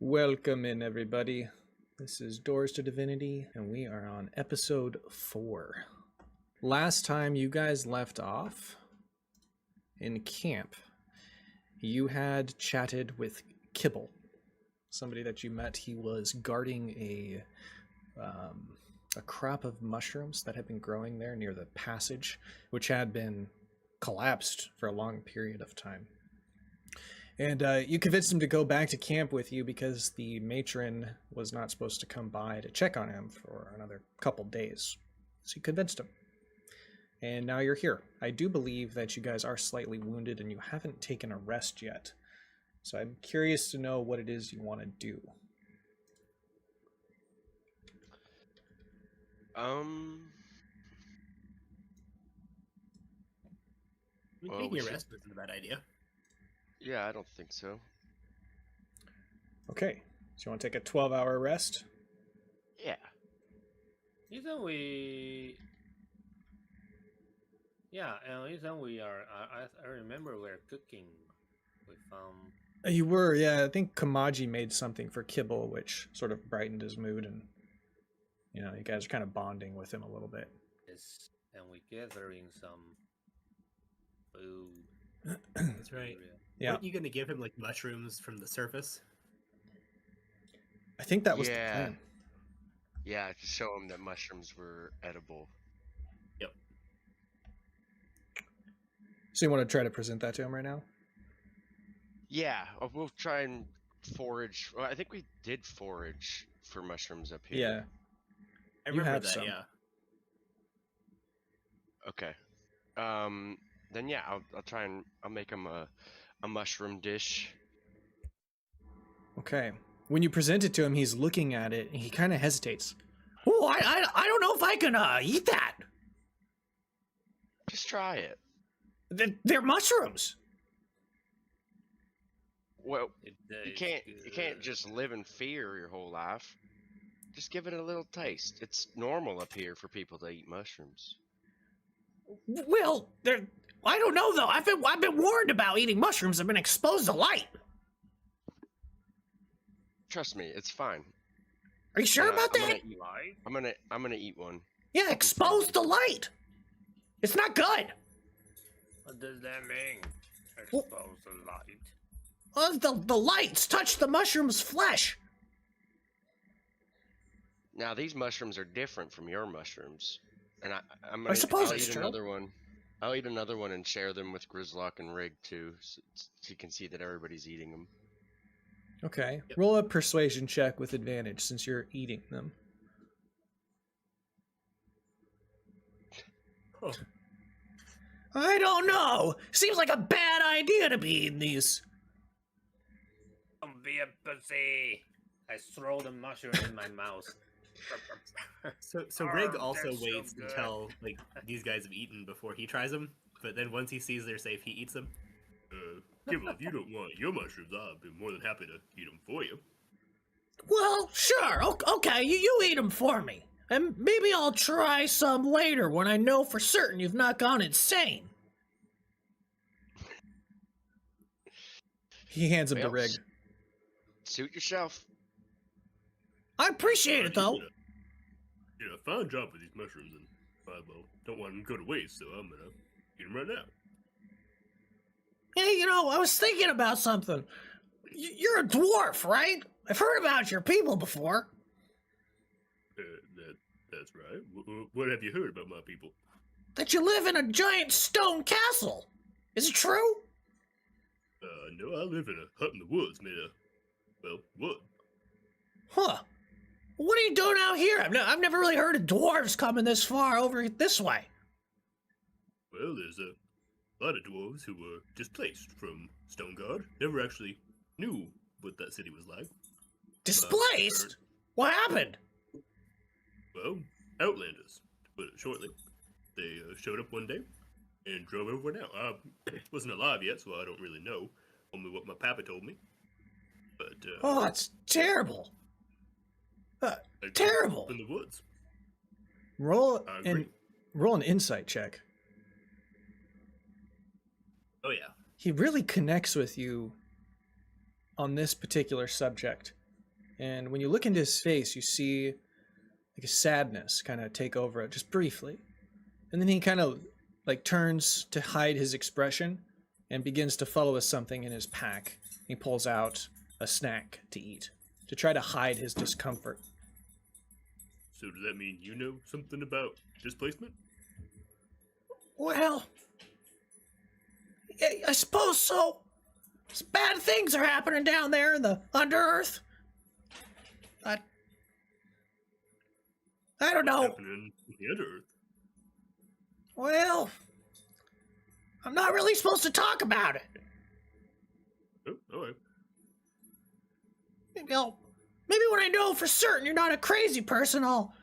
Welcome in, everybody. This is Doors to Divinity, and we are on episode 4. Last time you guys left off in camp, you had chatted with Kibble, somebody that you met. He was guarding a crop of mushrooms that had been growing there near the passage, which had been collapsed for a long period of time. And you convinced him to go back to camp with you because the matron was not supposed to come by to check on him for another couple days. So you convinced him. And now you're here. I do believe that you guys are slightly wounded and you haven't taken a rest yet. So I'm curious to know what it is you want to do. Taking a rest isn't a bad idea. Yeah, I don't think so. Okay, so you want to take a 12-hour rest? Yeah. Isn't we? Yeah, and isn't we are? I remember we're cooking with You were, yeah. I think Kamaji made something for Kibble, which sort of brightened his mood, and you know, you guys are kind of bonding with him a little bit. Yes, and we gathering some food. That's right. Yeah. Weren't you going to give him like mushrooms from the surface? I think that was the plan. Yeah, to show him that mushrooms were edible. Yep. So you want to try to present that to him right now? Yeah, we'll try and forage. Well, I think we did forage for mushrooms up here. Yeah. I You remember have that, some. yeah. Okay. Then yeah, I'll try and I'll make him a mushroom dish. Okay. When you present it to him, he's looking at it and he kind of hesitates. Oh, I don't know if I can eat that. Just try it. They're mushrooms. Well, It you tastes can't good. just live in fear your whole life. Just give it a little taste. It's normal up here for people to eat mushrooms. Well, I don't know though. I've been warned about eating mushrooms. I've been exposed to light. Trust me, it's fine. Are you sure about that? I'm gonna eat one. Yeah, exposed to light. It's not good. What does that mean? Well- Exposed to light. The lights touch the mushroom's flesh. Now these mushrooms are different from your mushrooms, and I'm I gonna. suppose I'll it's eat true. another one. I'll eat another one and share them with Grizzlock and Rig too, so you can see that everybody's eating them. Okay. Yep. Roll a persuasion check with advantage since you're eating them. Oh. I don't know. Seems like a bad idea to be eating these. Don't be a pussy. I throw the mushroom in my mouth. So Rig Oh, also they're so waits good. until like these guys have eaten before he tries them, but then once he sees they're safe, he eats them. Kibble, if you don't want your mushrooms, I'll be more than happy to eat them for you. Well, sure. Okay, you eat them for me. And maybe I'll try some later when I know for certain you've not gone insane. He hands him to Well, Rig. Suit yourself. I appreciate it, though. You did a fine job with these mushrooms, and well, don't want them to go to waste, so I'm gonna eat them right now. Hey, I was thinking about something. You're a dwarf, right? I've heard about your people before. That's right. What have you heard about my people? That you live in a giant stone castle. Is it true? No, I live in a hut in the woods made of, well, wood. Huh. What are you doing out here? I've never really heard of dwarves coming this far over this way. Well, there's a lot of dwarves who were displaced from Stoneguard. Never actually knew what that city was like. Displaced? What happened? Well, Outlanders, to put it shortly. They showed up one day and drove everyone out. I wasn't alive yet, so I don't really know. Only what my papa told me. But, Oh, it's terrible. I grew up terrible. in the woods. Roll agree. an insight check. Oh, yeah. He really connects with you on this particular subject. And when you look into his face, you see like a sadness kind of take over it just briefly. And then he kind of like turns to hide his expression and begins to follow with something in his pack. He pulls out a snack to eat to try to hide his discomfort. So does that mean you know something about displacement? Well, I suppose so. Bad things are happening down there in the Underearth. I don't know. Happening in the Underearth. Well, I'm not really supposed to talk about it. Oh, all right. Maybe when I know for certain you're not a crazy person, I'll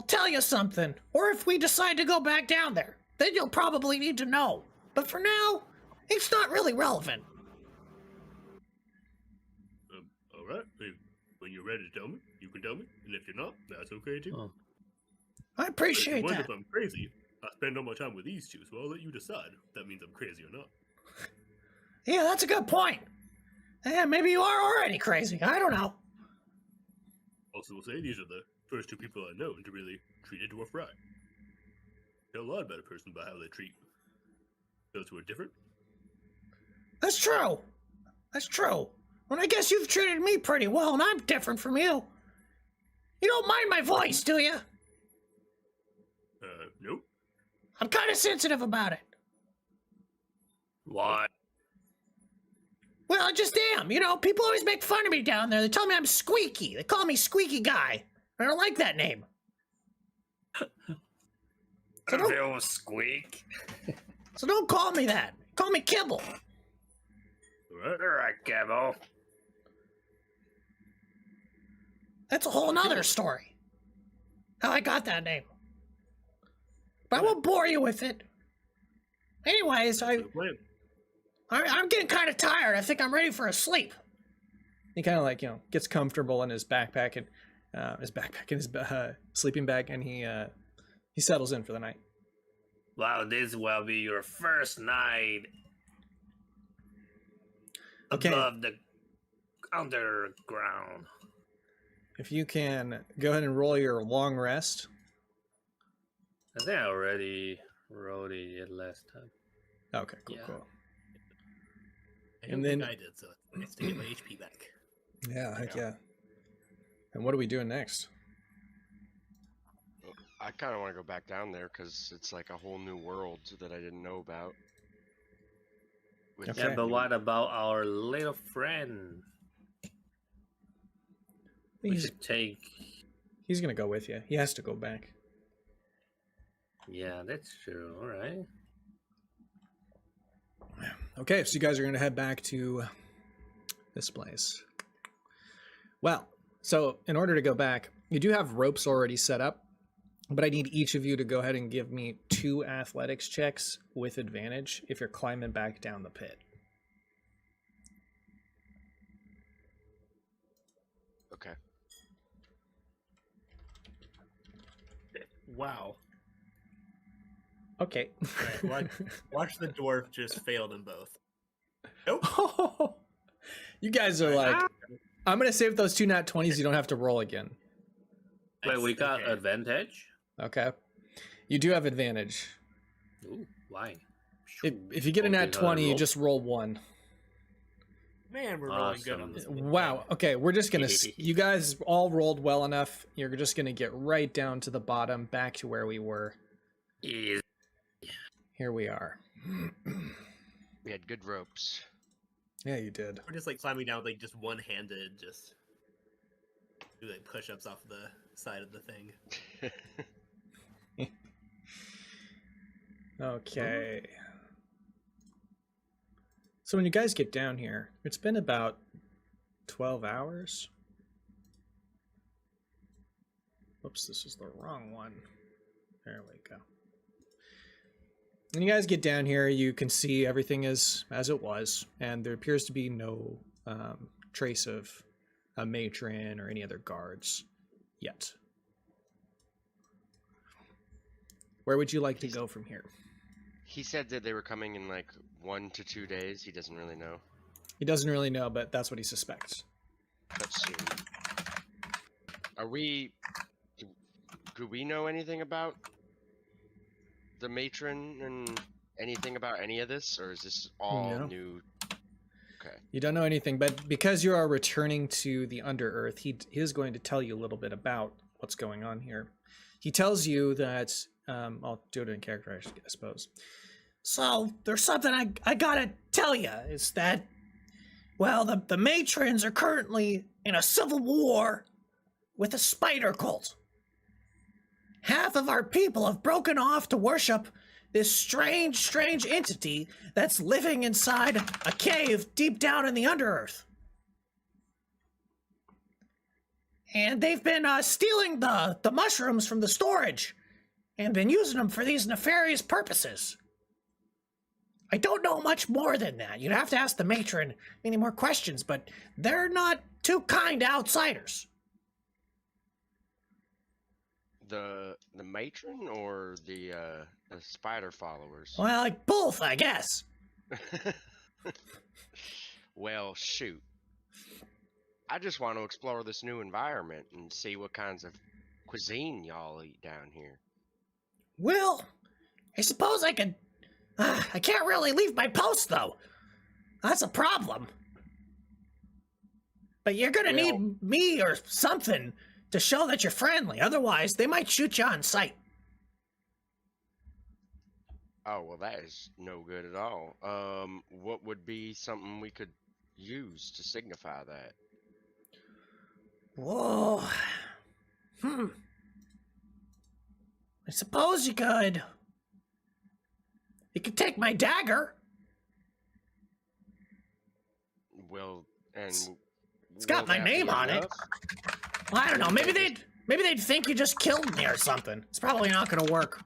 tell you something. Or if we decide to go back down there, then you'll probably need to know. But for now, it's not really relevant. All right. When you're ready to tell me, you can tell me. And if you're not, that's okay too. Oh. I appreciate But if you that. wonder if I'm crazy, I spend all my time with these two, so I'll let you decide if that means I'm crazy or not. Yeah, that's a good point. Yeah, maybe you are already crazy. I don't know. Also, will say these are the first two people I know to really treat a dwarf right. Tell a lot about a person by how they treat those who are different. That's true. That's true. Well, I guess you've treated me pretty well, and I'm different from you. You don't mind my voice, do you? Nope. I'm kind of sensitive about it. Why? Well, I just am. You know, people always make fun of me down there. They tell me I'm squeaky. They call me Squeaky Guy. I don't like that name. So don't, Bill squeak. so don't call me that. Call me Kibble. All right. Alright, Kibble. That's a whole nother story. How I got that name. But I won't bore you with it. Anyways, Good plan. I'm getting kind of tired. I think I'm ready for a sleep. He kind of like, gets comfortable in his backpack and his sleeping bag, and he settles in for the night. Wow, this will be your first night Okay. above the underground. If you can go ahead and roll your long rest. I think I already rolled it last time. Okay, cool, Yeah. cool. I And don't think then- I did, so it's nice to get my HP back. Yeah, heck yeah. And what are we doing next? I kind of want to go back down there because it's like a whole new world that I didn't know about. With Okay. Yeah, but what about our little friend? We He's should take. he's gonna go with you. He has to go back. Yeah, that's true. All right. Okay, so you guys are gonna head back to this place. Well, so in order to go back, you do have ropes already set up, but I need each of you to go ahead and give me 2 athletics checks with advantage if you're climbing back down the pit. Okay. Wow. Okay. Alright, watch the dwarf just fail them both. You guys are like, I'm gonna save those 2 nat 20s. You don't have to roll again. Wait, we Nice, got okay. advantage? Okay. You do have advantage. Ooh, why? If you get a Okay, nat 20, you roll. just roll 1. Man, we're rolling good on Awesome. this. Wow. Okay, we're just gonna. You guys all rolled well enough. You're just gonna get right down to the bottom, back to where we were. Easy. Here we are. We had good ropes. Yeah, you did. We're just like climbing down with like just one-handed, just do like push-ups off the side of the thing. Okay. So when you guys get down here, it's been about 12 hours. Oops, this is the wrong one. There we go. When you guys get down here, you can see everything is as it was, and there appears to be no trace of a matron or any other guards yet. Where would you like to go from here? He said that they were coming in like 1 to 2 days. He doesn't really know. He doesn't really know, but that's what he suspects. But soon. Are we? Do we know anything about the matron and anything about any of this, or is this all No. new? Okay. You don't know anything, but because you are returning to the Underearth, he is going to tell you a little bit about what's going on here. He tells you that I'll do it in character, I suppose. So, there's something I gotta tell you, is that, well, the matrons are currently in a civil war with a spider cult. Half of our people have broken off to worship this strange entity that's living inside a cave deep down in the Underearth. And they've been stealing the mushrooms from the storage and been using them for these nefarious purposes. I don't know much more than that. You'd have to ask the matron any more questions, but they're not too kind to outsiders. The matron or the spider followers? Well, like both, I guess. Well, shoot. I just want to explore this new environment and see what kinds of cuisine y'all eat down here. Well, I suppose I could... I can't really leave my post, though. That's a problem. But you're gonna need me or something to show that you're friendly. Otherwise, they might shoot you on sight. Oh, well, that is no good at all. What would be something we could use to signify that? Whoa. I suppose you could... You could take my dagger. Well, and It's got will my that be name on it. enough? Well, I don't know. Maybe they'd think you just killed me or something. It's probably not gonna work.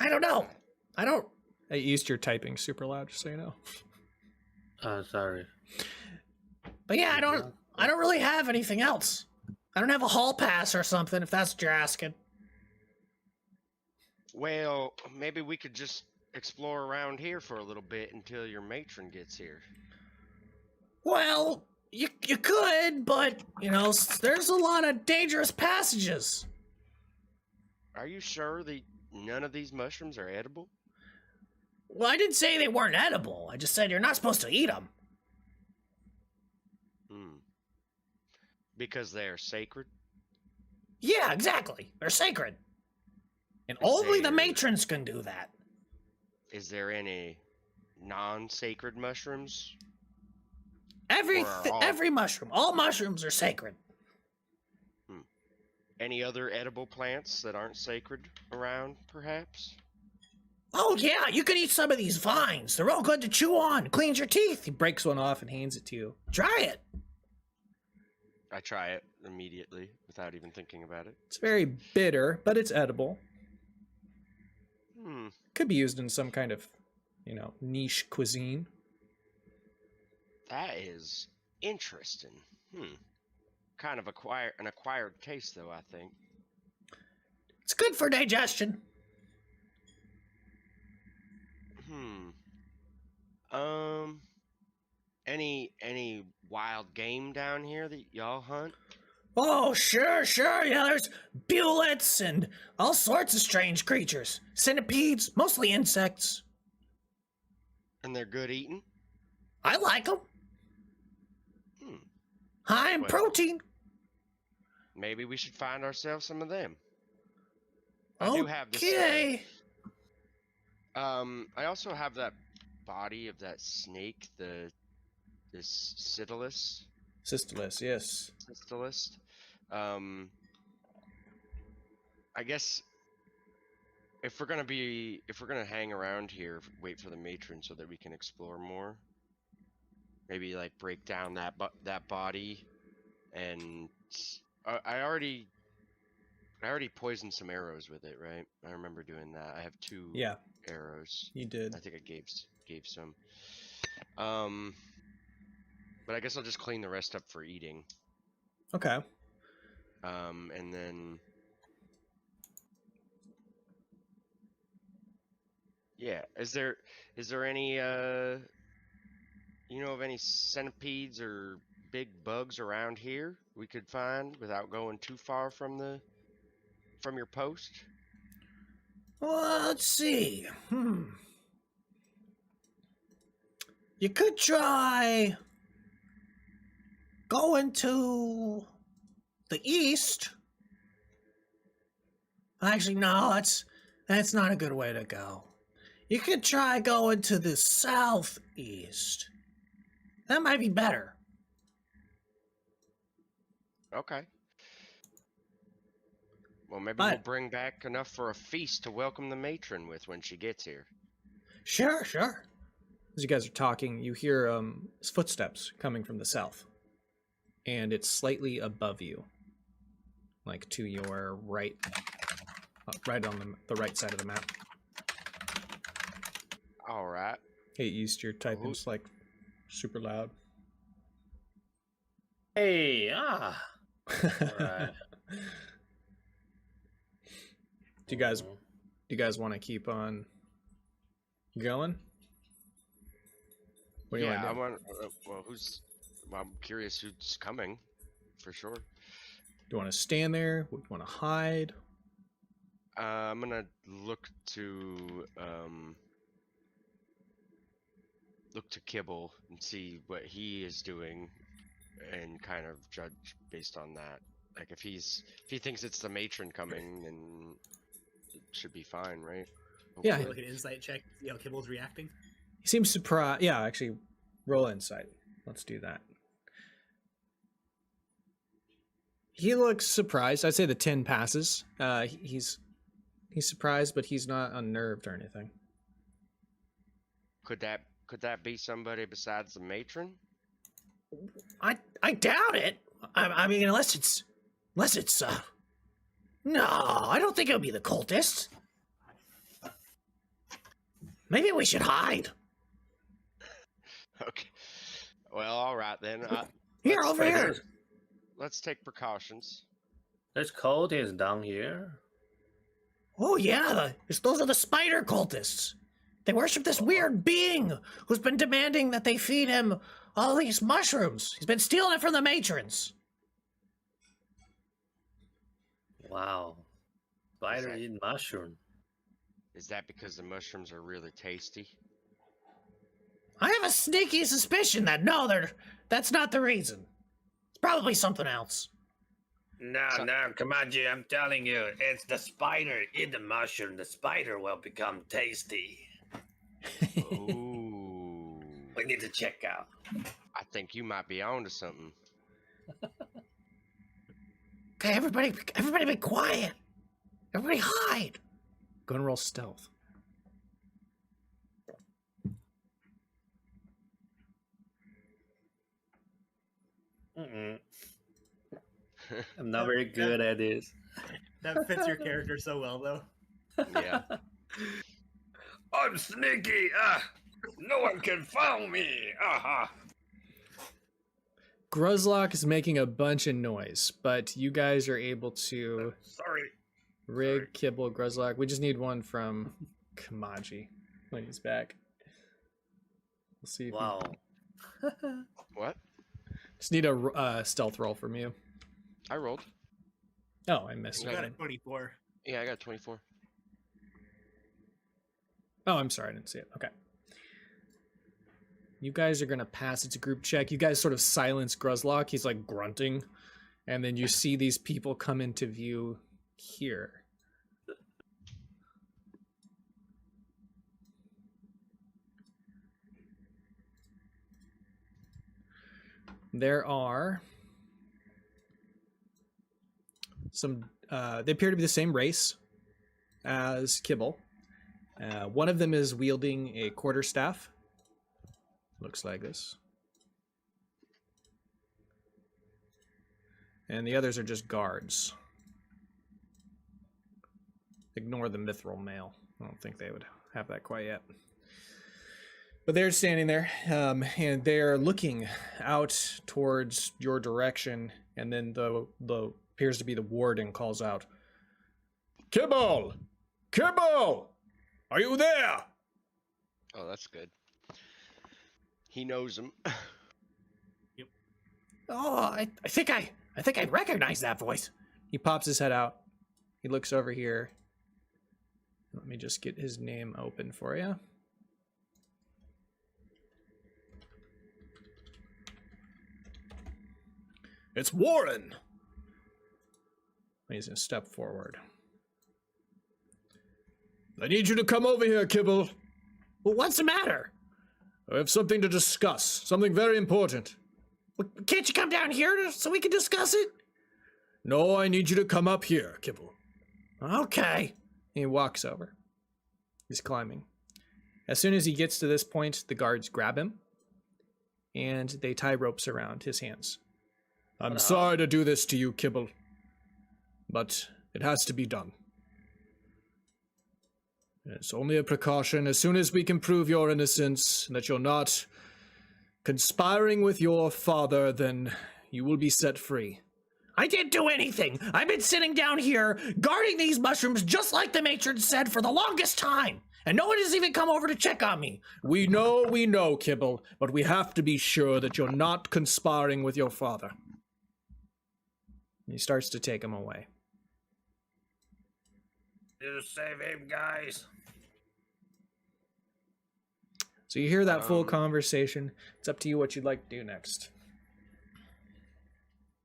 I don't know. At East, you're typing super loud, just so you know. Sorry. But yeah, I don't really have anything else. I don't have a hall pass or something, if that's what you're asking. Well, maybe we could just explore around here for a little bit until your matron gets here. Well, you could, but, you know, there's a lot of dangerous passages. Are you sure that none of these mushrooms are edible? Well, I didn't say they weren't edible. I just said you're not supposed to eat them. Because they are sacred? Yeah, exactly. They're sacred. And Is only the there- matrons can do that. Is there any non-sacred mushrooms? Every mushroom. All mushrooms are sacred. Any other edible plants that aren't sacred around, perhaps? Oh, yeah, you can eat some of these vines. They're all good to chew on. Cleans your teeth. He breaks one off and hands it to you. Try it. I try it immediately without even thinking about it. It's very bitter, but it's edible. Hmm. Could be used in some kind of, niche cuisine. That is interesting. Kind of an acquired taste, though, I think. It's good for digestion. Any wild game down here that y'all hunt? Oh, sure. Yeah, there's bullets and all sorts of strange creatures. Centipedes, mostly insects. And they're good eating? I like them. High in Well, protein. Maybe we should find ourselves some of them. I do have this. Okay. I also have that body of that snake, this Citylus. Cystulus, yes. Cystylus. I guess if we're gonna hang around here, wait for the matron so that we can explore more. Maybe like break down that body, and I already poisoned some arrows with it, right? I remember doing that. I have 2 Yeah, arrows. you did. I think I gave some. But I guess I'll just clean the rest up for eating. Okay. And then yeah, is there any of any centipedes or big bugs around here we could find without going too far from your post? Well, let's see. You could try going to the east. Actually, no, that's not a good way to go. You could try going to the southeast. That might be better. Okay. Well, maybe But- we'll bring back enough for a feast to welcome the matron with when she gets here. Sure. As you guys are talking, you hear footsteps coming from the south, and it's slightly above you, like to your right, right on the right side of the map. All right. Hey, East, your typing's like super loud. Hey, Alright. Do you guys want to keep on going? What do you Yeah, I want to do? want. I'm curious who's coming, for sure. Do you want to stand there? Do you want to hide? I'm gonna look to Kibble and see what he is doing, and kind of judge based on that. Like if he thinks it's the matron coming, then it should be fine, right? Yeah. Like an insight check, see how Kibble's reacting. He seems surprised. Yeah, actually, roll insight. Let's do that. He looks surprised. I'd say the 10 passes. He's surprised, but he's not unnerved or anything. Could that be somebody besides the matron? I doubt it. I mean, unless it's no, I don't think it'll be the cultists. Maybe we should hide. Okay. Well, all right then. Here, let's over take- here. Let's take precautions. There's cultists down here. Oh yeah, those are the spider cultists. They worship this weird being who's been demanding that they feed him all these mushrooms. He's been stealing it from the matrons. Wow. Spider that- eating mushroom. Is that because the mushrooms are really tasty? I have a sneaky suspicion that that's not the reason. It's probably something else. No, Kamaji, I'm telling you, it's the spider. Eat the mushroom, the spider will become tasty. Ooh. We need to check out. I think you might be onto something. Okay, everybody be quiet. Everybody hide. Go and roll stealth. Mm-mm. I'm not very good at this. That fits your character so well, though. Yeah. I'm sneaky. No one can found me. Gruzlock is making a bunch of noise, but you guys are able to Sorry. rig, Kibble, Gruzlock. We just need one from Kamaji when he's back. We'll see if Wow. What? just need a stealth roll from you. I rolled. Oh, I missed You it. got a 24. Yeah, I got 24. Oh, I'm sorry, I didn't see it. Okay. You guys are gonna pass. It's a group check. You guys sort of silence Gruzlock. He's like grunting, and then you see these people come into view here. There are some. They appear to be the same race as Kibble. One of them is wielding a quarterstaff. Looks like this. And the others are just guards. Ignore the mithril mail. I don't think they would have that quite yet. But they're standing there, and they're looking out towards your direction, and then the appears to be the warden calls out, "Kibble! Kibble! Are you there?" Oh, that's good. He knows him. Oh, I think I recognize that voice. He pops his head out. He looks over here. Let me just get his name open for you. It's Warren. He's gonna step forward. I need you to come over here, Kibble. Well, what's the matter? I have something to discuss. Something very important. Well, can't you come down here so we can discuss it? No, I need you to come up here, Kibble. Okay. He walks over. He's climbing. As soon as he gets to this point, the guards grab him, and they tie ropes around his hands. I'm sorry to do this to you, Kibble, but it has to be done. It's only a precaution. As soon as we can prove your innocence, and that you're not conspiring with your father, then you will be set free. I didn't do anything. I've been sitting down here guarding these mushrooms just like the matron said for the longest time. And no one has even come over to check on me. We know, Kibble, but we have to be sure that you're not conspiring with your father. He starts to take him away. You save him, guys. So you hear that full conversation. It's up to you what you'd like to do next.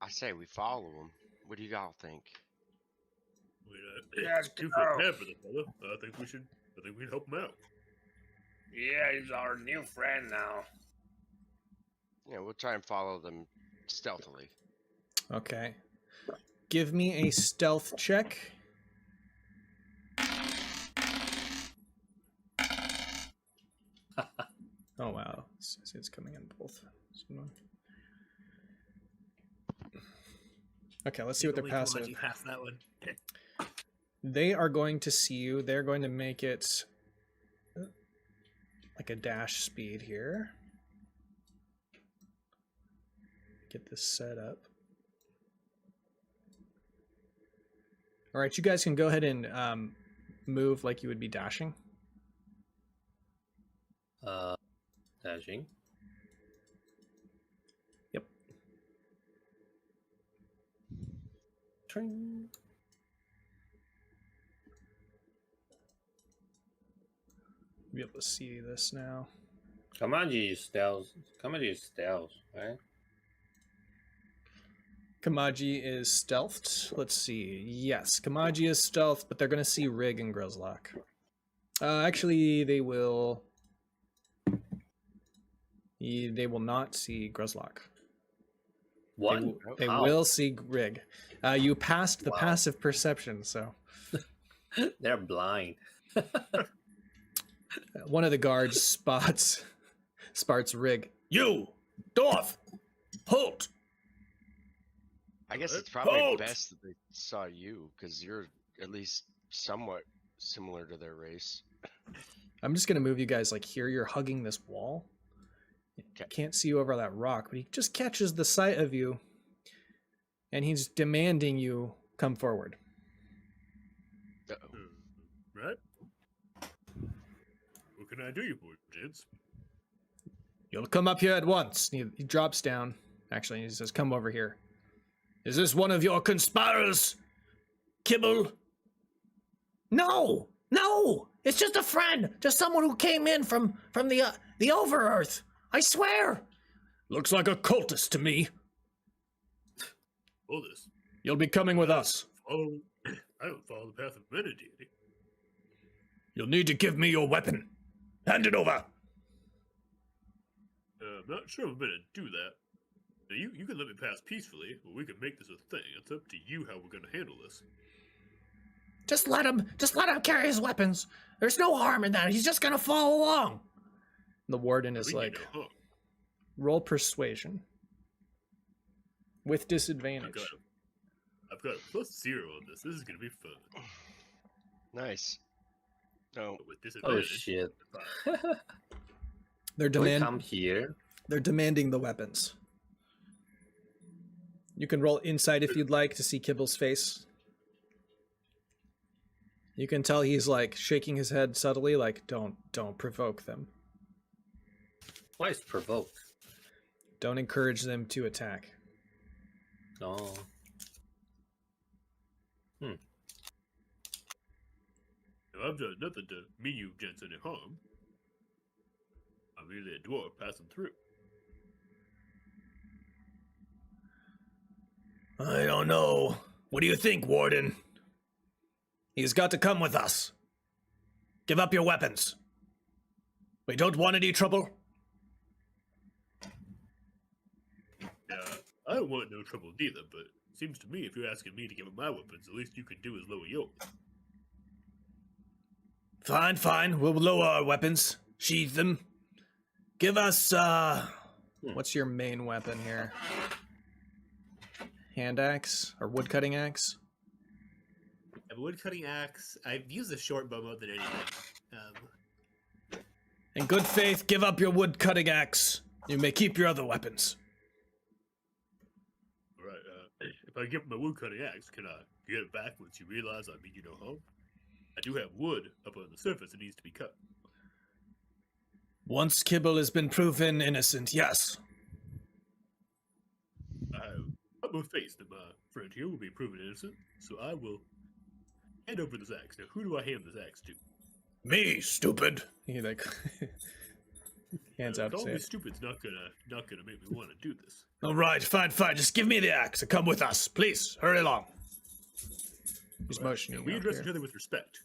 I say we follow him. What do you all think? Yes, Too go. bad for the fella. I think we'd help him out. Yeah, he's our new friend now. Yeah, we'll try and follow them stealthily. Okay. Give me a stealth check. Oh wow, it's coming in both. Okay, let's see what their Only passive. Kamaji passed that one. They are going to see you. They're going to make it like a dash speed here. Get this set up. All right, you guys can go ahead and move like you would be dashing. Dashing. Yep. Tring. Be able to see this now. Kamaji is stealth. Kamaji is stealth, right? Kamaji is stealthed. Let's see. Yes, Kamaji is stealth, but they're going to see Rig and Grizzlock. Actually, they will. They will not see Grizzlock. What? They How? will see Rig. You passed the Wow. passive perception, so They're blind. one of the guards spots Rig. You, Dorf, halt. I guess it's probably Halt! best that they saw you, because you're at least somewhat similar to their race. I'm just gonna move you guys like here. You're hugging this wall. Can't see you over that rock, but he just catches the sight of you, and he's demanding you come forward. Uh-oh. Right? What can I do you for, gents? You'll come up here at once. He drops down. Actually, he says, "Come over here." Is this one of your conspirers, Kibble? No, it's just a friend, just someone who came in from the Overearth. I swear. Looks like a cultist to me. All this. You'll be coming with us. Follow. I don't follow the path of any deity. You'll need to give me your weapon. Hand it over. I'm not sure I'm gonna do that. Now, you can let me pass peacefully, or we can make this a thing. It's up to you how we're gonna handle this. Just let him carry his weapons. There's no harm in that. He's just gonna follow along. The warden is We like, need no harm. roll persuasion. With I've disadvantage. got a +0 on this. This is gonna be fun. Nice. No, But with Oh disadvantage. shit. They're We come here. They're demanding the weapons. You can roll insight if you'd like to see Kibble's face. You can tell he's like shaking his head subtly, like don't provoke them. Why is provoked? Don't encourage them to attack. Oh. Now, I've done nothing to mean you gents any harm. I'm merely a dwarf passing through. I don't know. What do you think, Warden? He's got to come with us. Give up your weapons. We don't want any trouble. I don't want no trouble neither, but it seems to me if you're asking me to give up my weapons, the least you can do is lower yours. Fine, fine. We'll lower our weapons. Sheathe them. Give us, What's your main weapon here? Hand axe or wood cutting axe? I have a wood cutting axe. I've used a short bow more than anything. In good faith, give up your wood cutting axe. You may keep your other weapons. Alright, if I give my wood cutting axe, can I get it back once you realize I mean you no harm? I do have wood up on the surface that needs to be cut. Once Kibble has been proven innocent, yes. I have utmost faith that my friend here will be proven innocent, so I will hand over this axe. Now, who do I hand this axe to? Me, stupid. He like hands out his Calling me hand. stupid's not gonna make me want to do this. All right, fine, fine. Just give me the axe and come with us. Please, hurry along. He's Now, motioning we out address here. each other with respect.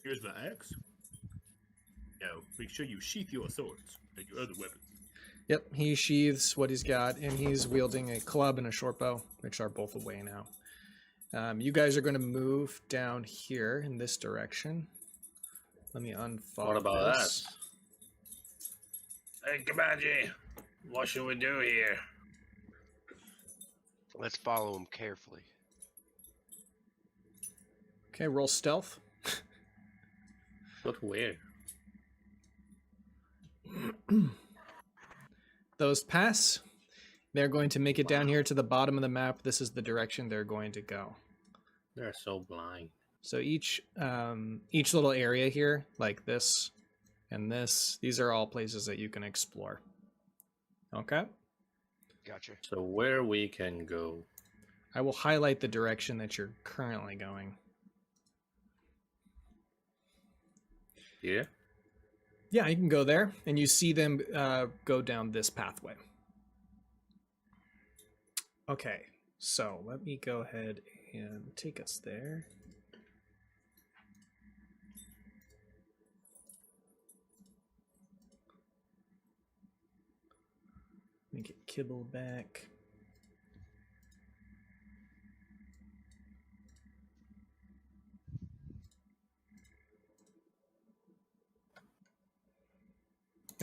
Here's my axe. Now, make sure you sheath your swords and your other weapons. Yep, he sheathes what he's got, and he's wielding a club and a short bow, which are both away now. You guys are going to move down here in this direction. Let me unfollow What about this. Hey, Kibble, what should we do here? Let's follow him carefully. Okay, roll stealth. Look weird. Those pass. They're going to make it down here to the bottom of the map. This is the direction they're going to go. They're so blind. So each little area here, like this and this, these are all places that you can explore. Okay? Gotcha. So where we can go? I will highlight the direction that you're currently going. Here? Yeah, you can go there, and you see them go down this pathway. Okay, so let me go ahead and take us there. Let me get Kibble back.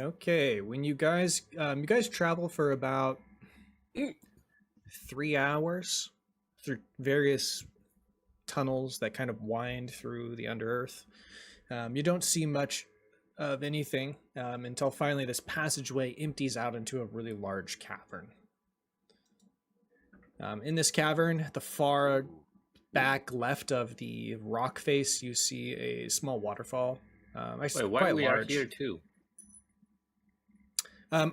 Okay, when you guys travel for about 3 hours through various tunnels that kind of wind through the Underearth. You don't see much of anything until finally this passageway empties out into a really large cavern. In this cavern, the far back left of the rock face, you see a small waterfall. Actually, Wait, why quite we large. are here too? I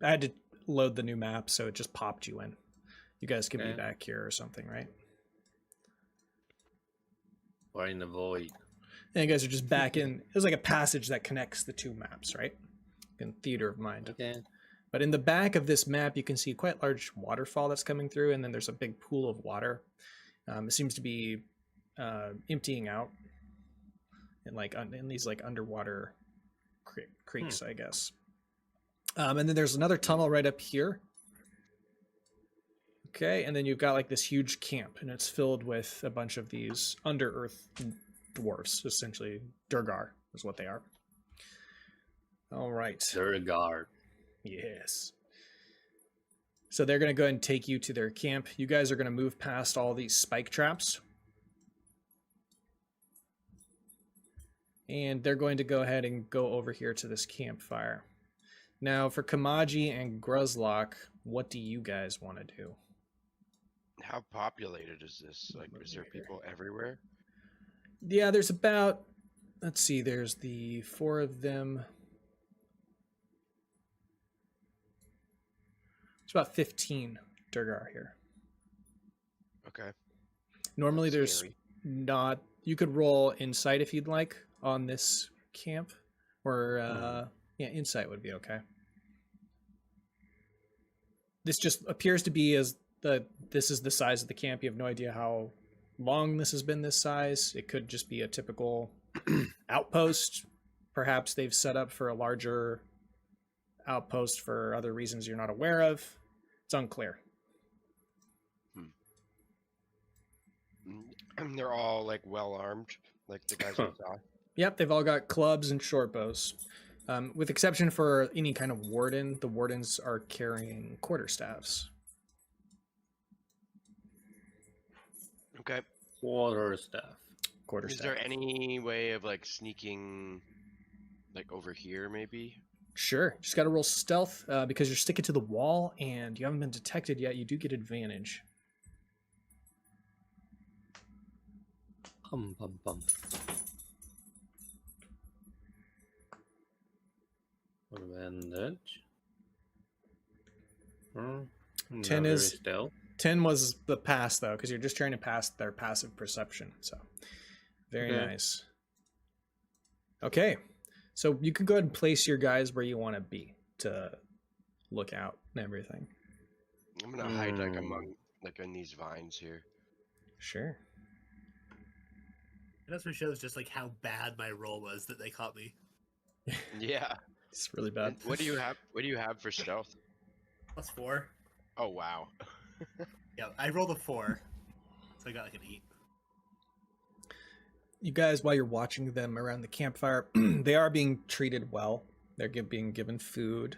had to load the new map, so it just popped you in. You guys could be Okay. back here or something, right? We're in the void. And you guys are just back in. There's like a passage that connects the two maps, right? In Theater of Mind. Okay. But in the back of this map, you can see quite large waterfall that's coming through, and then there's a big pool of water. It seems to be emptying out in these like underwater creeks, I guess. And then there's another tunnel right up here. Okay, and then you've got like this huge camp, and it's filled with a bunch of these Underearth dwarves, essentially. Duergar is what they are. All right. Duergar. Yes. So they're going to go ahead and take you to their camp. You guys are going to move past all these spike traps. And they're going to go ahead and go over here to this campfire. Now, for Kamaji and Gruzlock, what do you guys want to do? How populated is this? Like, is there people everywhere? Yeah, there's about, let's see, there's the 4 of them. It's about 15 Duergar here. Okay. Normally That's there's scary. not. You could roll insight if you'd like on this camp, or yeah, insight would be okay. This just appears to be this is the size of the camp. You have no idea how long this has been this size. It could just be a typical outpost. Perhaps they've set up for a larger outpost for other reasons you're not aware of. It's unclear. They're all like well armed, like the guys we saw. Yep, they've all got clubs and short bows. With exception for any kind of warden, the wardens are carrying quarterstaffs. Okay. Quarterstaff. Is there any way of like sneaking, like over here, maybe? Sure. Just got to roll stealth because you're sticking to the wall and you haven't been detected yet. You do get advantage. Bum. Advantage. 10 is stealth. 10 was the pass though, because you're just trying to pass their passive perception. So very nice. Okay. So you can go ahead and place your guys where you want to be to look out and everything. I'm gonna hide like among like in these vines here. Sure. It also shows just like how bad my roll was that they caught me. Yeah. It's really bad. And what do you have? What do you have for stealth? +4. Oh wow. Yeah, I rolled a 4, so I got like an 8. You guys, while you're watching them around the campfire, they are being treated well. They're being given food,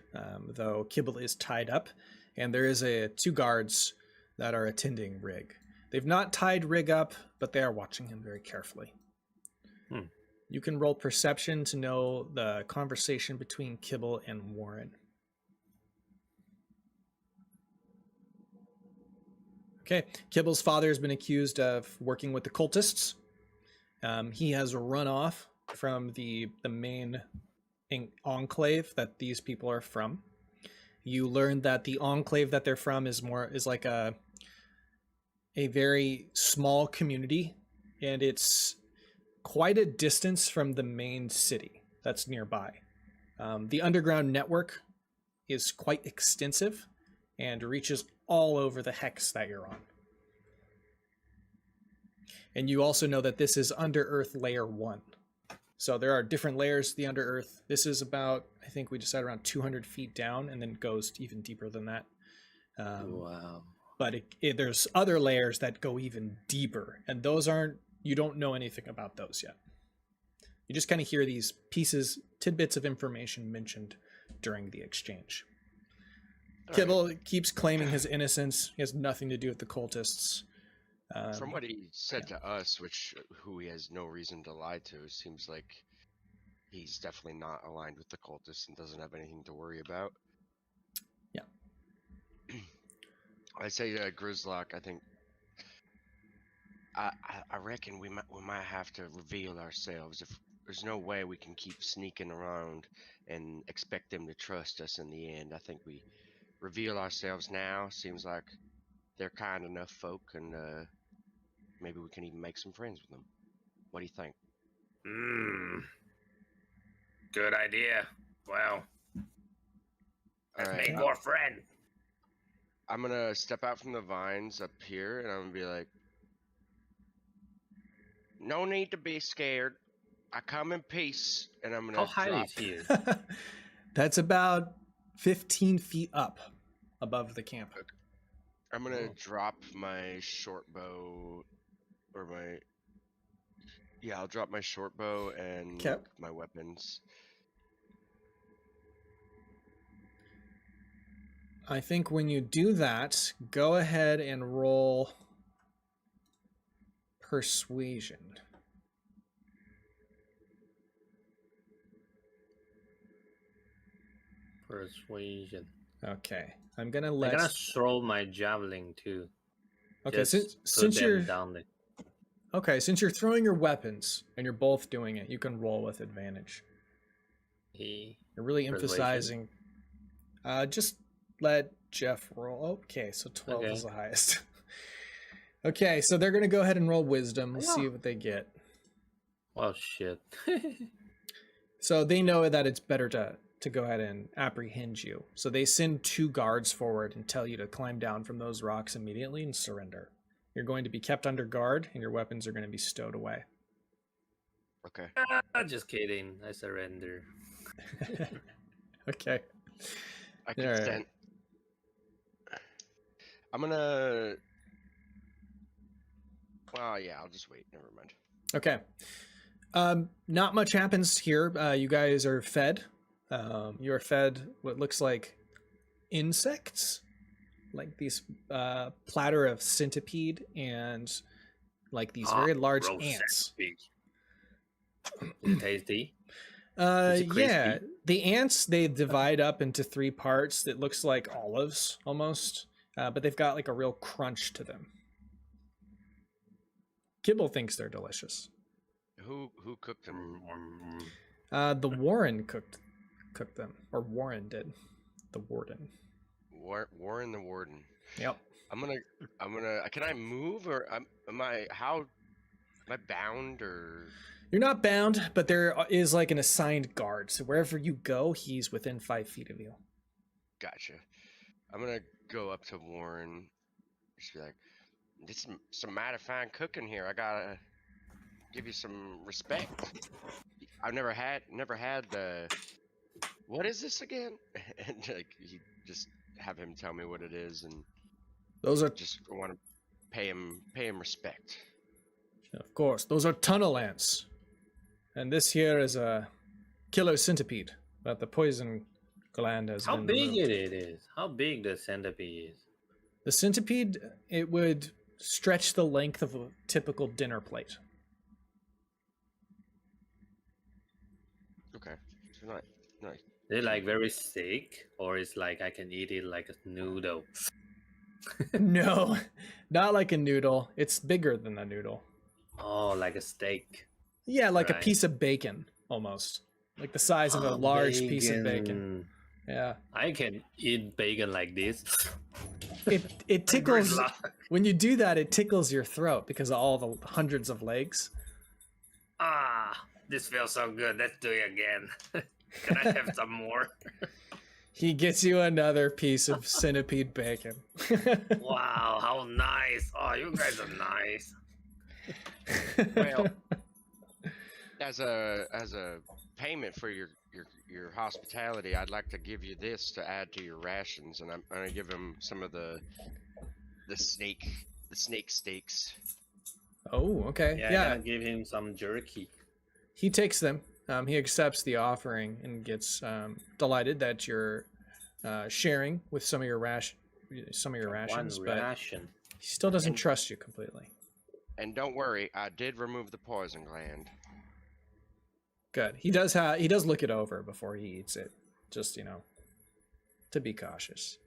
though Kibble is tied up, and there is 2 guards that are attending Rig. They've not tied Rig up, but they are watching him very carefully. You can roll perception to know the conversation between Kibble and Warren. Okay, Kibble's father has been accused of working with the cultists. He has run off from the main enclave that these people are from. You learn that the enclave that they're from is like a very small community, and it's quite a distance from the main city that's nearby. The underground network is quite extensive and reaches all over the hex that you're on. And you also know that this is Underearth Layer 1. So there are different layers to the Underearth. This is about, I think we decided around 200 feet down, and then goes even deeper than that. Wow. But there's other layers that go even deeper, and those you don't know anything about those yet. You just kind of hear these tidbits of information mentioned during the exchange. Kibble keeps claiming his innocence. He has nothing to do with the cultists. From what he said to us, who he has no reason to lie to, seems like he's definitely not aligned with the cultists and doesn't have anything to worry about. Yeah. I say to Grizzlock, I think I reckon we might have to reveal ourselves. If there's no way we can keep sneaking around and expect them to trust us in the end, I think we reveal ourselves now. Seems like they're kind enough folk, and maybe we can even make some friends with them. What do you think? Good idea. Well, let's Alright, make more friends. I'm gonna step out from the vines up here, and I'm gonna be like, no need to be scared. I come in peace, and I'm gonna How high drop. is he? That's about 15 feet up above the camp. I'm gonna drop my short bow, I'll drop my short bow and my weapons. I think when you do that, go ahead and roll persuasion. Persuasion. Okay, I'm gonna I'm gonna throw my javelin too. Okay, since you're down there. Okay, since you're throwing your weapons and you're both doing it, you can roll with advantage. You're really emphasizing. Just let Jeff roll. Okay, so 12 Okay. is the highest. Okay, so they're gonna go ahead and roll wisdom. Let's see what they get. Well, shit. So they know that it's better to go ahead and apprehend you. So they send 2 guards forward and tell you to climb down from those rocks immediately and surrender. You're going to be kept under guard, and your weapons are going to be stowed away. Okay. Just kidding. I surrender. Okay. I All right. consent. I'm gonna. Well, yeah, I'll just wait. Never mind. Okay. Not much happens here. You guys are fed. You are fed what looks like insects, like these platter of centipede and like these very large Roast ants. centipede. Is it tasty? Is it Yeah, crispy? the ants, they divide up into 3 parts that looks like olives almost, but they've got like a real crunch to them. Kibble thinks they're delicious. Who cooked them? The Warren cooked them, or Warren did. The Warden. Warren the Warden. Yep. I'm gonna. Can I move or am I bound or? You're not bound, but there is like an assigned guard. So wherever you go, he's within 5 feet of you. Gotcha. I'm gonna go up to Warren. Just be like, "This is some mighty fine cooking here. I gotta give you some respect. I've never had the. What is this again?" And like, he just have him tell me what it is, and Those are, just want to pay him respect. of course, those are tunnel ants. And this here is a killer centipede, but the poison gland has How been big removed. it is? How big the centipede is? The centipede, it would stretch the length of a typical dinner plate. Okay, so nice. Is it like very thick, or it's like I can eat it like a noodle? No, not like a noodle. It's bigger than a noodle. Oh, like a steak. Yeah, like a Right. piece of bacon, almost. Like the size of a large piece of bacon. Yeah. I can eat bacon like this. It tickles, Good luck. when you do that, it tickles your throat because of all the hundreds of legs. This feels so good. Let's do it again. Can I have some more? He gets you another piece of centipede bacon. Wow, how nice. Oh, you guys are nice. Well, as a payment for your hospitality, I'd like to give you this to add to your rations, and I'm gonna give him some of the snake steaks. Oh, okay. Yeah, Yeah. I'm gonna give him some jerky. He takes them. He accepts the offering and gets delighted that you're sharing with some of your rations, One but ration. he still doesn't trust you completely. And don't worry, I did remove the poison gland. Good. He does look it over before he eats it, just to be cautious.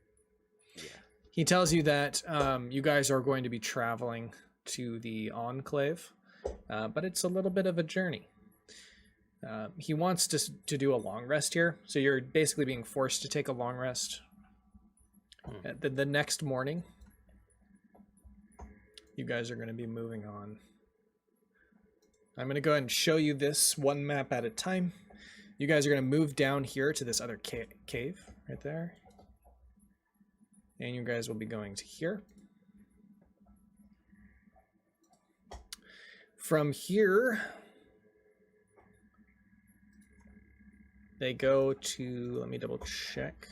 Yeah. He tells you that you guys are going to be traveling to the Enclave, but it's a little bit of a journey. He wants to do a long rest here, so you're basically being forced to take a long rest. The next morning, you guys are going to be moving on. I'm going to go ahead and show you this one map at a time. You guys are going to move down here to this other cave right there. And you guys will be going to here. From here, they go to, let me double check.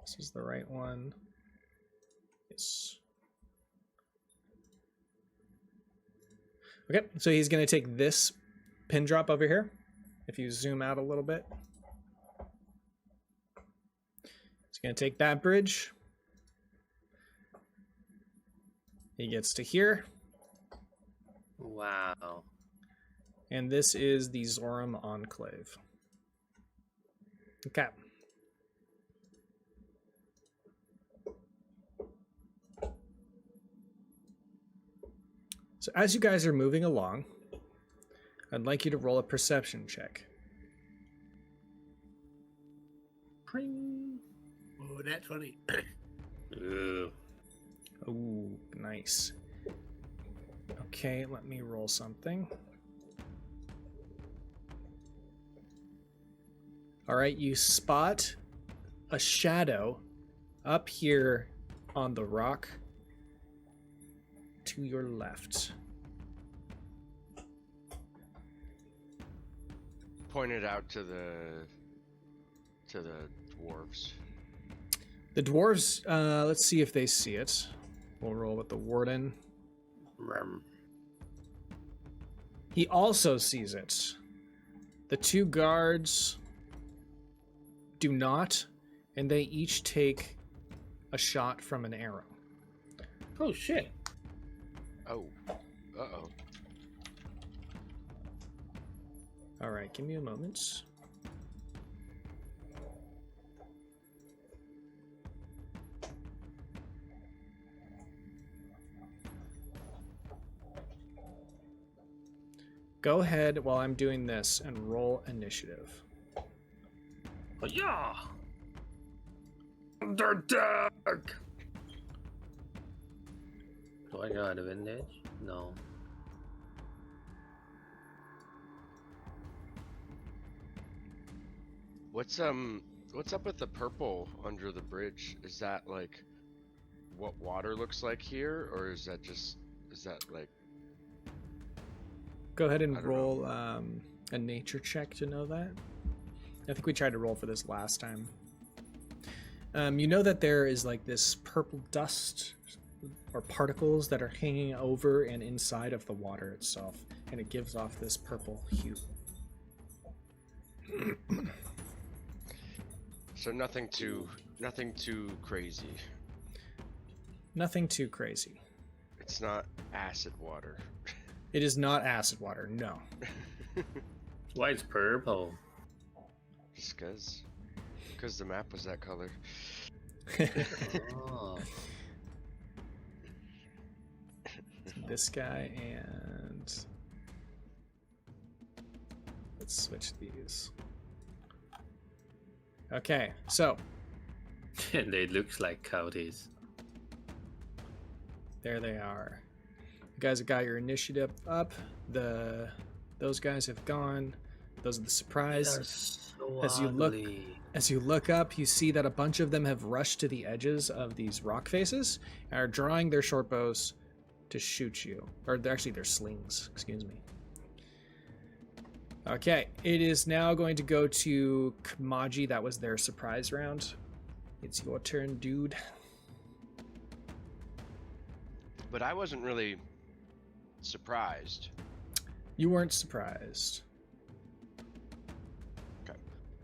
This is the right one. Yes. Okay, so he's going to take this pin drop over here. If you zoom out a little bit. He's going to take that bridge. He gets to here. Wow. And this is the Xoram Enclave. Okay. So as you guys are moving along, I'd like you to roll a perception check. Oh, nat 20. Ooh. Ooh, nice. Okay, let me roll something. All right, you spot a shadow up here on the rock to your left. Pointed out to the dwarves. The dwarves, let's see if they see it. We'll roll with the warden. He also sees it. The two guards do not, and they each take a shot from an arrow. Oh shit. Oh. Uh-oh. All right, give me a moment. Go ahead while I'm doing this and roll initiative. Oh, yeah. Underdark. Do I got advantage? No. What's up with the purple under the bridge? Is that like what water looks like here, or is that like? Go ahead I and don't roll a nature check to know that. I think we tried to roll for this last time. You know that there is like this purple dust or particles that are hanging over and inside of the water itself, and it gives off this purple hue. So nothing too crazy. Nothing too crazy. It's not acid water. It is not acid water, no. Why it's purple? Just because the map was that color. Oh. This guy, and let's switch these. Okay, so And they looks like coyotes. there they are. You guys have got your initiative up. Those guys have gone. Those are the surprise. They're so As you look- ugly. As you look up, you see that a bunch of them have rushed to the edges of these rock faces and are drawing their short bows to shoot you. Or actually, their slings, excuse me. Okay, it is now going to go to Kamaji. That was their surprise round. It's your turn, dude. But I wasn't really surprised. You weren't surprised.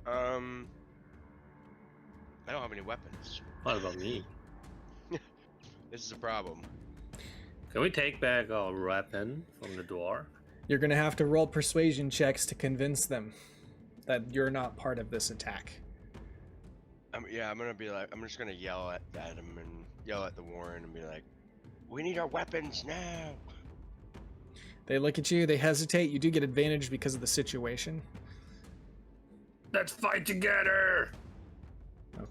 I don't have any weapons. What about me? This is a problem. Can we take back our weapon from the door? You're going to have to roll persuasion checks to convince them that you're not part of this attack. I'm just gonna yell at him and yell at the Warren and be like, "We need our weapons now." They look at you, they hesitate. You do get advantage because of the situation. Let's fight together!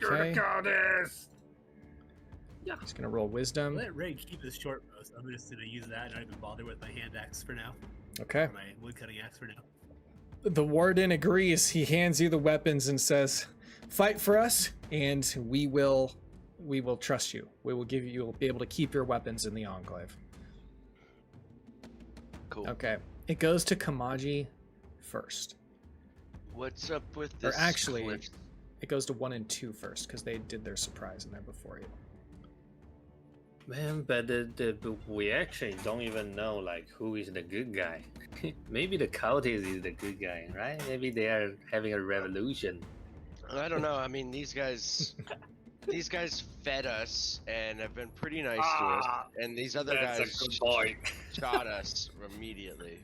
You're Okay. the goddess! Just going to roll wisdom. Let Ray keep his short bow, so I'm just gonna use that and not even bother with my hand axe for now. Okay. Or my wood cutting axe for now. The warden agrees. He hands you the weapons and says, "Fight for us, and we will trust you. You'll be able to keep your weapons in the Enclave." Cool. Okay. It goes to Kamaji first. What's up with Or this? actually, cliff? it goes to 1 and 2 first, because they did their surprise in there before you. Man, but we actually don't even know like who is the good guy. Maybe the coyotes is the good guy, right? Maybe they are having a revolution. I don't know. I mean, these guys fed us and have been pretty nice to us, and these other That's guys a good point. shot us immediately.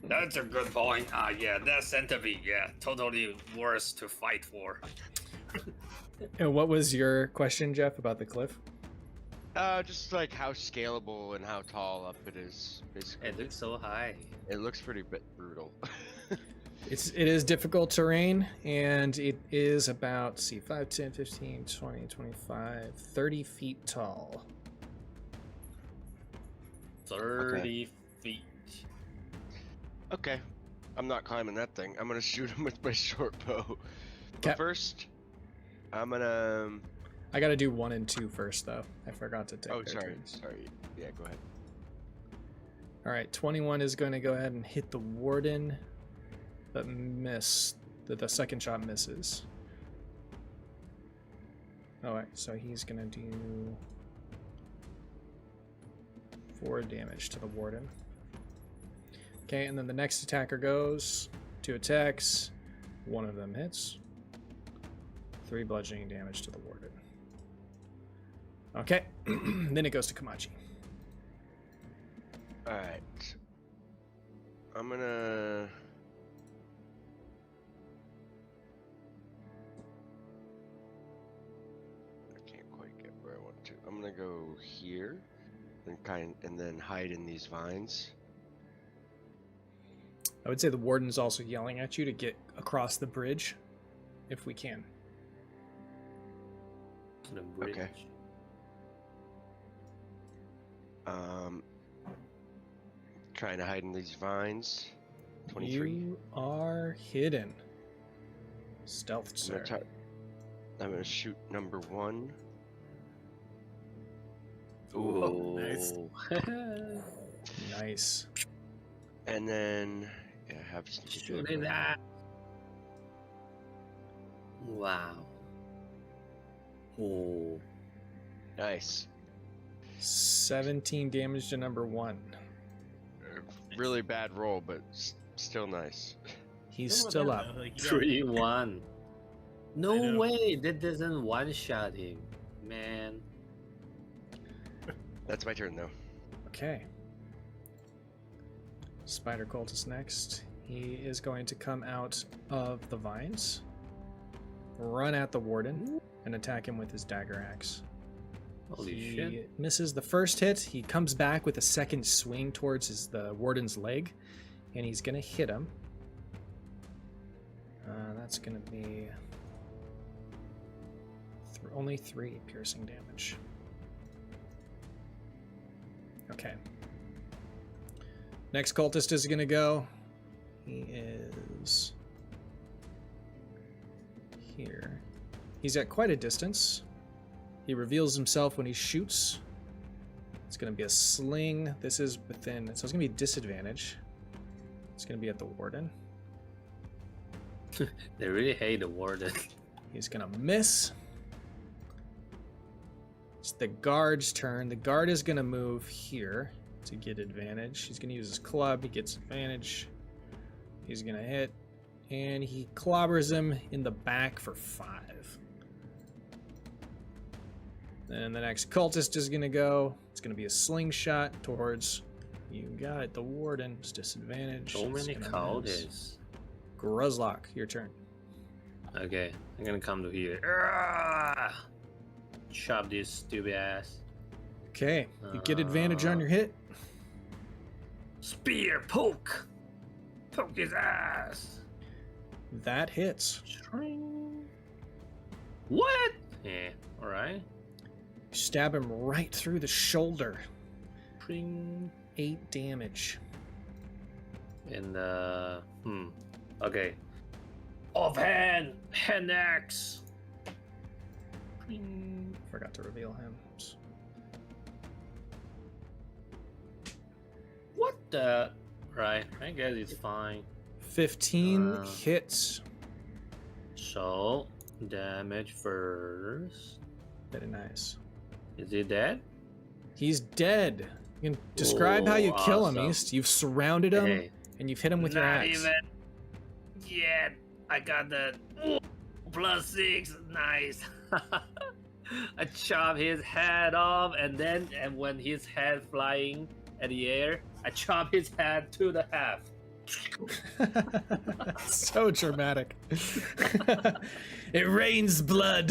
That's a good point. Yeah, that centipede, yeah, totally worth to fight for. And what was your question, Jeff, about the cliff? Just like how scalable and how tall up it is. Basically, It looks so high. it looks pretty brutal. It is difficult terrain, and it is about, let's see, 5, 10, 15, 20, 25, 30 feet tall. 30 feet. Okay. I'm not climbing that thing. I'm gonna shoot him with my short bow. But Okay. first, I'm gonna. I gotta do 1 and 2 first, though. I forgot to take Oh, their sorry. turns. Sorry. Yeah, go ahead. All right, 21 is going to go ahead and hit the warden, but miss. The second shot misses. All right, so he's going to do 4 damage to the warden. Okay, and then the next attacker goes. 2 attacks. 1 of them hits. 3 bludgeoning damage to the warden. Okay, then it goes to Kamachi. Alright. I'm gonna. I can't quite get where I want to. I'm gonna go here, and then hide in these vines. I would say the warden's also yelling at you to get across the bridge, if we can. The bridge. Okay. Trying to hide in these vines. 23. You are hidden. Stealth, sir. I'm gonna shoot number 1. Ooh. nice. Nice. And then have sneak Shoot attack. it at. Wow. Oh. Nice. 17 damage to number 1. Really bad roll, but still nice. He's Still still not up. bad, though. Like, you got- 3-1. I No know. way. That doesn't one-shot him, man. That's my turn, though. Okay. Spider Cultist next. He is going to come out of the vines, run at the warden, and attack him with his dagger axe. Holy He shit. misses the first hit. He comes back with a second swing towards the warden's leg, and he's going to hit him. That's going to be only 3 piercing damage. Okay. Next cultist is going to go. He is here. He's at quite a distance. He reveals himself when he shoots. It's going to be a sling. This is within, so it's going to be a disadvantage. It's going to be at the warden. They really hate the warden. He's going to miss. It's the guard's turn. The guard is going to move here to get advantage. He's going to use his club. He gets advantage. He's going to hit. And he clobbers him in the back for 5. Then the next cultist is going to go. It's going to be a slingshot towards, you got it, the warden. It's disadvantage. So It's many gonna miss. cowardice. Gruzlock, your turn. Okay, I'm gonna come to here. Arrgh! Chop this stupid ass. Okay, you get advantage on your hit. Spear, poke! Poke his ass! That hits. Shring. What? Yeah, alright. Stab him right through the shoulder. Shring. 8 damage. And, okay. Offhand! Hand axe! Shring. Forgot to reveal him. Oops. What the? Right, I guess it's fine. 15 hits. So, damage first. Very nice. Is he dead? He's dead. You can describe how you kill him, awesome. East. You've surrounded him, Hey, and you've hit him with your not axe. even yet. I got the +6. Nice. I chop his head off, and when his head flying at the air, I chop his head to the half. So dramatic. It rains blood.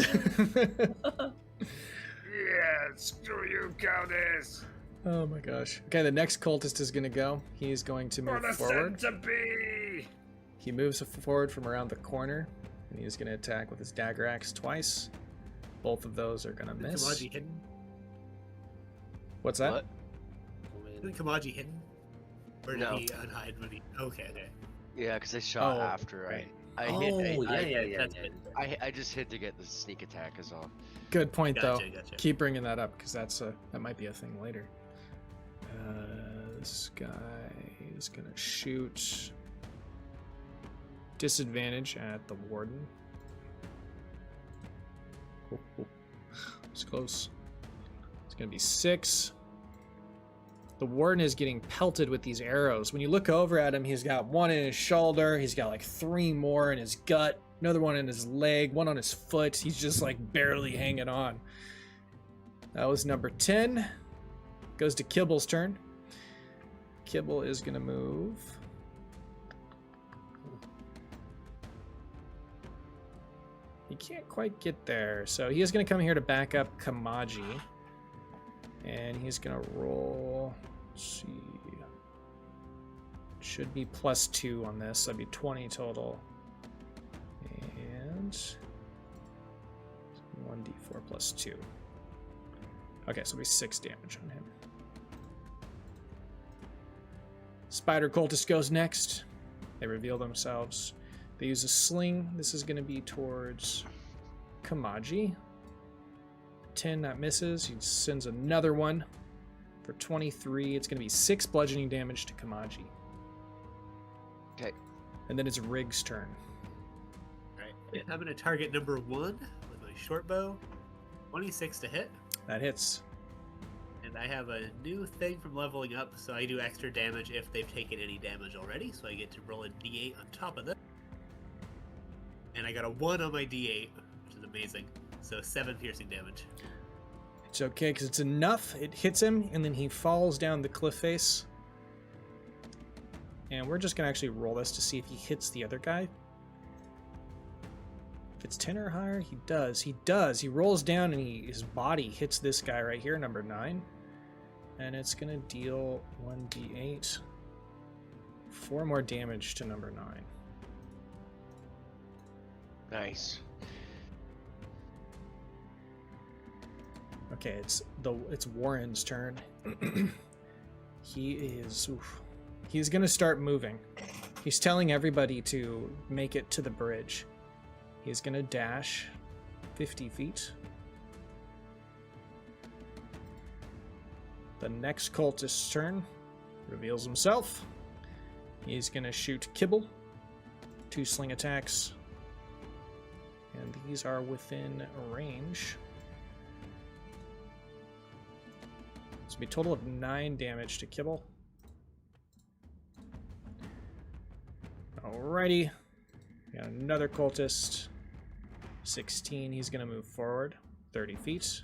Yeah, screw you, Countess. Oh my gosh. Okay, the next cultist is going to go. He's going to For move the forward. centipede. He moves forward from around the corner, and he's going to attack with his dagger axe twice. Both of those are going to miss. Is Kamaji hidden? What's that? What? Isn't Kamaji hidden? Or did No. he unhide when he... Okay. Yeah, because I shot Oh, after right. I Oh, hit. yeah. I just hit to get the sneak attack is all. Good point, Gotcha, though. gotcha. Keep bringing that up, because that might be a thing later. This guy is going to shoot... Disadvantage at the warden. Oh. It's close. It's going to be 6. The warden is getting pelted with these arrows. When you look over at him, he's got one in his shoulder. He's got like 3 more in his gut. Another one in his leg. One on his foot. He's just like barely hanging on. That was number 10. Goes to Kibble's turn. Kibble is going to move. He can't quite get there. So he is going to come here to back up Kamaji. And he's going to roll... Let's see. Should be +2 on this. That'd be 20 total. And... 1d4 + 2. Okay, so it'll be 6 damage on him. Spider Cultist goes next. They reveal themselves. They use a sling. This is going to be towards Kamaji. 10, that misses. He sends another one for 23. It's going to be 6 bludgeoning damage to Kamaji. Okay. And then it's Rig's turn. Alright. I'm going to target number 1 with my short bow. 26 to hit. That hits. And I have a new thing from leveling up, so I do extra damage if they've taken any damage already. So I get to roll a d8 on top of that. And I got a 1 on my d8, which is amazing. So 7 piercing damage. It's okay, because it's enough. It hits him, and then he falls down the cliff face. And we're just going to actually roll this to see if he hits the other guy. If it's 10 or higher, he does. He does. He rolls down, and his body hits this guy right here, number 9. And it's going to deal 1d8. 4 more damage to number 9. Nice. Okay, it's Warren's turn. He's gonna start moving. He's telling everybody to make it to the bridge. He's gonna dash 50 feet. The next cultist's turn. Reveals himself. He's gonna shoot Kibble. 2 sling attacks. And these are within range. This will be a total of 9 damage to Kibble. Alrighty. We got another cultist. 16. He's going to move forward 30 feet.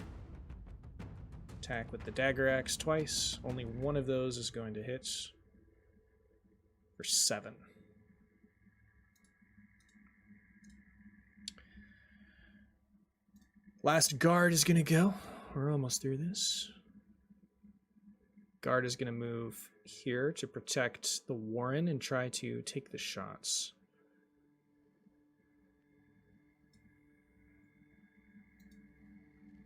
Attack with the dagger axe twice. Only one of those is going to hit for 7. Last guard is going to go. We're almost through this. Guard is going to move here to protect the Warren and try to take the shots.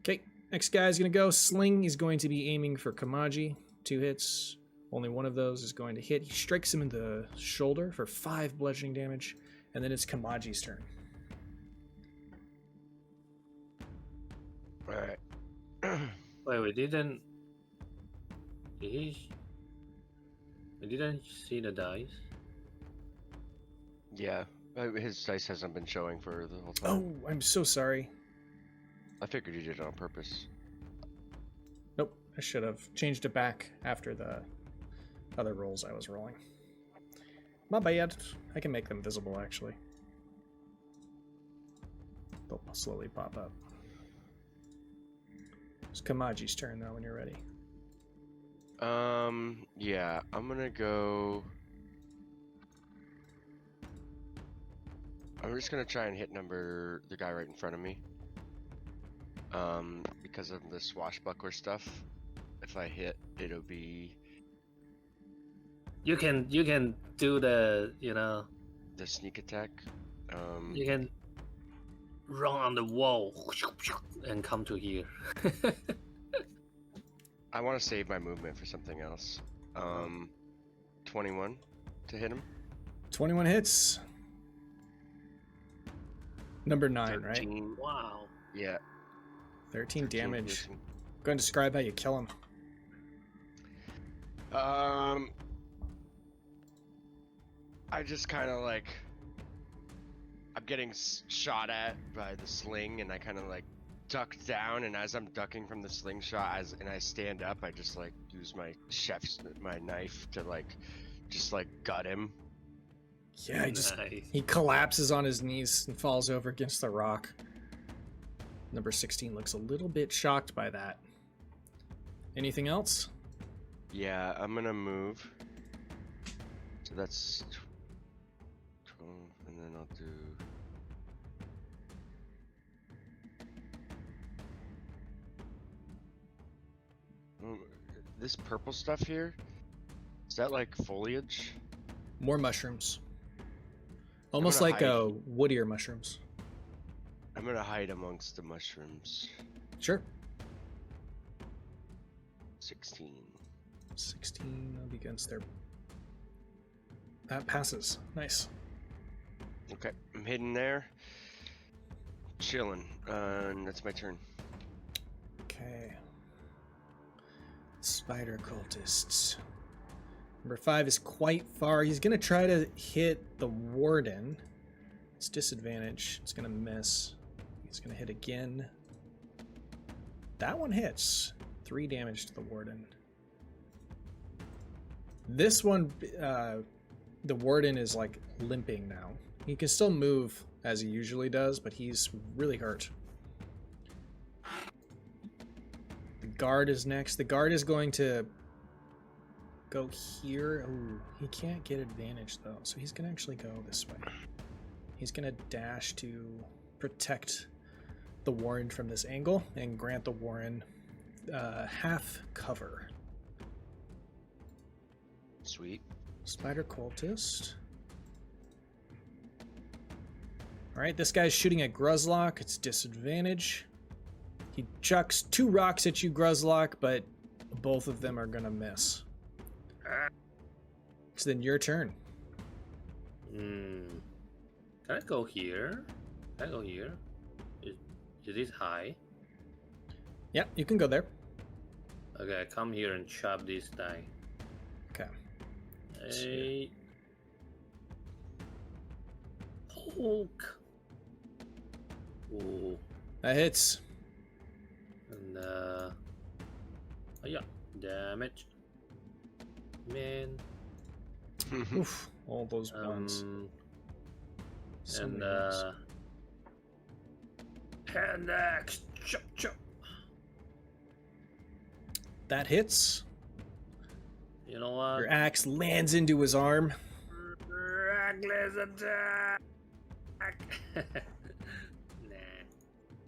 Okay, next guy is going to go. Sling is going to be aiming for Kamaji. 2 hits. Only one of those is going to hit. He strikes him in the shoulder for 5 bludgeoning damage. And then it's Kamaji's turn. Alright. Wait, we didn't. We didn't see the dice. Yeah. His dice hasn't been showing for the whole time. Oh, I'm so sorry. I figured you did it on purpose. Nope, I should have changed it back after the other rolls I was rolling. My bad. I can make them visible, actually. They'll slowly pop up. It's Kamaji's turn, though, when you're ready. Yeah, I'm gonna go... I'm just gonna try and hit the guy right in front of me. Because of the swashbuckler stuff. If I hit, it'll be... You can do the, the sneak attack. You can run on the wall and come to here. I want to save my movement for something else. 21 to hit him. 21 hits. Number 9, right? 13. Wow. Yeah. 13 damage. piercing. Go and describe how you kill him. I just kind of like, I'm getting shot at by the sling, and I kind of like duck down, and as I'm ducking from the slingshot, and I stand up, I just like use my knife to like, just like gut him. Yeah, Nice. he collapses on his knees and falls over against the rock. Number 16 looks a little bit shocked by that. Anything else? Yeah, I'm gonna move. So that's 12, and then I'll do. This purple stuff here, is that like foliage? More mushrooms. Almost gonna like hide. woodier mushrooms. I'm gonna hide amongst the mushrooms. Sure. 16. 16 up against their... That passes. Nice. Okay, I'm hidden there. Chilling. And that's my turn. Okay. Spider cultists. Number 5 is quite far. He's going to try to hit the warden. It's disadvantage. It's going to miss. He's going to hit again. That one hits. 3 damage to the warden. This one, the warden is like limping now. He can still move as he usually does, but he's really hurt. The guard is next. The guard is going to go here. Ooh, he can't get advantage though, so he's gonna actually go this way. He's gonna dash to protect the warren from this angle and grant the warren half cover. Sweet. Spider cultist. Alright, this guy's shooting at Gruzlock. It's disadvantage. He chucks 2 rocks at you, Gruzlock, but both of them are gonna miss. It's then your turn. Can I go here? Can I go here? Is this high? Yeah, you can go there. Okay, come here and chop this guy. Okay. Hey. Poke. Ooh. That hits. And oh yeah, damage. Man. Oof, all those ones. So And many hits. hand axe. Chop chop. That hits. You know what? Your axe lands into his arm. Reckless attack. Nah.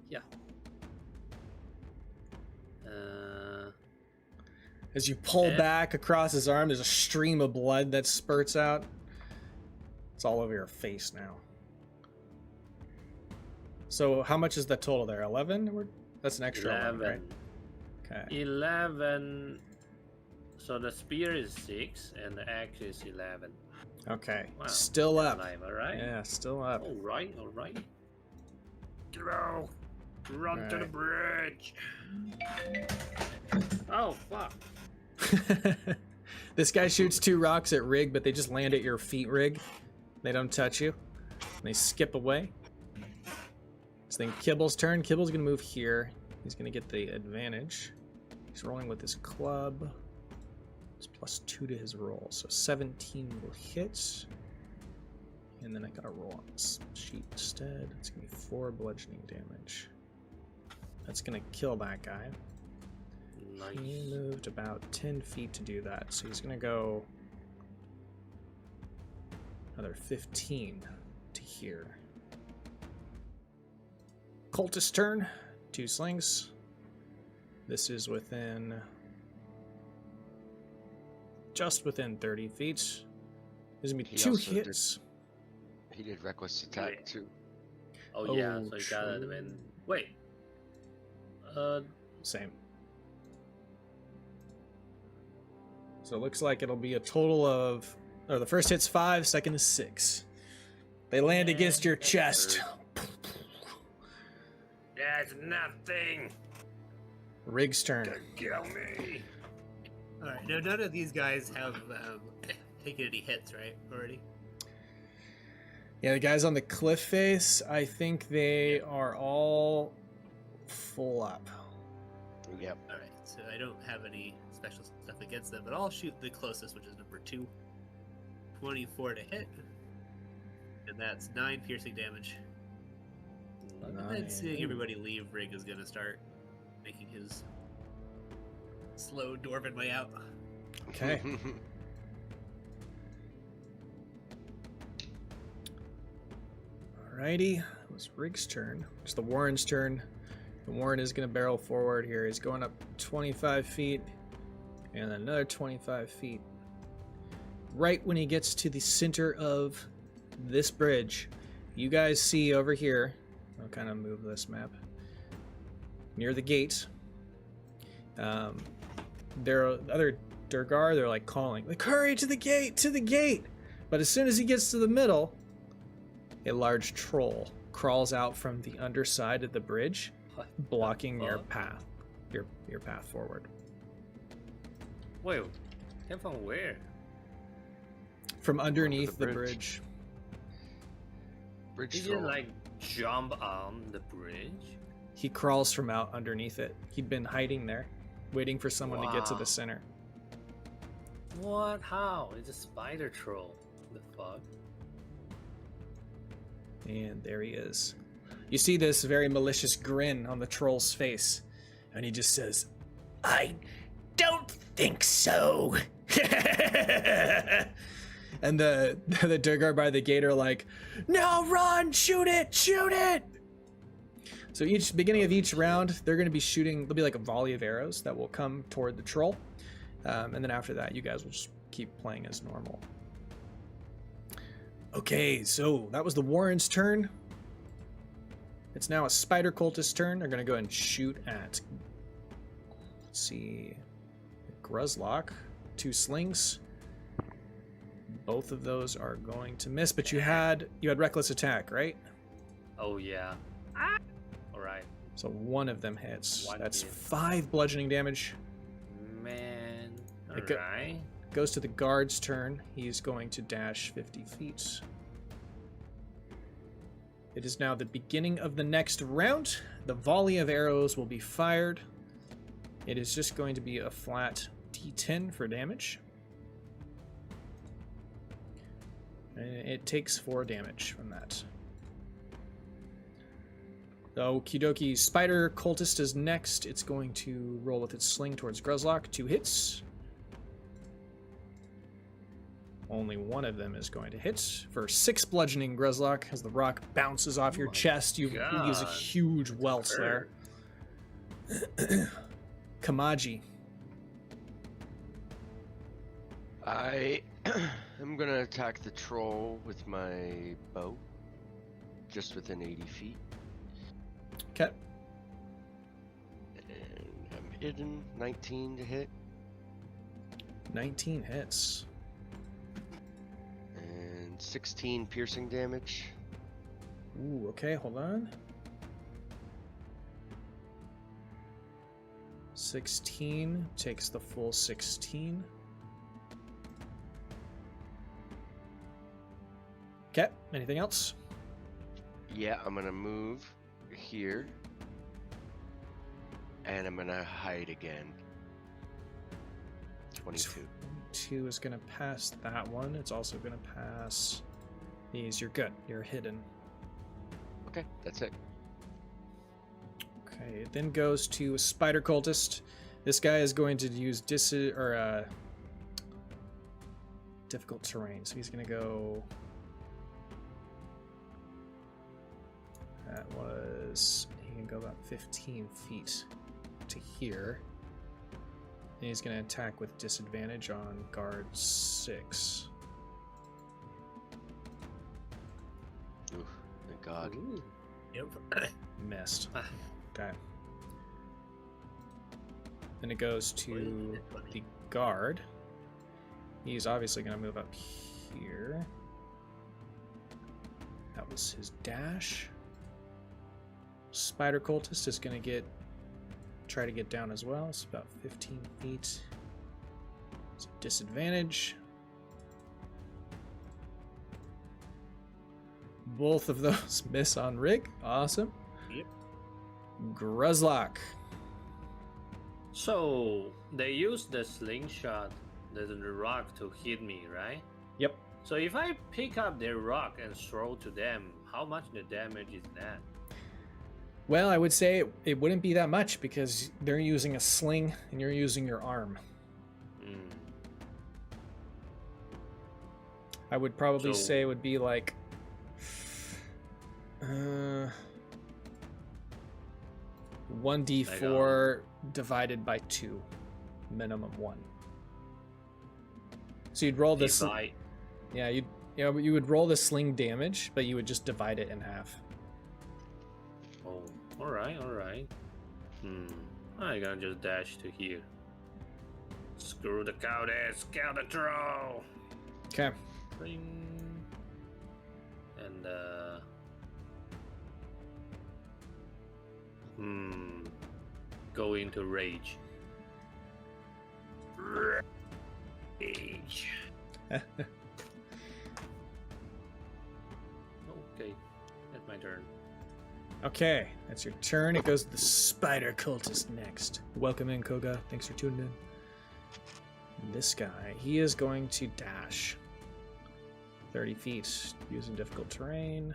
Yeah. As you pull Yeah. back across his arm, there's a stream of blood that spurts out. It's all over your face now. So how much is the total there? 11? That's an extra 11, right? 11. Okay. 11. So the spear is 6 and the axe is 11. Okay. Wow. Still up. Alive, alright? Yeah, still up. Alright, alright. Throw. Run to the bridge. Oh, fuck. This guy shoots 2 rocks at Rig, but they just land at your feet, Rig. They don't touch you. They skip away. So then Kibble's turn. Kibble's going to move here. He's going to get the advantage. He's rolling with his club. It's +2 to his roll. So 17 will hit. And then I got to roll on this sheet instead. It's going to be 4 bludgeoning damage. That's going to kill that guy. Nice. He moved about 10 feet to do that, so he's gonna go another 15 to here. Cultist turn, 2 slings. This is within, just within 30 feet. There's gonna be He 2 also did- hits. He did reckless attack Wait. too. Oh yeah, Oh, so you gotta true. win. Wait. Same. So it looks like it'll be a total of, or the first hit's 5, second is 6. They land against your chest. That's nothing. Rig's turn. To kill me. All right. Now none of these guys have taken any hits, right? Already. Yeah, the guys on the cliff face, I think they are all full up. Yep. All right. So I don't have any special stuff against them, but I'll shoot the closest, which is number 2. 24 to hit, and that's 9 piercing damage. And then seeing everybody leave, Rig is gonna start making his slow dwarven way out. Okay. Alrighty, it was Rig's turn. It's the Warren's turn. The Warren is going to barrel forward here. He's going up 25 feet and then another 25 feet. Right when he gets to the center of this bridge, you guys see over here, I'll kind of move this map, near the gate, there are other Duergar, they're like calling, like, hurry to the gate, to the gate! But as soon as he gets to the middle, a large troll crawls out from the underside of the bridge, blocking your path, your path forward. Wait, came from where? From underneath the the bridge. bridge. Bridge Did you troll. like jump on the bridge? He crawls from out underneath it. He'd been hiding there, waiting for someone to get to Wow. the center. What? How? It's a spider troll. The fuck? And there he is. You see this very malicious grin on the troll's face, and he just says, I don't think so. and the Duergar by the gate are like, no, run, shoot it, shoot it! So each beginning of each round, they're going to be shooting, there'll be like a volley of arrows that will come toward the troll. And then after that, you guys will just keep playing as normal. Okay, so that was the Warren's turn. It's now a Spider Cultist's turn. They're going to go ahead and shoot at, let's see, Gruzlock. 2 slings. Both of those are going to miss, but you had reckless attack, right? Oh yeah. All right, So one of them hits. One That's hit. 5 bludgeoning damage. man. All It go- right. Goes to the guard's turn. He's going to dash 50 feet. It is now the beginning of the next round. The volley of arrows will be fired. It is just going to be a flat D10 for damage. And it takes 4 damage from that. Okie dokie, Spider Cultist is next. It's going to roll with its sling towards Gruzlock. 2 hits. Only one of them is going to hit for 6 bludgeoning. Gruzlock, as the rock bounces off your my chest, you use a God. huge welt there. Kamaji. I am gonna attack the troll with my bow, just within 80 feet, Okay. and I'm hidden. 19 to hit, 19 hits. and 16 piercing damage. Ooh, okay, hold on. 16 takes the full 16. Okay, anything else? Yeah, I'm gonna move here, and I'm gonna hide again. 22. 2 is going to pass that one. It's also going to pass these. You're good. You're hidden. Okay, that's it. Okay, it then goes to Spider Cultist. This guy is going to use difficult terrain. So he's going to go... That was... He can go about 15 feet to here. And he's going to attack with disadvantage on guard 6. god. Ooh. Yep. Missed. Ah. Okay. Then it goes to the guard. He's obviously going to move up here. That was his dash. Spider cultist is going to try to get down as well. It's about 15 feet. It's a disadvantage. Both of those miss on Rig. Awesome. Yep. Gruzlock. So they use the slingshot, the rock to hit me, right? Yep. So if I pick up their rock and throw to them, how much the damage is that? Well, I would say it wouldn't be that much because they're using a sling and you're using your arm. Hmm. I would probably So- say it would be like 1d4 divided by 2, minimum 1. So you'd roll this. Divide. Yeah, you would roll the sling damage, but you would just divide it in half. Oh, all right, all right. I'm gonna just dash to here. Screw the countess, counter throw. Okay. Ring. And go into rage. Rage. Okay, that's my turn. Okay, that's your turn. It goes to the spider cultist next. Welcome in, Koga. Thanks for tuning in. This guy, he is going to dash 30 feet using difficult terrain.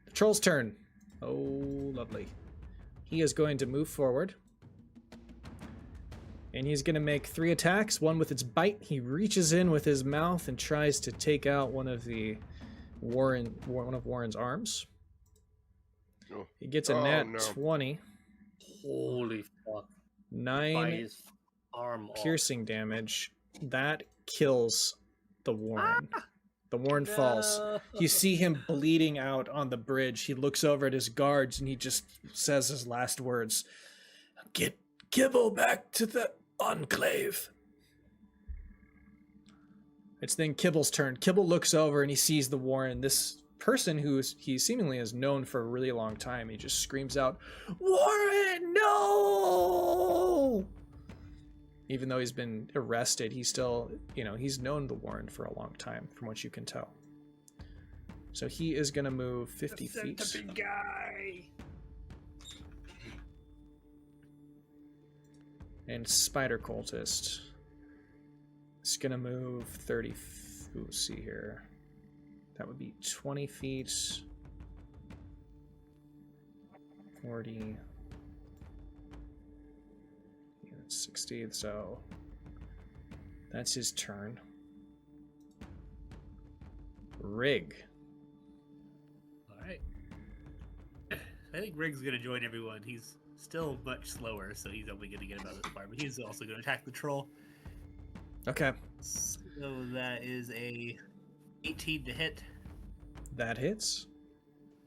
The troll's turn. Oh, lovely. He is going to move forward. And he's going to make 3 attacks, one with its bite. He reaches in with his mouth and tries to take out one of Warren's arms. Oh. He gets a Oh, nat no. 20. Holy fuck. 9 By his arm off. piercing damage. That kills the Warren. The Warren falls. No. You see him bleeding out on the bridge. He looks over at his guards and he just says his last words. Get Kibble back to the Enclave. It's then Kibble's turn. Kibble looks over and he sees the Warren. This person he seemingly has known for a really long time. He just screams out, Warren, no! Even though he's been arrested, he's still, he's known the Warren for a long time, from what you can tell. So he is going to move 50 feet. Guy. And Spider Cultist is going to move 30. Let's see here. That would be 20 feet. 40. Yeah, that's 60. So that's his turn. Rig. All right. I think Rig's gonna join everyone. He's still much slower, so he's only gonna get about this far. But he's also gonna attack the troll. Okay. So that is a 18 to hit, That hits.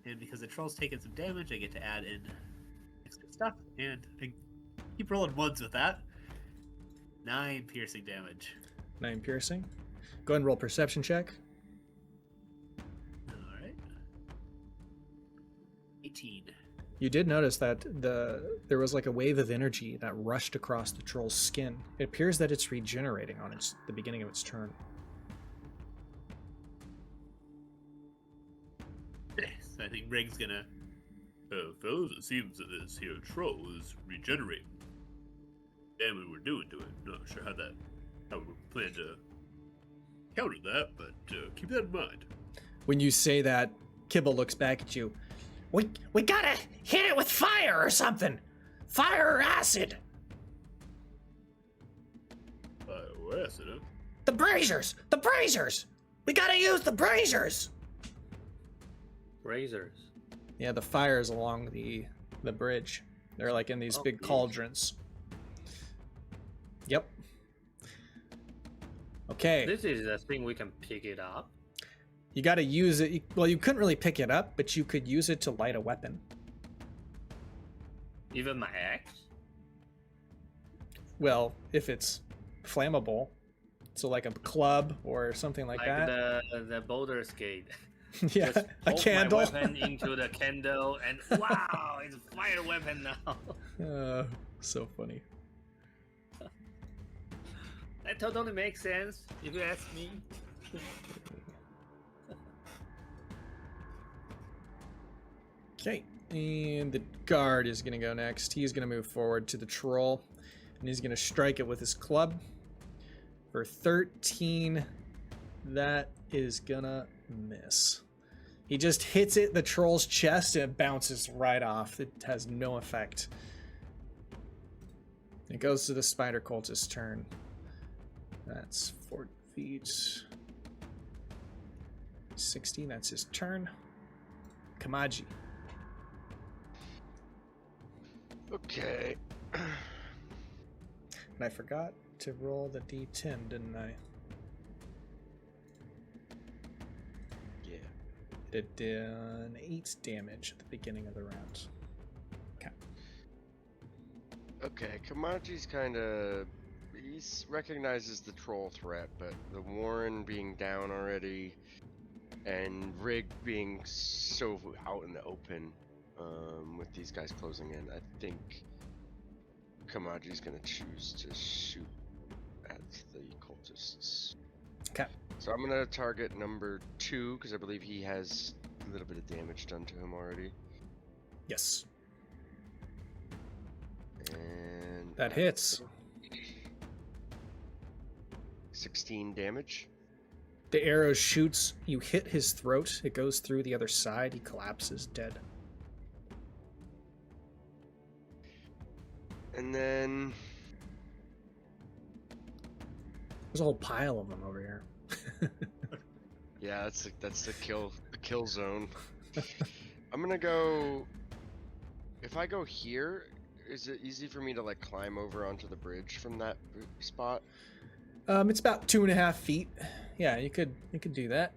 and because the troll's taking some damage, I get to add in extra stuff, and I keep rolling ones with that. 9 piercing damage. 9 piercing. Go ahead and roll perception check. All right. 18. You did notice that there was like a wave of energy that rushed across the troll's skin. It appears that it's regenerating on the beginning of its turn. So I think Rig's gonna. Fellas, it seems that this here troll is regenerating. Damn what we're doing to it. Not sure how we plan to counter that, but keep that in mind. When you say that, Kibble looks back at you. We gotta hit it with fire or something. Fire or acid. Or acid, huh? The braziers. The braziers. We gotta use the braziers. Razors. Yeah, the fires along the bridge. They're like in these Oh, big geez. cauldrons. Yep. Okay. This is the thing we can pick it up. You got to use it. Well, you couldn't really pick it up, but you could use it to light a weapon. Even my axe? Well, if it's flammable, so like a club or something like that. The boulder skate. Yeah, Just a poke candle. my weapon into the candle, and wow, it's a fire weapon now. So funny. That totally makes sense, if you ask me. Okay, and the guard is gonna go next. He's gonna move forward to the troll, and he's gonna strike it with his club for 13. That is gonna miss. He just hits it, the troll's chest, and it bounces right off. It has no effect. It goes to the spider cultist's turn. That's 4 feet. 60, that's his turn. Kamaji. Okay. And I forgot to roll the d10, didn't I? Yeah. It did 8 damage at the beginning of the round. Okay. Okay, Kamaji's kind of... He recognizes the troll threat, but the Warren being down already, and Rig being so out in the open, with these guys closing in, I think Kamaji's gonna choose to shoot at the cultists. Okay. So I'm gonna target number 2, because I believe he has a little bit of damage done to him already. Yes. And That hits. 16 damage. The arrow shoots. You hit his throat. It goes through the other side. He collapses dead. And then There's a whole pile of them over here. yeah, that's the kill zone. I'm gonna go. If I go here, is it easy for me to like climb over onto the bridge from that spot? It's about 2.5 feet. Yeah, you could do that.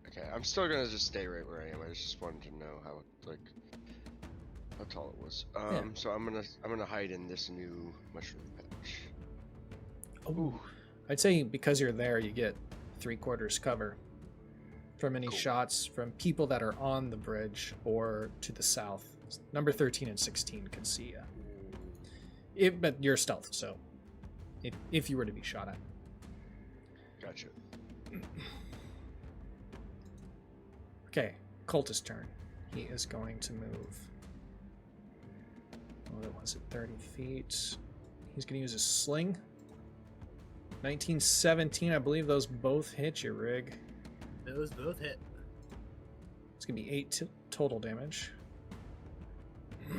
Okay, I'm still gonna just stay right where I am. I just wanted to know how tall it was. Yeah. So I'm gonna hide in this new mushroom patch. Ooh. I'd say because you're there, you get 3/4 cover from any Cool. shots from people that are on the bridge or to the south. Number 13 and 16 can see you. But you're stealth, so if you were to be shot at. Gotcha. Okay, cultist turn. He is going to move. What was it? 30 feet. He's going to use his sling. 1917, I believe those both hit you, Rig. Those both hit. It's going to be 8 total damage. So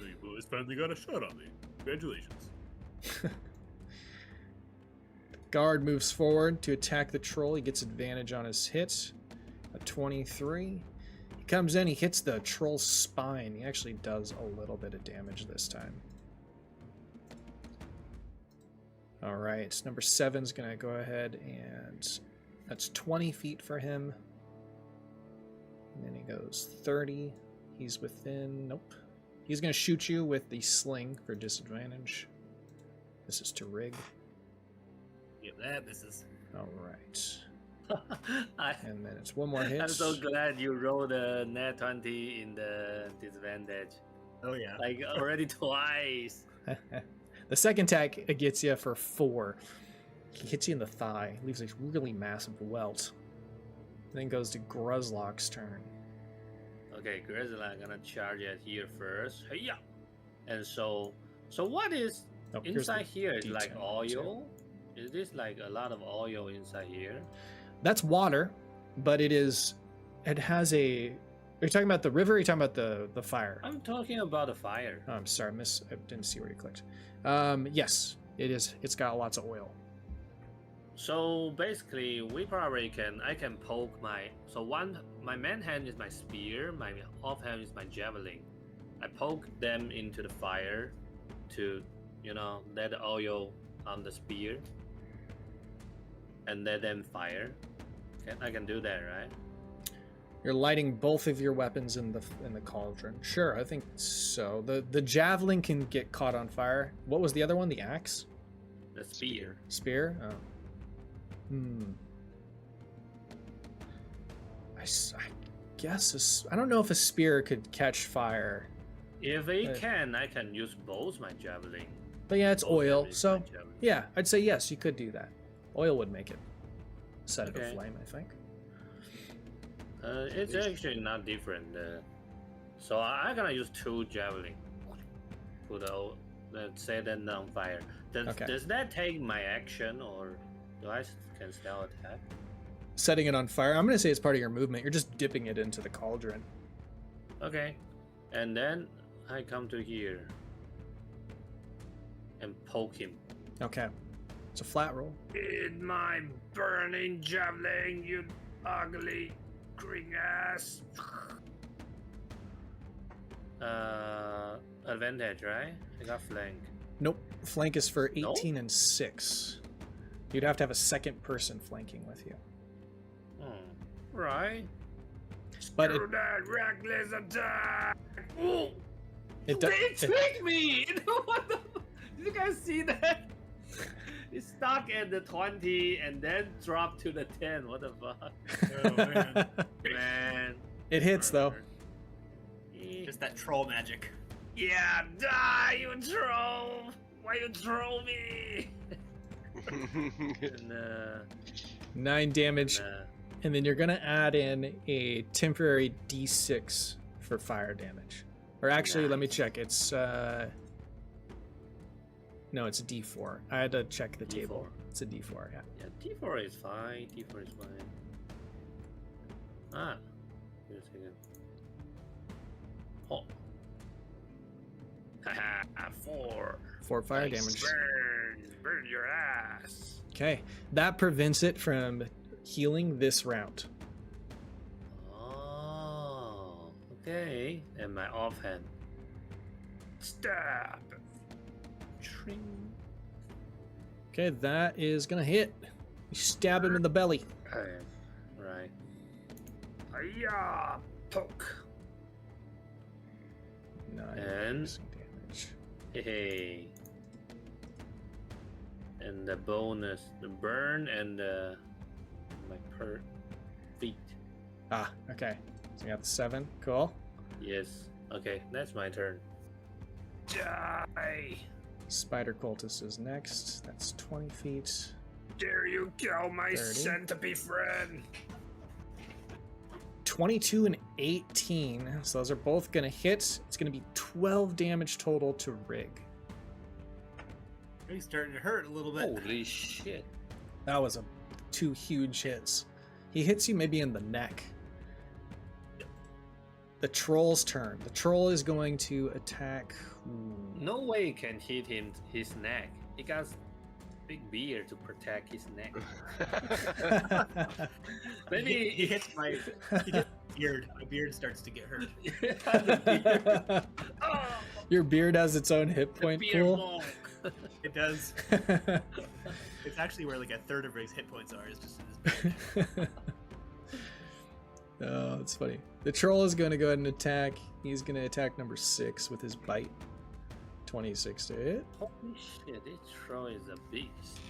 you boys finally got a shot on me. Congratulations. Guard moves forward to attack the troll. He gets advantage on his hit. A 23. He comes in, he hits the troll's spine. He actually does a little bit of damage this time. Alright, number 7's going to go ahead and that's 20 feet for him. And then he goes 30. He's within... Nope. He's going to shoot you with the sling for disadvantage. This is to Rig. Yep, that misses. Alright. I, And then it's one more hit. I'm so glad you rolled a nat 20 in the disadvantage. Oh yeah. Like already twice. The second attack it gets you for 4. He hits you in the thigh, leaves a really massive welt. Then goes to Gruzlock's turn. Okay, Grizzly, I'm gonna charge it here first. Yeah. And so what is Oh, here's the inside here? Is like D10 oil? Is this like a lot of oil inside here? That's water, but it has a... Are you talking about the river or are you talking about the fire? I'm talking about the fire. Oh, I'm sorry, I didn't see where you clicked. Yes, it is. It's got lots of oil. So basically, I can poke my main hand is my spear, my offhand is my javelin. I poke them into the fire to, let the oil on the spear and let them fire. I can do that, right? You're lighting both of your weapons in the cauldron. Sure, I think so. The javelin can get caught on fire. What was the other one? The axe? The spear. Spear? Oh. I guess I don't know if a spear could catch fire. If it can, I can use both my javelin. But yeah, it's Both oil, javelins, so my javelin. yeah, I'd say yes, you could do that. Oil would make it set it Okay. aflame, I think. It's actually not different. So I'm gonna use 2 javelin. Put set them on fire. Okay. Does that take my action, or do I can still attack? Setting it on fire, I'm gonna say it's part of your movement. You're just dipping it into the cauldron. Okay, and then I come to here and poke him. Okay. It's a flat roll. In my burning javelin, you ugly green ass. Advantage, right? I got flank. Nope. Flank is for No? 18 and 6. You'd have to have a second person flanking with you. Right. But Screw that reckless attack. Ooh, it they does. tricked me. What the? Did you guys see that? It stuck at the 20 and then dropped to the 10. What the fuck? Oh, man. Man. It hits though. Just that troll magic. Yeah, die, you troll! Why you troll me? And, 9 damage, and then you're gonna add in a temporary D6 for fire damage. Or actually, let me check. It's no, it's a D4. I had to check the table. D4. It's a D4. Yeah. yeah, D4 is fine. D4 is fine. Ah, wait a second. Oh. Haha, 4. 4 fire Nice. damage. Burn your ass. Okay, that prevents it from healing this round. Oh, okay. And my offhand. Stab. Tring. Okay, that is gonna hit. You stab him in the belly. Right. Hiya! Poke. 9 And- piercing damage. Hey. And the bonus, the burn and my feet. Ah, okay. So you got the 7. Cool. Yes. Okay, that's my turn. Die! Spider cultist is next. That's 20 feet. Dare you kill my 30. centipede friend? 22 and 18. So those are both gonna hit. It's gonna be 12 damage total to Rig. He's starting to hurt a little bit. Holy shit. That was 2 huge hits. He hits you maybe in the neck. The troll's turn. The troll is going to attack. No way can hit him his neck. He got big beard to protect his neck. Maybe He hits my beard. My beard starts to get hurt. Oh, Your beard has its own hit point beard pool. monk. It does. It's actually where like a third of Rig's hit points are. Is just in his beard. Oh, that's funny. The troll is going to go ahead and attack. He's going to attack number 6 with his bite. 26 to hit. Holy shit, this troll is a beast.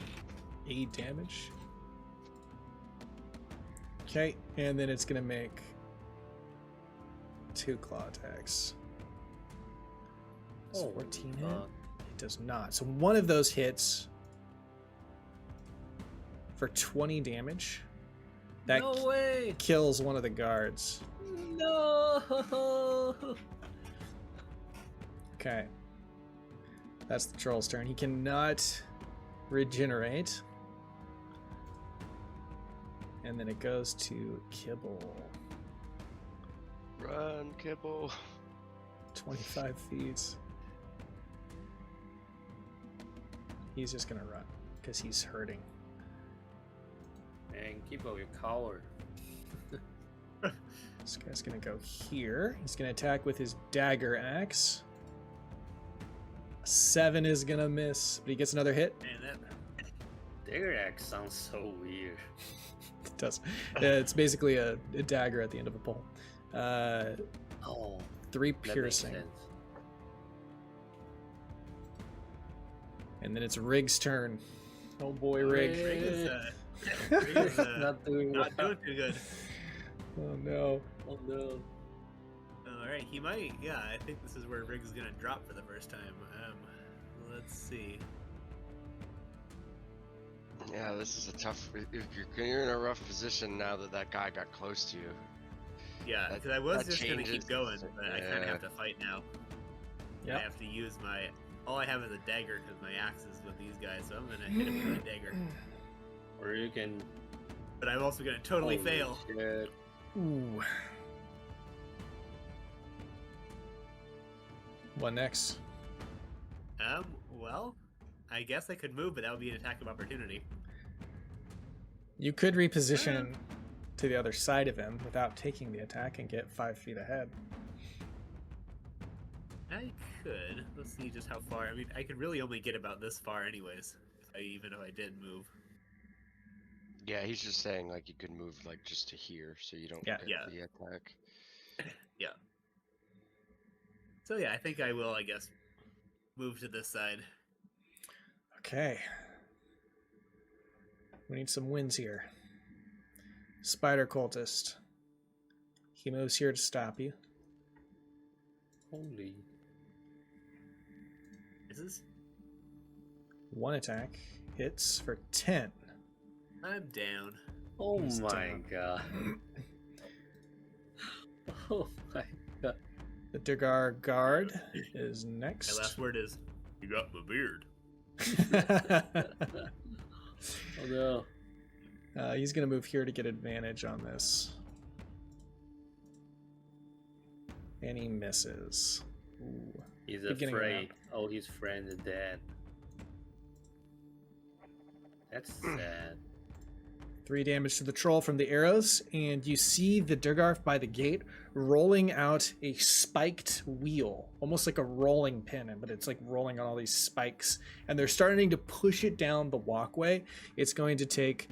8 damage. Okay, and then it's going to make 2 claw attacks. Does Holy 14 hit? fuck. It does not. So one of those hits for 20 damage. That No way! kills one of the guards. No! Okay. That's the troll's turn. He cannot regenerate. And then it goes to Kibble. Run, Kibble. 25 feet. He's just gonna run because he's hurting. Man, Kibble, you coward. This guy's gonna go here. He's gonna attack with his dagger axe. 7 is gonna miss, but he gets another hit. Man, that Dagger axe sounds so weird. It does. It's basically a dagger at the end of a pole. Oh, 3 that makes piercing. sense. And then it's Rig's turn. Oh boy, Rig. Rig is, Not doing well. not doing too good. Oh no. Oh no. All right, he might. Yeah, I think this is where Rig is gonna drop for the first time. Let's see. Yeah, this is a tough. If you're in a rough position now that guy got close to you. Yeah, That- because I was that just gonna changes keep going, the- but I kind of yeah. have to fight now. Yep. I have to use my. All I have is a dagger because my axe is with these guys, so I'm gonna hit him with my dagger. Or you can But I'm also gonna totally Holy fail. shit. Ooh. What next? Well, I guess I could move, but that would be an attack of opportunity. You could reposition to the other side of him without taking the attack and get 5 feet ahead. I could. Let's see just how far. I mean, I could really only get about this far, anyways. Even if I did move. Yeah, he's just saying like you could move like just to here, so you don't Yeah. get Yeah. the attack. Yeah. So yeah, I think I will. I guess move to this side. Okay. We need some wins here. Spider cultist. He moves here to stop you. Holy. This is. 1 attack. Hits for 10. I'm down. Oh He's my down. god. Oh my god. The Duergar guard is My next. last word is. You got my beard. Oh no. He's going to move here to get advantage on this. And he misses. Ooh. He's Beginning afraid. Oh, his friend is dead. That's sad. 3 damage to the troll from the arrows, and you see the Duergar by the gate rolling out a spiked wheel, almost like a rolling pin, but it's like rolling on all these spikes, and they're starting to push it down the walkway. It's going to take,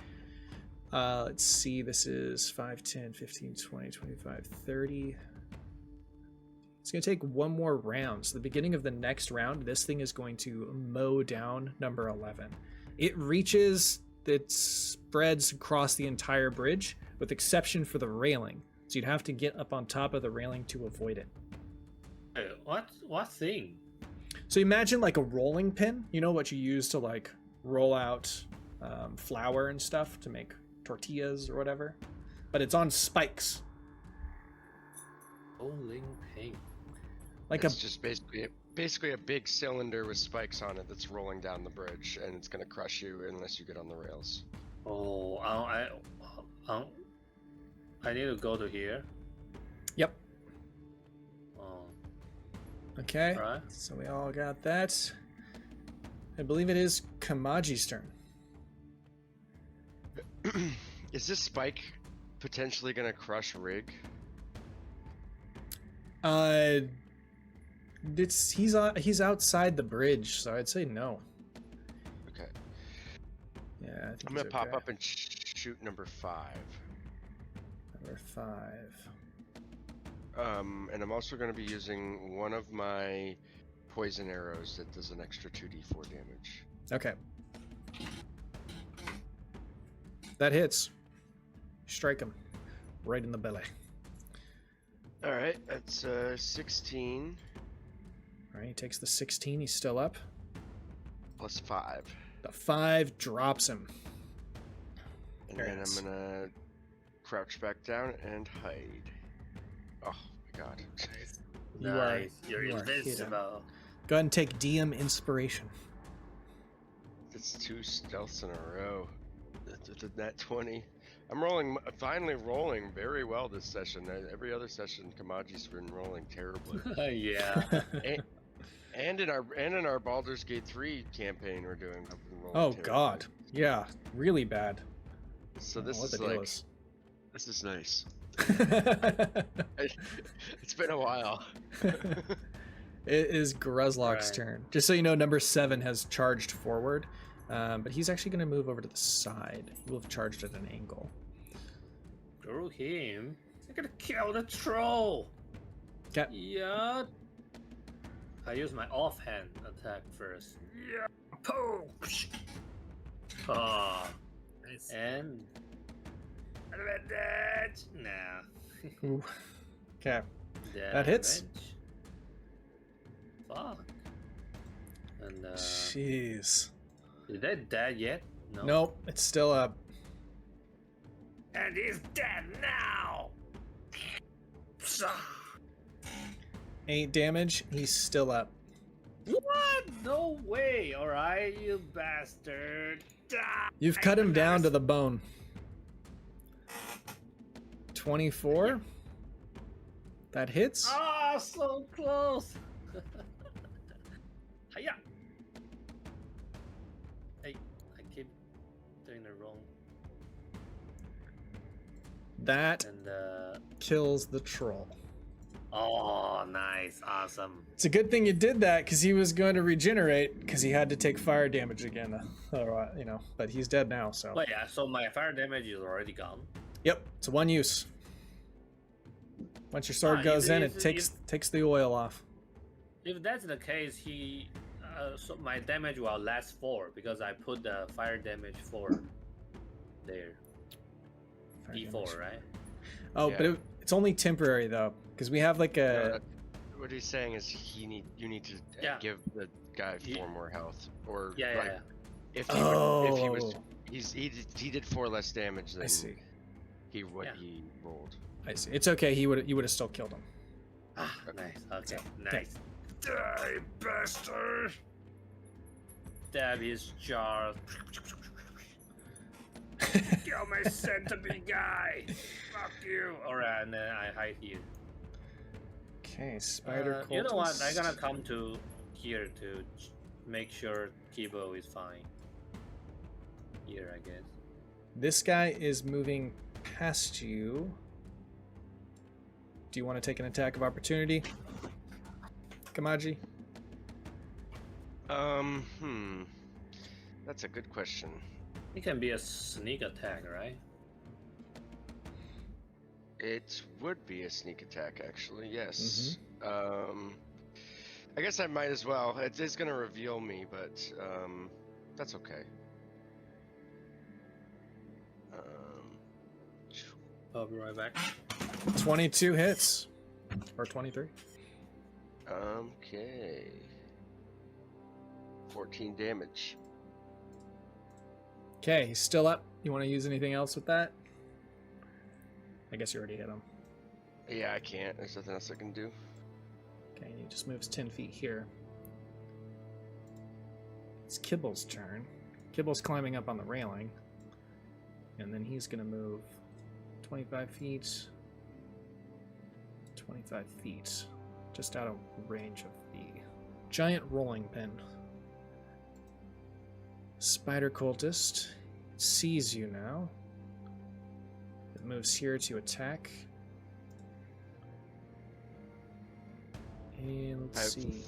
let's see, this is 5, 10, 15, 20, 25, 30. It's going to take 1 more round. So the beginning of the next round, this thing is going to mow down number 11. It reaches, it spreads across the entire bridge, with exception for the railing. So you'd have to get up on top of the railing to avoid it. Hey, what thing? So imagine like a rolling pin. You know what you use to like roll out flour and stuff to make tortillas or whatever? But it's on spikes. Rolling pink. Like It's a just basically a big cylinder with spikes on it that's rolling down the bridge, and it's gonna crush you unless you get on the rails. Oh, I need to go to here. Yep. Oh, Okay. right. So we all got that. I believe it is Kamaji's turn. Is this spike potentially gonna crush Rig? He's outside the bridge, so I'd say no. Okay. Yeah, I think I'm he's gonna pop okay. up and shoot number 5. Number 5. And I'm also gonna be using one of my poison arrows that does an extra 2d4 damage. Okay. That hits. Strike him right in the belly. All right, that's 16 All right, he takes the 16. He's still up. plus 5, The 5 drops him. and Very then nice. I'm gonna crouch back down and hide. Oh my god. You are- Nice. You're you are hidden. invincible. Go ahead and take DM inspiration. It's 2 stealths in a row. That's a nat 20. I'm finally rolling very well this session. Every other session, Kamaji's been rolling terribly. Yeah. and in our Baldur's Gate 3 campaign, we're doing. I've been rolling Oh terribly. god. Yeah, really bad. So I don't this know what is the deal like is. this is nice. It's been a while. It is Gruzlok's Right. turn. Just so you know, number 7 has charged forward, but he's actually going to move over to the side. He will have charged at an angle. Screw him. I'm gonna kill the troll. Okay. Yeah. I use my offhand attack first. Yeah. Boom. Oh. Nice. And advantage. Nah. Ooh. Okay. That hits. Damage. Fuck. And Jeez. is that dead yet? No. Nope, it's still up. And he's dead now. 8 damage. He's still up. What? No way. All right, you bastard. Die. You've cut him down to the bone. 24. That hits. Ah, so close. Hiya. Hey, I keep doing the wrong. That And kills the troll. oh, nice, awesome. It's a good thing you did that because he was going to regenerate because he had to take fire damage again. But he's dead now. So. But yeah, so my fire damage is already gone. Yep, it's a one use. Once your sword goes in, it takes the oil off. If that's the case, so my damage will last 4 because I put the fire damage 4 there. Fire D4, damage. right? Oh, Yeah. but it's only temporary though, because we have like a. What he's saying is you need to Yeah. give the guy Ye- 4 more health, or Yeah, like, yeah. if he was Oh. he did 4 less damage than I see. he Yeah. rolled. I see. It's okay. You would have still killed him. Ah, nice. Okay, Okay. nice. Die, bastard! Stab his jaw. Kill my centipede guy! Fuck you! Alright, and then I hide here. Okay, spider. You know what? cultist. I'm gonna come to here to make sure Kibble is fine. Here, I guess. This guy is moving past you. Do you want to take an attack of opportunity, Kamaji? That's a good question. It can be a sneak attack, right? It would be a sneak attack, actually. Yes. Mm-hmm. I guess I might as well. It is gonna reveal me, but that's okay. I'll be right back. 22 hits, or 23. Okay. 14 damage. Okay, he's still up. You want to use anything else with that? I guess you already hit him. Yeah, I can't. There's nothing else I can do. Okay, he just moves 10 feet here. It's Kibble's turn. Kibble's climbing up on the railing. And then he's going to move 25 feet. 25 feet. Just out of range of the giant rolling pin. Spider cultist sees you now. It moves here to attack. And let's see.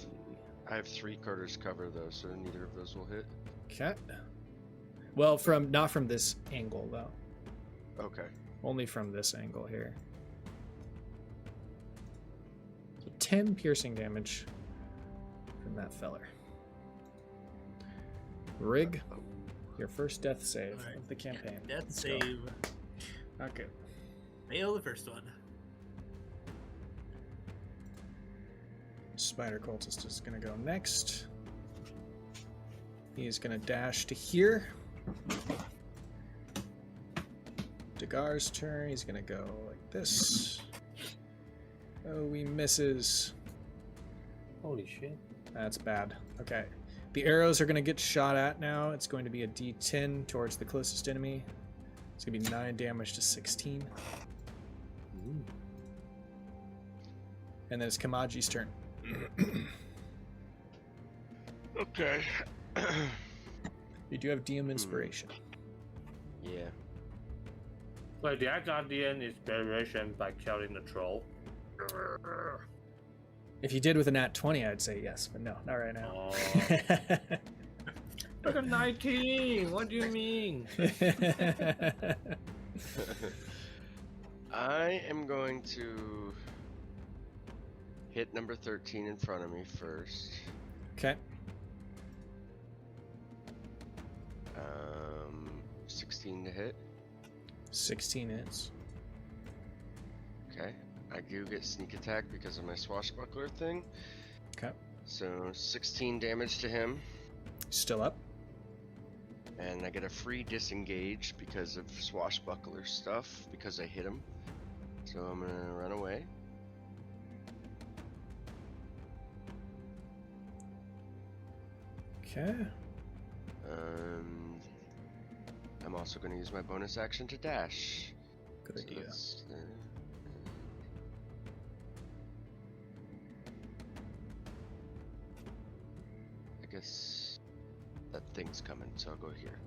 I have 3 quarters cover though, so neither of those will hit. Okay. Well, not from this angle though. Okay. Only from this angle here. So 10 piercing damage from that feller. Rig, your first death save Alright. of the campaign. Death Let's go. save. Okay. Fail the first one. Spider cultist is gonna go next. He's gonna dash to here. Duergar's turn. He's gonna go like this. Oh, he misses. Holy shit. That's bad. Okay. The arrows are going to get shot at now. It's going to be a D10 towards the closest enemy. It's going to be 9 damage to 16. Ooh. And then it's Kamaji's turn. Okay. You do have DM Inspiration. Yeah. Wait, did I got the inspiration by killing the troll? If you did with a nat 20, I'd say yes, but no, not right now. Oh. Look at 19! What do you mean? I am going to hit number 13 in front of me first. Okay. 16 to hit. 16 hits. Okay. I do get sneak attack because of my swashbuckler thing. Okay. So 16 damage to him. Still up. And I get a free disengage because of swashbuckler stuff because I hit him. So I'm gonna run away. Okay. I'm also gonna use my bonus action to dash. Good idea. that's, I guess that thing's coming, so I'll go here.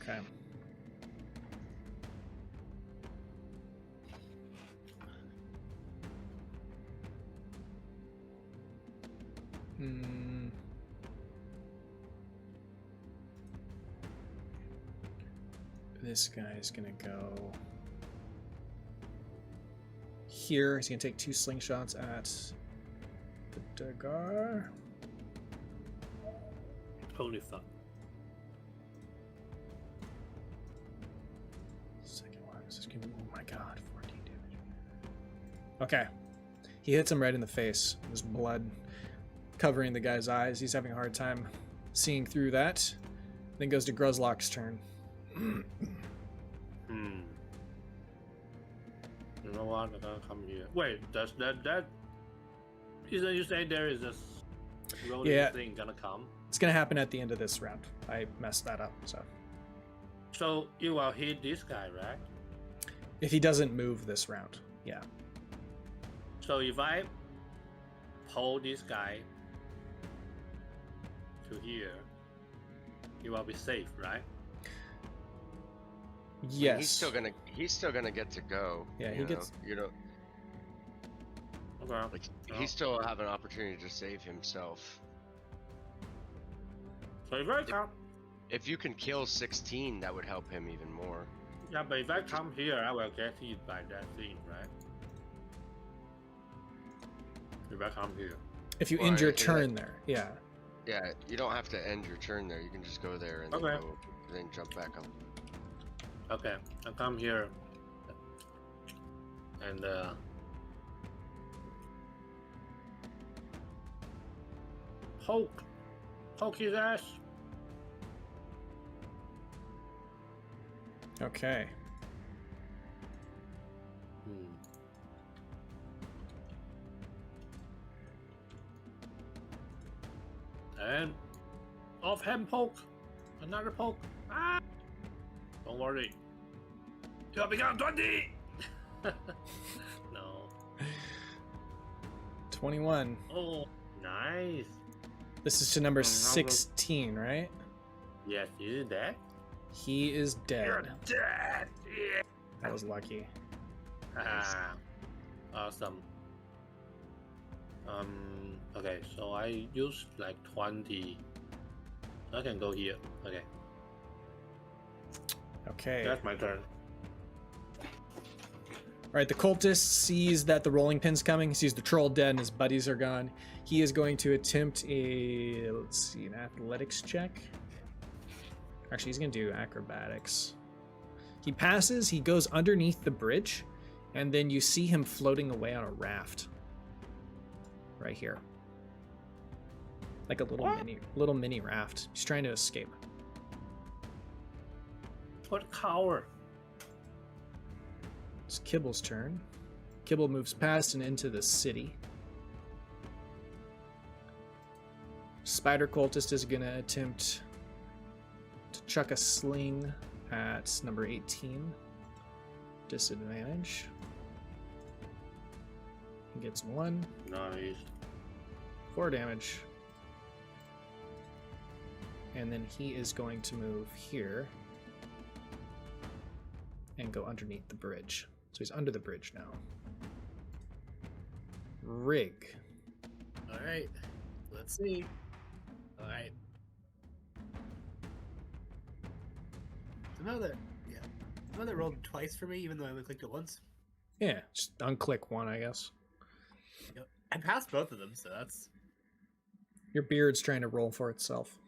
Okay. Hmm. This guy is gonna go here. He's gonna take 2 slingshots at the Duergar. Holy fuck. Second one. This is gonna be, oh my god, 14 damage. Okay. He hits him right in the face. There's blood covering the guy's eyes. He's having a hard time seeing through that. Then goes to Gruzlock's turn. You know what? I'm gonna come here. Wait, does that? Isn't you saying there is this rolling Yeah. thing gonna come? It's gonna happen at the end of this round. I messed that up, so. So you will hit this guy, right? If he doesn't move this round, yeah. So if I pull this guy to here, he will be safe, right? Yes. He's still gonna get to go. Yeah, he you know? gets- You know, Okay. like Oh. he still have an opportunity to save himself. So if I come, If you can kill 16, that would help him even more. yeah, but if I come here, I will get hit by that thing, right? If I come here. If you Well, end your yeah. turn there, yeah. Yeah, you don't have to end your turn there. You can just go there and Okay. then jump back up. Okay, I come here and poke his ass. Okay. And offhand poke, another poke. Ah! Don't worry. You become 20. No. 21. Oh, nice. This is to number how about- 16, right? Yes, you dead? He is You're dead. dead. Yeah. That was lucky. Ah, awesome. Okay, so I use like 20. I can go here. Okay, Okay. that's my turn. Alright, the cultist sees that the rolling pin's coming. He sees the troll dead and his buddies are gone. He is going to attempt a, let's see, an athletics check. Actually, he's going to do acrobatics. He passes, he goes underneath the bridge, and then you see him floating away on a raft. Right here. Like a little mini raft. He's trying to escape. What coward? It's Kibble's turn. Kibble moves past and into the city. Spider cultist is gonna attempt to chuck a sling at number 18. Disadvantage. He gets 1. Nice. 4 damage. And then he is going to move here and go underneath the bridge. So he's under the bridge now. Rig. Alright. Let's see. Alright. Another rolled twice for me, even though I only clicked it once. Yeah, just unclick one, I guess. Yep. I passed both of them, so that's Your beard's trying to roll for itself.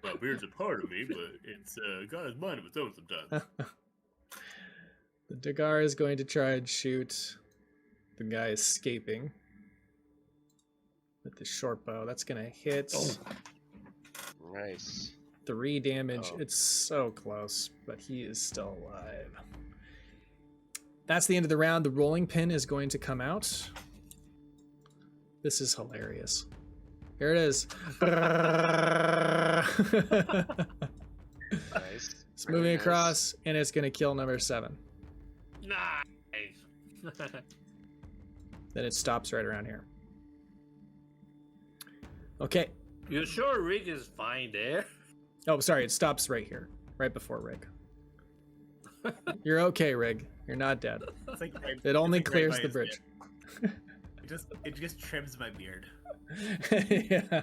My beard's a part of me, but it's got his mind of its own sometimes. The Duergar is going to try and shoot the guy escaping with the short bow. That's going to hit. Nice. 3 damage. Oh. It's so close, but he is still alive. That's the end of the round. The rolling pin is going to come out. This is hilarious. Here it is. Nice. It's Very moving nice. across, and it's going to kill number 7. Nice. Then it stops right around here. Okay. You sure Rick is fine there? Oh, sorry. It stops right here, right before Rig. You're okay, Rig. You're not dead. it's like right, It only it's like clears right by the his bridge. beard. It just trims my beard. Yeah.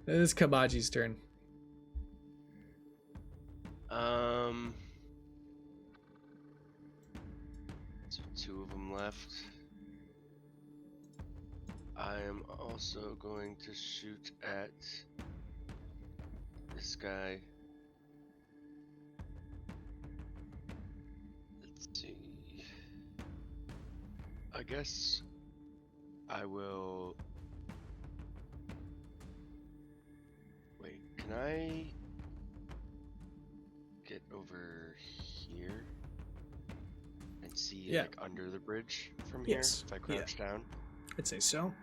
This is Kamaji's turn. So 2 of them left. I am also going to shoot at this guy. Let's see. I guess I will. Wait, can I get over here and see Yeah. like under the bridge from Yes. here if I Yeah. crouch down? I'd say so.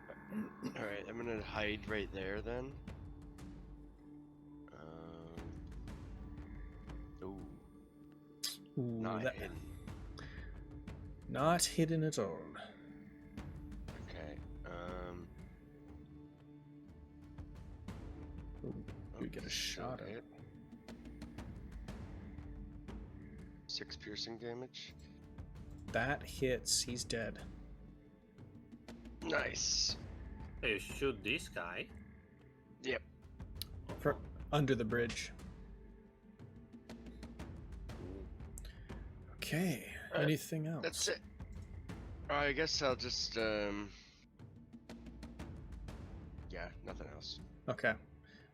Alright, I'm gonna hide right there then. Ooh, Ooh, not that- hidden. Not hidden at all. Okay, Ooh, you get a okay, shot at hit. it. 6 piercing damage. That hits. He's dead. Nice. Hey, shoot this guy. Yep. For under the bridge. Okay. Alright, Anything else? That's it. I guess I'll just yeah, nothing else. Okay.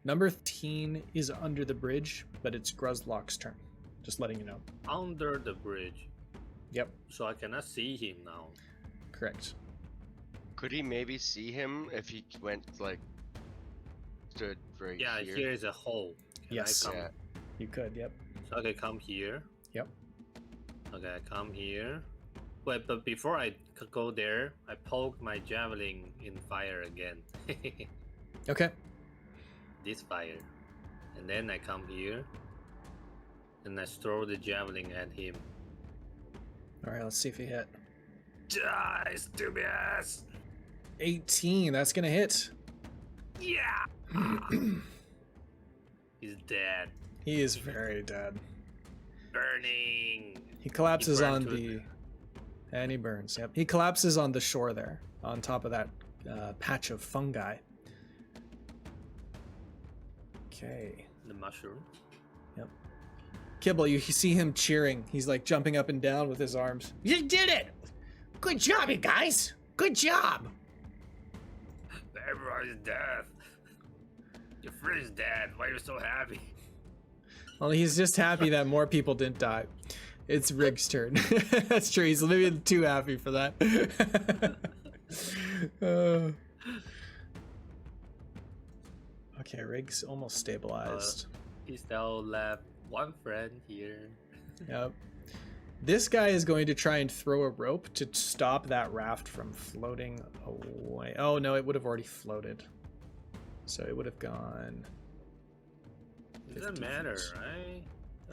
Number 13 is under the bridge, but it's Gruzlock's turn. Just letting you know. Under the bridge. Yep, So I cannot see him now. correct. Could he maybe see him if he went like stood right Yeah, here? here is a hole. Can Yes. I come? Yeah. You could, yep. So I can come here. Yep. Okay, I come here. Wait, but before I go there, I poke my javelin in fire again. Okay. This fire. And then I come here. And I throw the javelin at him. Alright, let's see if he hit. Die, stupid ass! 18, that's gonna hit. Yeah! He's dead. He is very dead. Burning! He collapses burned on to the... And he burns, yep. He collapses on the shore there, on top of that patch of fungi. Okay. The mushroom. Kibble, you see him cheering. He's like jumping up and down with his arms. You did it! Good job, you guys! Good job! Everybody's dead. Your friend's dead. Why are you so happy? Well, he's just happy that more people didn't die. It's Rig's turn. That's true. He's maybe too happy for that. Okay, Rig's almost stabilized. He still left one friend here. Yep. This guy is going to try and throw a rope to stop that raft from floating away. Oh no, it would have already floated. So it would have gone. It doesn't 50 matter, feet. right?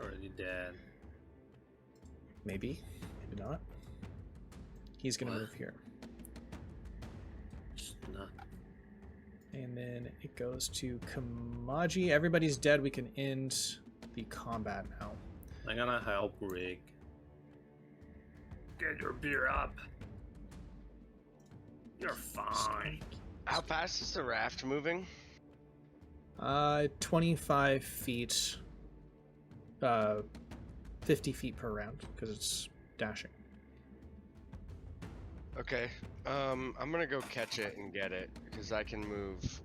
Already dead. Maybe, maybe not. He's gonna What? move here. It's not. And then it goes to Kamaji. Everybody's dead. We can end the combat now. I'm gonna help Rick. Get your beer up. You're fine. How fast is the raft moving? 25 feet 50 feet per round because it's dashing. Okay. I'm gonna go catch it and get it because I can move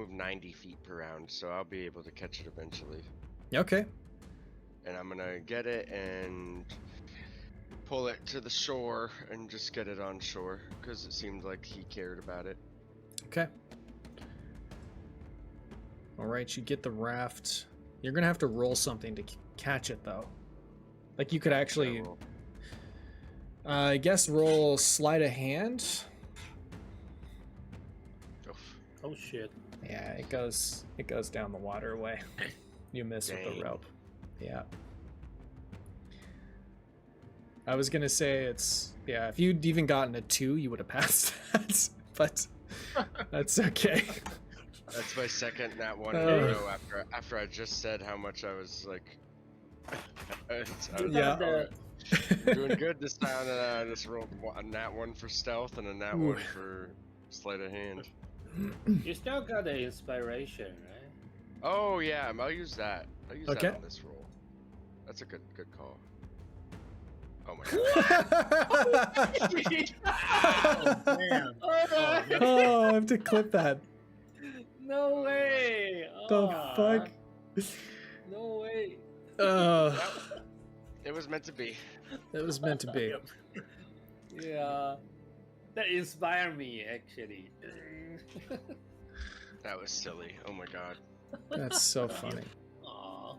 90 feet per round, so I'll be able to catch it eventually. Okay. And I'm gonna get it and pull it to the shore and just get it on shore because it seemed like he cared about it. Okay. All right, you get the raft. You're gonna have to roll something to catch it, though. Like you could actually, I guess, roll sleight of hand. Oof. Oh shit. Yeah, it goes down the waterway. You miss with the Dang. rope. Yeah. I was gonna say it's if you'd even gotten a 2, you would have passed that, but that's okay. That's my second nat 1 in a row after I just said how much I was like. I was Yeah. doing good this time, and I just rolled a nat 1 for stealth and a nat 1 for sleight of hand. You still got the inspiration, right? Oh yeah, I'll use that. I'll use Okay. that on this roll. That's a good call. Oh my god. Oh, man. Oh, I have to clip that. No way! The Aw, fuck? No way! It was meant to be. It was meant to be. Yeah, that inspired me actually. That was silly. Oh my god. That's so funny. Aw.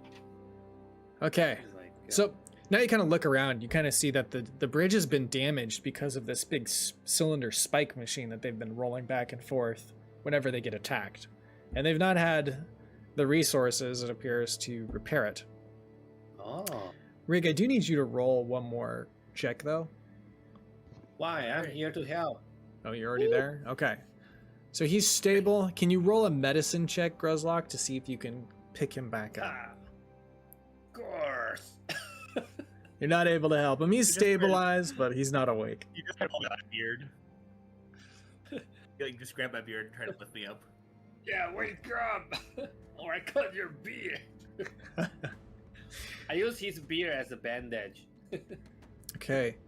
Okay, He's like, so now you kind of look around. You kind of see that the bridge has been damaged because of this big cylinder spike machine that they've been rolling back and forth whenever they get attacked. And they've not had the resources, it appears, to repair it. oh, Rig, I do need you to roll one more check, though. why? I'm here to help. Oh, you're already there? Okay. So he's stable. Can you roll a medicine check, Gruzlock, to see if you can pick him back up? Ah, of course. You're not able to help him. He's just stabilized, but he's not awake. You just hold my beard. You like, just grab my beard and try to lift me up. Yeah, wake up, or I cut your beard. I use his beard as a bandage. Okay.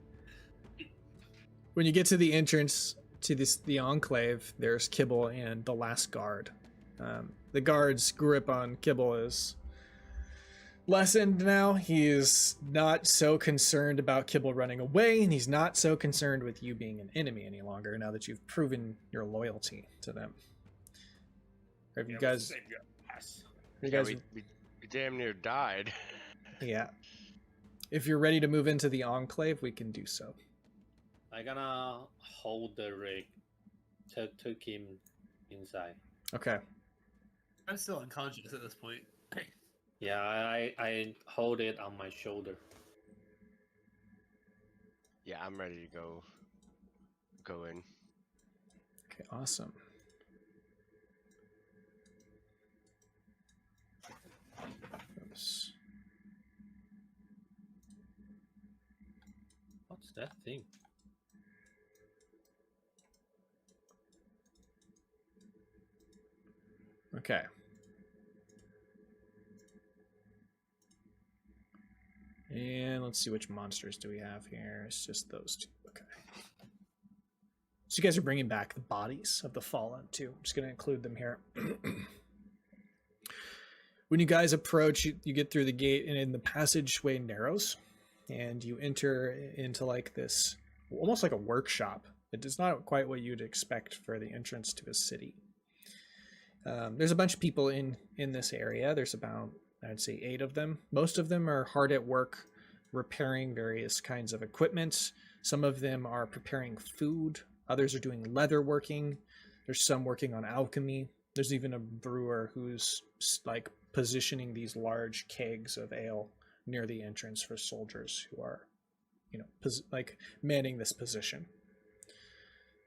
When you get to the entrance to the Enclave, there's Kibble and the last guard. The guard's grip on Kibble is lessened now. He's not so concerned about Kibble running away, and he's not so concerned with you being an enemy any longer now that you've proven your loyalty to them. Have you guys... You Yeah, guys... we damn near died. Yeah. If you're ready to move into the Enclave, we can do so. I'm gonna hold the rig to took him inside. Okay. I'm still unconscious at this point. Yeah, I hold it on my shoulder. Yeah, I'm ready to go in. Okay, awesome. Oops. What's that thing? Okay. And let's see, which monsters do we have here? It's just those two. Okay. So you guys are bringing back the bodies of the fallen too. I'm just going to include them here. When you guys approach, you get through the gate, and in the passageway narrows, and you enter into like this, almost like a workshop. It is not quite what you'd expect for the entrance to a city. There's a bunch of people in this area. There's about, I'd say, 8 of them. Most of them are hard at work repairing various kinds of equipment. Some of them are preparing food. Others are doing leather working. There's some working on alchemy. There's even a brewer who's like positioning these large kegs of ale near the entrance for soldiers who are, like manning this position.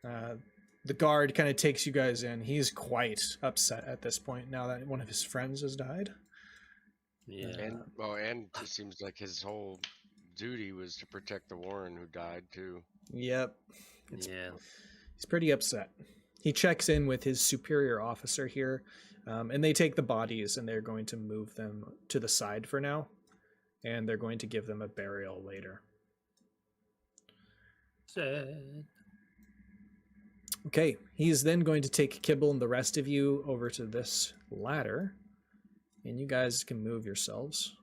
The guard kind of takes you guys in. He's quite upset at this point now that one of his friends has died. Yeah. And it seems like his whole duty was to protect the Warren who died too. Yep. Yeah. He's pretty upset. He checks in with his superior officer here, and they take the bodies and they're going to move them to the side for now. and they're going to give them a burial later. Sad. Okay, he's then going to take Kibble and the rest of you over to this ladder, and you guys can move yourselves.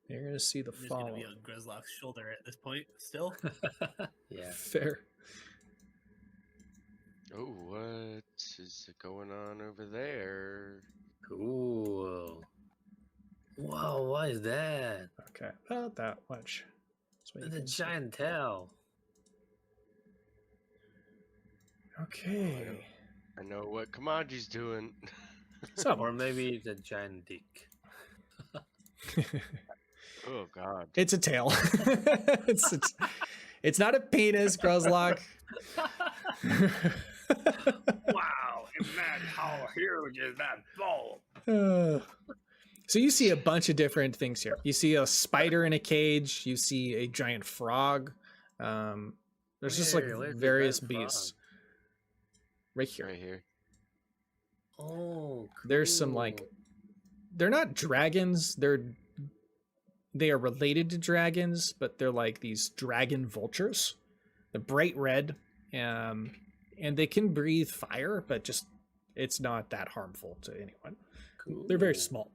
You're going to see the I'm just gonna fall. be on Grizzlock's shoulder at this point. Still, Yeah. Fair. Oh, what is going on over there? Cool. Wow, what is that? Okay, about that much. That's what you The can see. giant tail. Okay. I know what Kamaji's doing. So, Or maybe it's a giant dick. Oh God. it's a tail. it's not a penis, Gruzlock. Wow, imagine how huge is that ball? So you see a bunch of different things here. You see a spider in a cage. You see a giant frog. There's just like Where's the various giant frog? beasts. Right here. Right here. Oh, There's some like, cool. they're not dragons. They are related to dragons, but they're like these dragon vultures. They're bright red, and they can breathe fire, but just it's not that harmful to anyone. They're very Cool. small.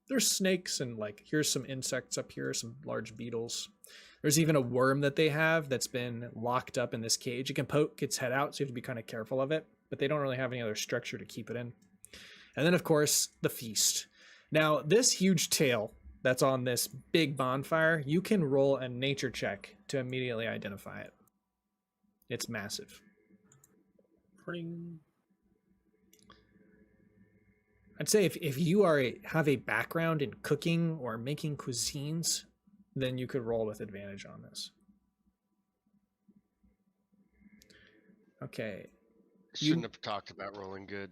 There's snakes and like here's some insects up here, some large beetles. There's even a worm that they have that's been locked up in this cage. It can poke its head out, so you have to be kind of careful of it, but they don't really have any other structure to keep it in. And then of course, the feast. Now, this huge tail that's on this big bonfire, you can roll a nature check to immediately identify it. It's massive. Pring. I'd say if you have a background in cooking or making cuisines, then you could roll with advantage on this. Okay. Shouldn't have talked about rolling good.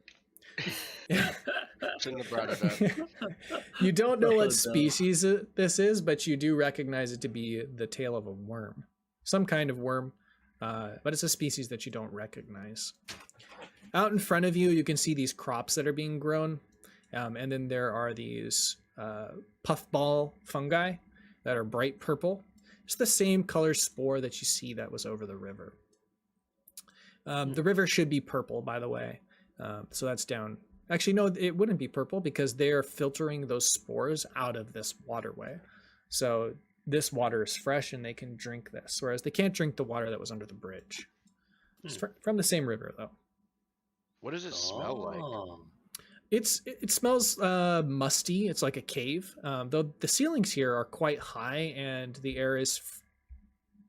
Shouldn't have brought it up. You don't know what So dumb. species this is, but you do recognize it to be the tail of a worm. Some kind of worm, but it's a species that you don't recognize. Out in front of you, you can see these crops that are being grown. And then there are these puffball fungi that are bright purple. It's the same color spore that you see that was over the river. The river should be purple, by the way. So that's down. Actually, no, it wouldn't be purple because they're filtering those spores out of this waterway. So this water is fresh and they can drink this, whereas they can't drink the water that was under the bridge. It's from the same river, though. What does it smell like? Oh. It smells musty. It's like a cave. Though the ceilings here are quite high and the air is,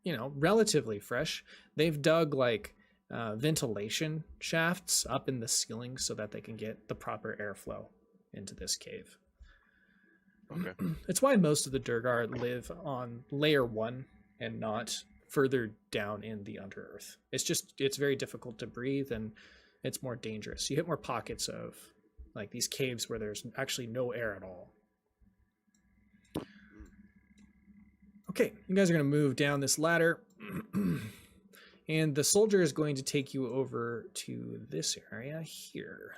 relatively fresh. They've dug like ventilation shafts up in the ceiling so that they can get the proper airflow into this cave. Okay. It's why most of the Duergar live on layer 1 and not further down in the Underearth. It's very difficult to breathe and it's more dangerous. You hit more pockets of like these caves where there's actually no air at all. Okay, you guys are going to move down this ladder. And the soldier is going to take you over to this area here.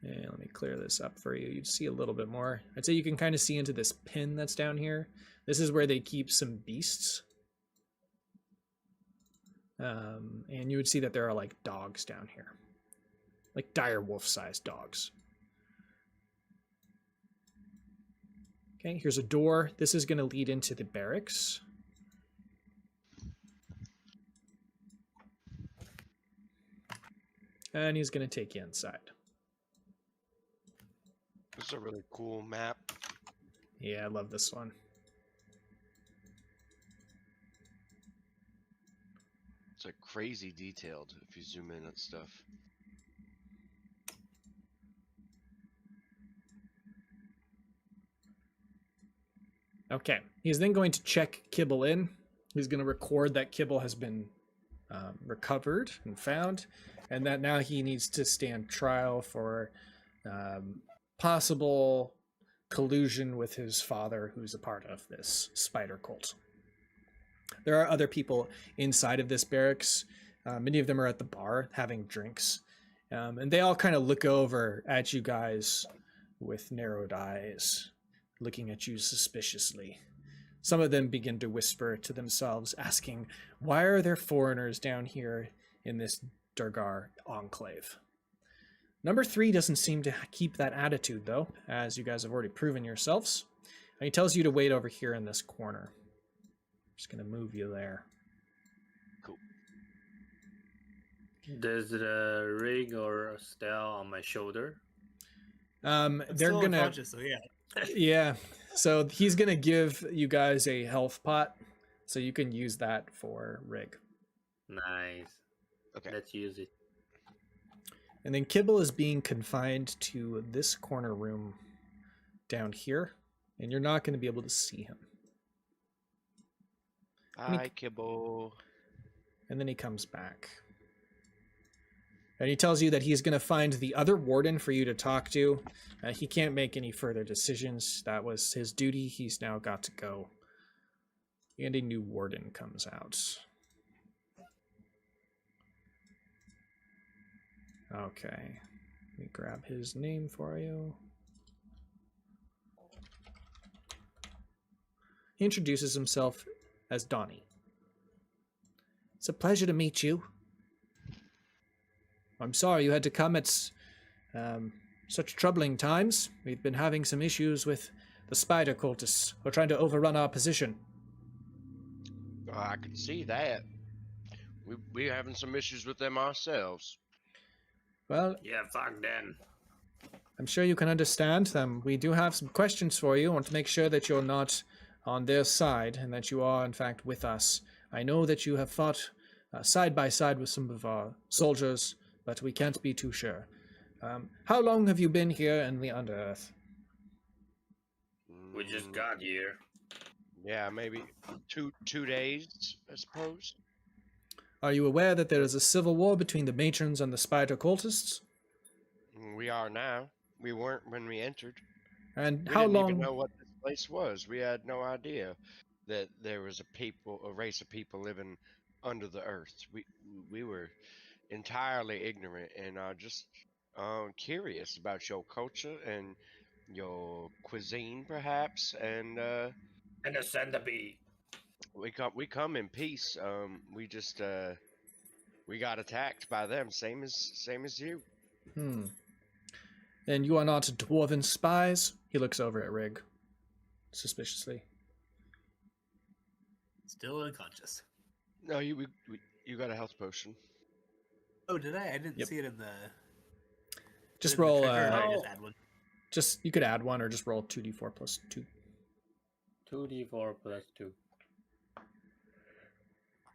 And let me clear this up for you. You'd see a little bit more. I'd say you can kind of see into this pin that's down here. This is where they keep some beasts. And you would see that there are like dogs down here. Like dire wolf-sized dogs. Okay, here's a door. This is going to lead into the barracks. And he's going to take you inside. This is a really cool map. Yeah, I love this one. It's like crazy detailed if you zoom in on stuff. Okay, he's then going to check Kibble in. He's going to record that Kibble has been recovered and found, and that now he needs to stand trial for possible collusion with his father, who's a part of this spider cult. There are other people inside of this barracks. Many of them are at the bar having drinks. And they all kind of look over at you guys with narrowed eyes, looking at you suspiciously. Some of them begin to whisper to themselves, asking, why are there foreigners down here in this Duergar Enclave? Number 3 doesn't seem to keep that attitude, though, as you guys have already proven yourselves. And he tells you to wait over here in this corner. Just going to move you there. There's a ring or a stell on my shoulder. I'm They're still gonna, unconscious, so yeah. yeah. So he's gonna give you guys a health pot, so you can use that for Rig. Nice. Okay. Let's use it. And then Kibble is being confined to this corner room down here, and you're not going to be able to see him. Hi, Kibble. And then he comes back. And he tells you that he's going to find the other warden for you to talk to. He can't make any further decisions. That was his duty. He's now got to go. And a new warden comes out. Okay. Let me grab his name for you. He introduces himself as Donnie. It's a pleasure to meet you. I'm sorry you had to come at such troubling times. We've been having some issues with the spider cultists who are trying to overrun our position. Oh, I can see that. We're having some issues with them ourselves. Well, Yeah, fuck then. I'm sure you can understand them. We do have some questions for you. I want to make sure that you're not on their side and that you are, in fact, with us. I know that you have fought side by side with some of our soldiers, but we can't be too sure. How long have you been here in the Underearth? We just got here. Yeah, maybe two days, I suppose. Are you aware that there is a civil war between the matrons and the spider cultists? We are now. We weren't when we entered. And We how didn't long? even know what this place was. We had no idea that there was a race of people living under the earth. We were entirely ignorant and just curious about your culture and your cuisine, perhaps. And And a centipede. we come in peace. We just we got attacked by them, same as you. And you are not dwarven spies? He looks over at Rig, suspiciously. Still unconscious. No, you got a health potion. Oh, did I? I didn't Yep. see it in the. Just in the roll. tracker, or I just add one. You could add one, or just roll 2d4 plus 2. 2d4 plus 2.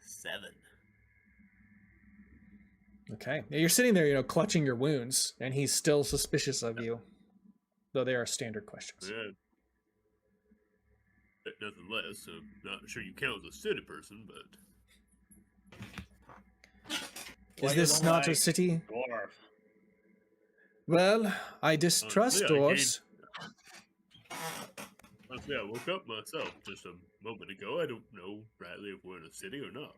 7. Okay. Now you're sitting there, clutching your wounds, and he's still suspicious of you, though they are standard questions. Yeah. But nothing less, so not sure you count as a city person, but Is this not a city? Dwarf. Well, I distrust Honestly, I dwarves. honestly, I woke up myself just a moment ago. I don't know rightly if we're in a city or not.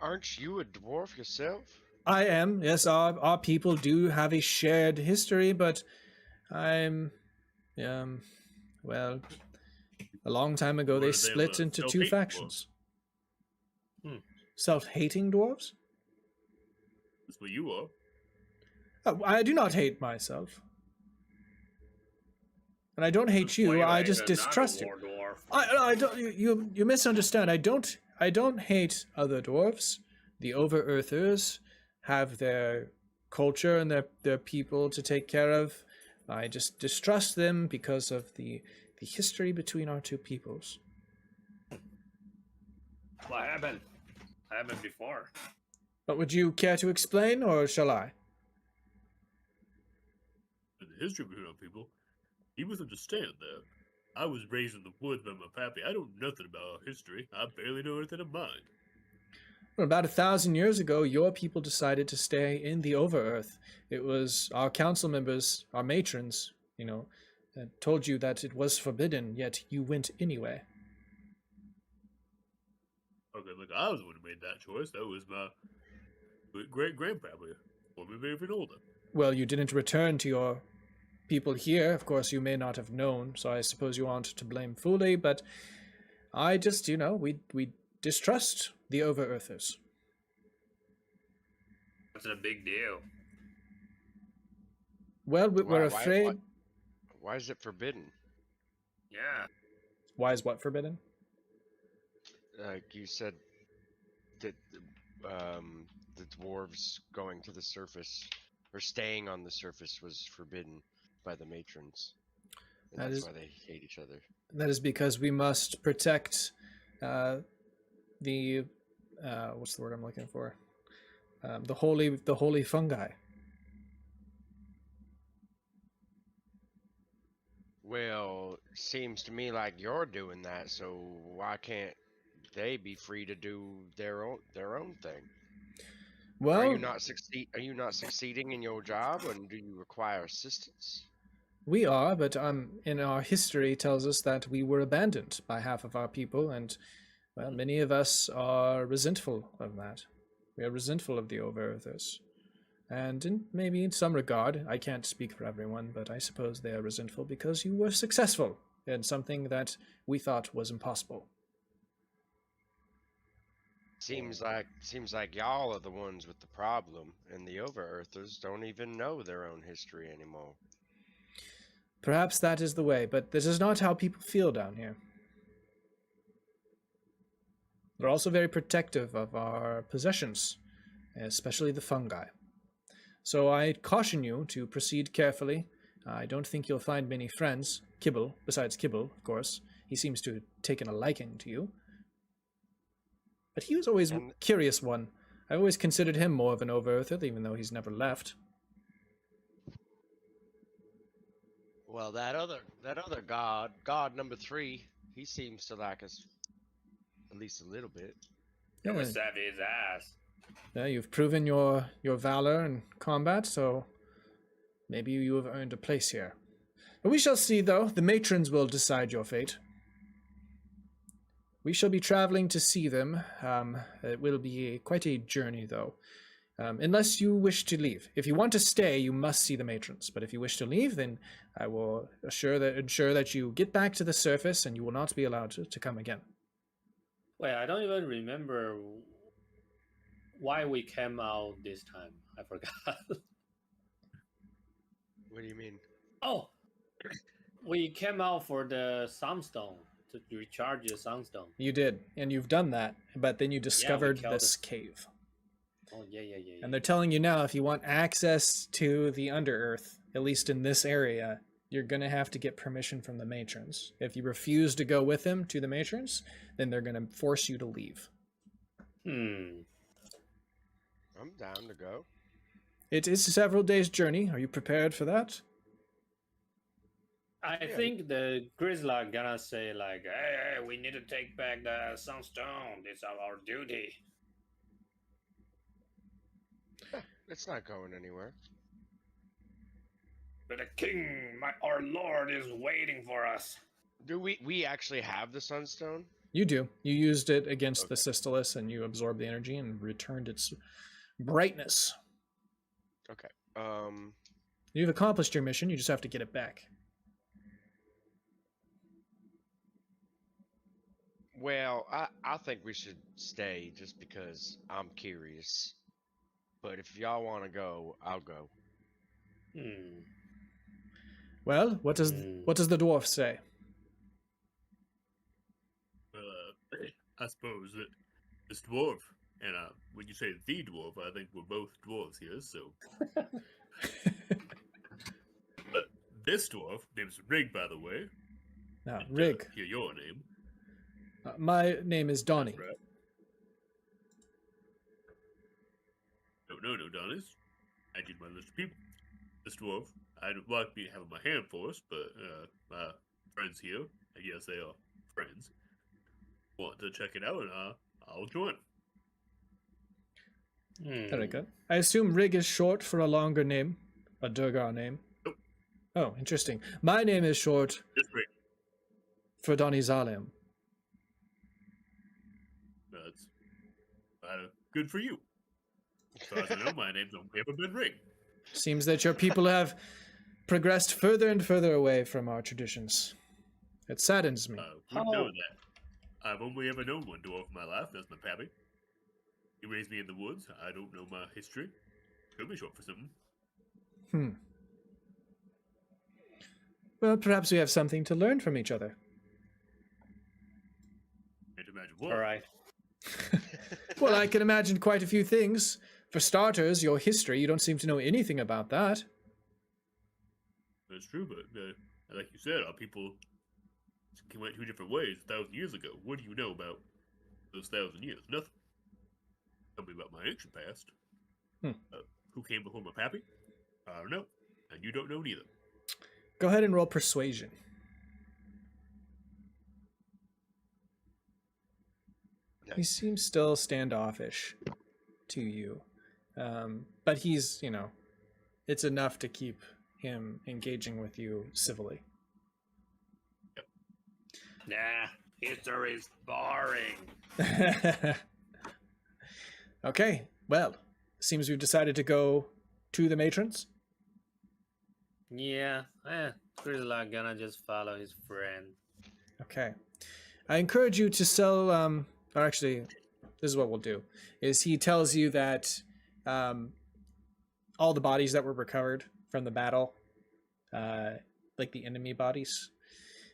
Aren't you a dwarf yourself? I am. Yes, our people do have a shared history, but I'm, well, a long time ago What they are they, split into two self-hate factions. Self-hating dwarves? That's what you are. Oh, I do not hate myself. And I don't hate you, I just distrust you. I don't. You misunderstand. I don't hate other dwarves. The Overearthers have their culture and their people to take care of. I just distrust them because of the history between our two peoples. What happened? Happened before. But would you care to explain, or shall I? In the history between our people, you must understand that. I was raised in the woods by my pappy. I know nothing about our history. I barely know anything of mine. Well, about 1,000 years ago, your people decided to stay in the Overearth. It was our council members, our matrons, that told you that it was forbidden, yet you went anyway. Okay, look, I was the one who made that choice. That was my great-grandfather, or maybe even older. Well, you didn't return to your people here. Of course, you may not have known, so I suppose you aren't to blame fully, but I just, we distrust the Over-Earthers. That's a big deal. Well, we're Why- afraid... Why is it forbidden? Yeah. Why is what forbidden? Like you said that the dwarves going to the surface or staying on the surface was forbidden by the matrons. And That that's is- why they hate each other. That is because we must protect the what's the word I'm looking for? The holy fungi. Well, seems to me like you're doing that, so why can't they be free to do their own thing? Well, Are you not succeeding in your job, and do you require assistance? we are, but in our history tells us that we were abandoned by half of our people, and well, many of us are resentful of that. We are resentful of the Over-Earthers. And maybe in some regard, I can't speak for everyone, but I suppose they are resentful because you were successful in something that we thought was impossible. Seems like y'all are the ones with the problem, and the Over-Earthers don't even know their own history anymore. Perhaps that is the way, but this is not how people feel down here. They're also very protective of our possessions, especially the fungi. So I caution you to proceed carefully. I don't think you'll find many friends. Kibble, besides Kibble, of course. He seems to have taken a liking to you. But he was always a curious one. I always considered him more of an Over-Earther, even though he's never left. Well, that other god number 3, he seems to like us at least a little bit. It Yeah. was stab his ass. Yeah, you've proven your valor in combat, so maybe you have earned a place here. But we shall see, though. The matrons will decide your fate. We shall be traveling to see them. It will be quite a journey, though. Unless you wish to leave. If you want to stay, you must see the matrons. But if you wish to leave, then I will ensure that you get back to the surface and you will not be allowed to come again. Wait, I don't even remember why we came out this time. I forgot. What do you mean? Oh, we came out for the Sunstone to recharge the Sunstone. You did, and you've done that, but then you discovered killed this it. cave. Oh yeah. And they're telling you now, if you want access to the Underearth, at least in this area, you're going to have to get permission from the matrons. If you refuse to go with them to the matrons, then they're going to force you to leave. Hmm. I'm down to go. It is a several days' journey. Are you prepared for that? I think the Grizzly gonna say like, hey, we need to take back the Sunstone. It's our duty. It's not going anywhere. But the king, our lord, is waiting for us. Do we actually have the Sunstone? You do. You used it against the Okay. Sistolus, and you absorbed the energy and returned its brightness. Okay. You've accomplished your mission. You just have to get it back. Well, I think we should stay just because I'm curious. But if y'all want to go, I'll go. Hmm. Well, what does the dwarf say? I suppose that this dwarf, and when you say the dwarf, I think we're both dwarves here, so. But this dwarf, name's Rig, by the way. Now, Didn't, Rig. hear your name. My name is Donnie. That's right. No, Donnie's. I did my list of people. This dwarf, I'd like to have my hand forced, but my friends here, I guess they are friends, want to check it out, and I'll join. Very good. I assume Rig is short for a longer name, a Duergar name. Nope. Oh, interesting. My name is short Just Rig. for Donnie Zalem. That's good for you. As far as I know, my name's only ever been Ring. Seems that your people have progressed further and further away from our traditions. It saddens me. Wouldn't know that. I've only ever known one dwarf in my life. That's my pappy. He raised me in the woods. I don't know my history. Could be short for something. Well, perhaps we have something to learn from each other. Can't imagine what. All right. Well, I can imagine quite a few things. For starters, your history, you don't seem to know anything about that. That's true, but like you said, our people went 2 different ways 1,000 years ago. What do you know about those 1,000 years? Nothing. Tell me about my ancient past. Who came before my pappy? I don't know. And you don't know neither. Go ahead and roll persuasion. He seems still standoffish to you. But he's, it's enough to keep him engaging with you civilly. Nah, history's boring. Okay, well, seems we've decided to go to the matrons. Yeah, Grizzly gonna just follow his friend. Okay. I encourage you to sell, or actually, this is what we'll do, is he tells you that all the bodies that were recovered from the battle, like the enemy bodies,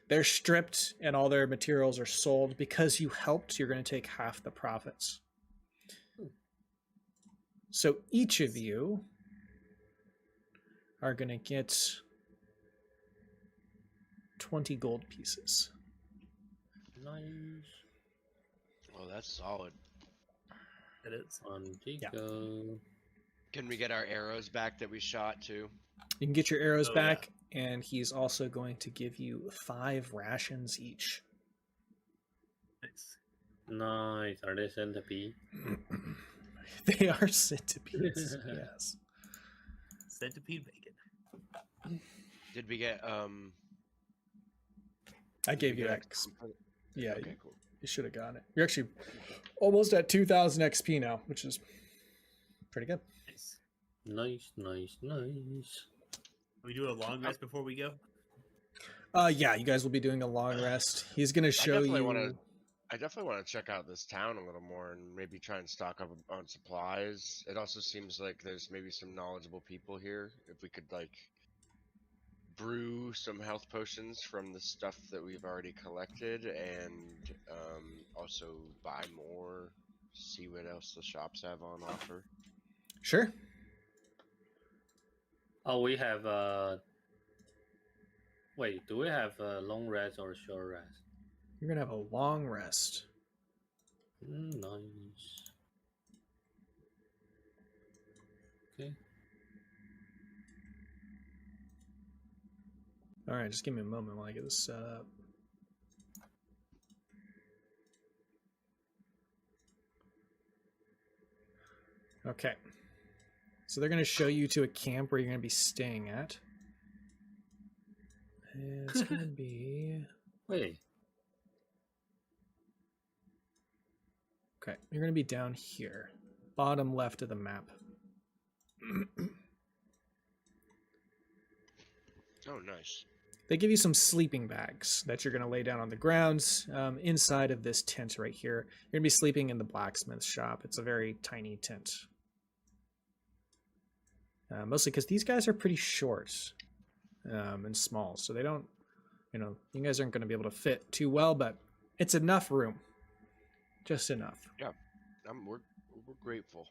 they're stripped and all their materials are sold. Because you helped, you're going to take half the profits. So each of you are going to get 20 gold pieces. Nice. Well, that's solid. It is. On Tico. Can we get our arrows back that we shot too? You can get your arrows Oh, back, and he's also going to give you 5 rations each. Nice. Nice. Are they centipede? They are centipedes, yes. Centipede bacon. Did we get I gave you get X. Yeah, Okay, cool. you should have gotten it. You're actually almost at 2,000 XP now, which is pretty good. Nice. Nice. Can we do a long rest before we go? Yeah, you guys will be doing a long rest. He's going to show you... I definitely want to check out this town a little more and maybe try and stock up on supplies. It also seems like there's maybe some knowledgeable people here. If we could brew some health potions from the stuff that we've already collected, and also buy more, see what else the shops have on offer. Sure. Oh, we have wait, do we have a long rest or a short rest? You're going to have a long rest. Nice. Okay. All right, just give me a moment while I get this set up. Okay. So they're going to show you to a camp where you're going to be staying at. And it's going to be... Wait. Okay, you're going to be down here. Bottom left of the map. Oh, nice. They give you some sleeping bags that you're going to lay down on the grounds inside of this tent right here. You're going to be sleeping in the blacksmith shop. It's a very tiny tent. Mostly because these guys are pretty short and small, so they don't, you guys aren't going to be able to fit too well, but it's enough room. Just enough. Yeah, we're grateful.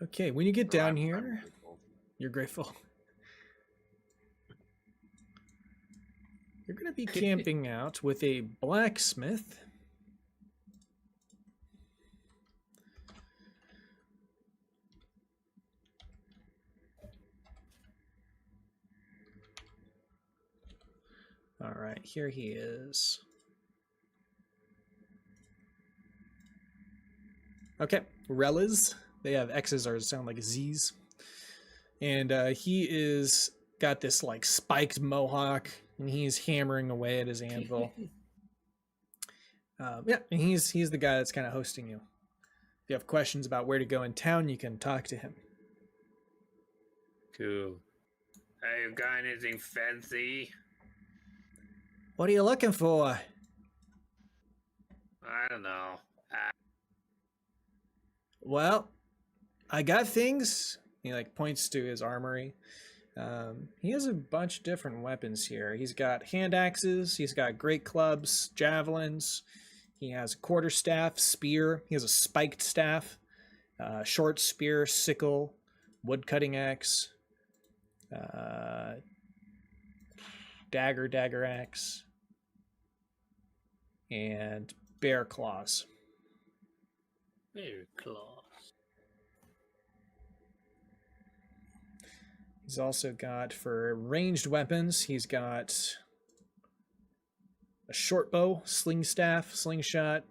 Okay, when you get down I'm here, grateful. you're grateful. You're going to be camping out with a blacksmith. All right, here he is. Okay, Relas. They have X's or sound like Z's. And he is got this spiked mohawk, and he's hammering away at his anvil. Yeah, and he's the guy that's kind of hosting you. you have questions about where to go in town, you can talk to him. Cool. Hey, you got anything fancy? What are you looking for? I don't know. Well, I got things. He like points to his armory. He has a bunch of different weapons here. He's got hand axes. He's got great clubs, javelins. He has a quarterstaff, spear. He has a spiked staff, short spear, sickle, wood cutting axe, dagger axe, and bear claws. Very claws. He's also got, for ranged weapons, he's got a short bow, sling staff, slingshot,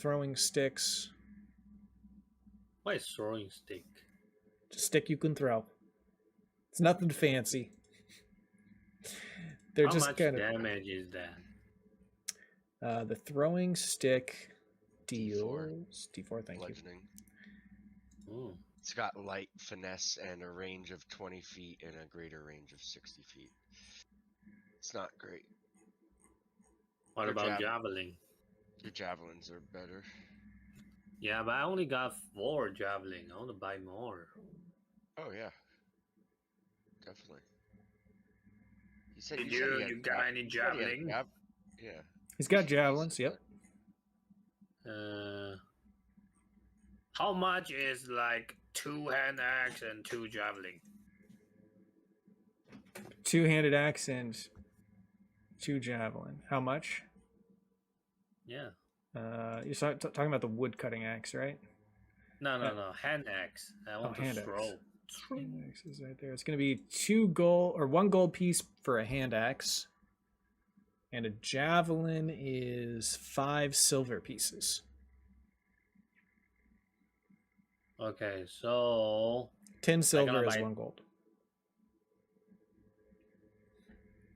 throwing sticks. What is throwing stick? Just a stick you can throw. It's nothing fancy. They're How just much kind of damage is that? the throwing stick deals D4. Thank you. Bludgeoning. Ooh. It's got light finesse and a range of 20 feet and a greater range of 60 feet. It's not great. What Your about javelin? Your javelins are better. Yeah, but I only got 4 javelin. I want to buy more. Oh yeah, definitely. He said Did he said he you had got ja- any he said he had javelin? Yeah. He's got javelins. Yep. How much is like 2 hand axe and 2 javelin? Two-handed axe and 2 javelin. How much? Yeah. You're talking about the wood cutting axe, right? No. Hand axe. I want to hand axe. throw. Hand axe is right there. It's going to be 2 gold or 1 gold piece for a hand axe, and a javelin is 5 silver pieces. Okay, so 10 silver is buy- 1 gold.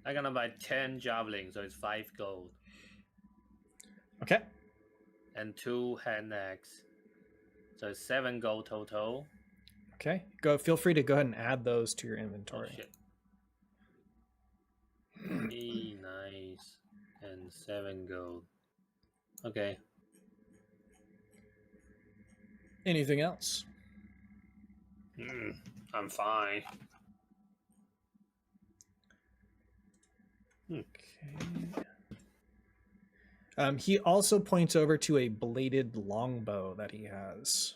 I'm gonna buy 10 javelin, so it's 5 gold. Okay. And 2 hand axe. So it's 7 gold total. Okay. Feel free to go ahead and add those to your Oh inventory. shit. Nice. And 7 gold. Okay. Anything else? I'm fine. Okay. He also points over to a bladed longbow that he has.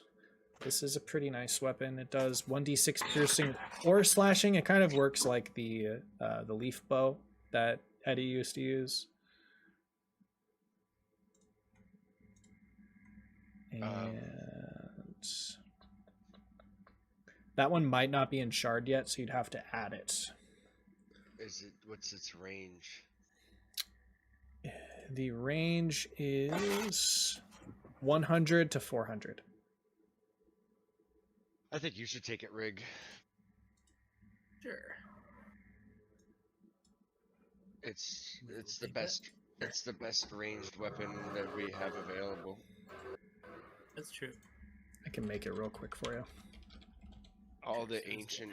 This is a pretty nice weapon. It does 1d6 piercing or slashing. It kind of works like the leaf bow that Eddie used to use. And that one might not be in shard yet, so you'd have to add it. What's its range? The range is 100 to 400. I think you should take it, Rig. Sure. It's the best. It's the best ranged weapon that we have available. That's true. I can make it real quick for you. All the ancient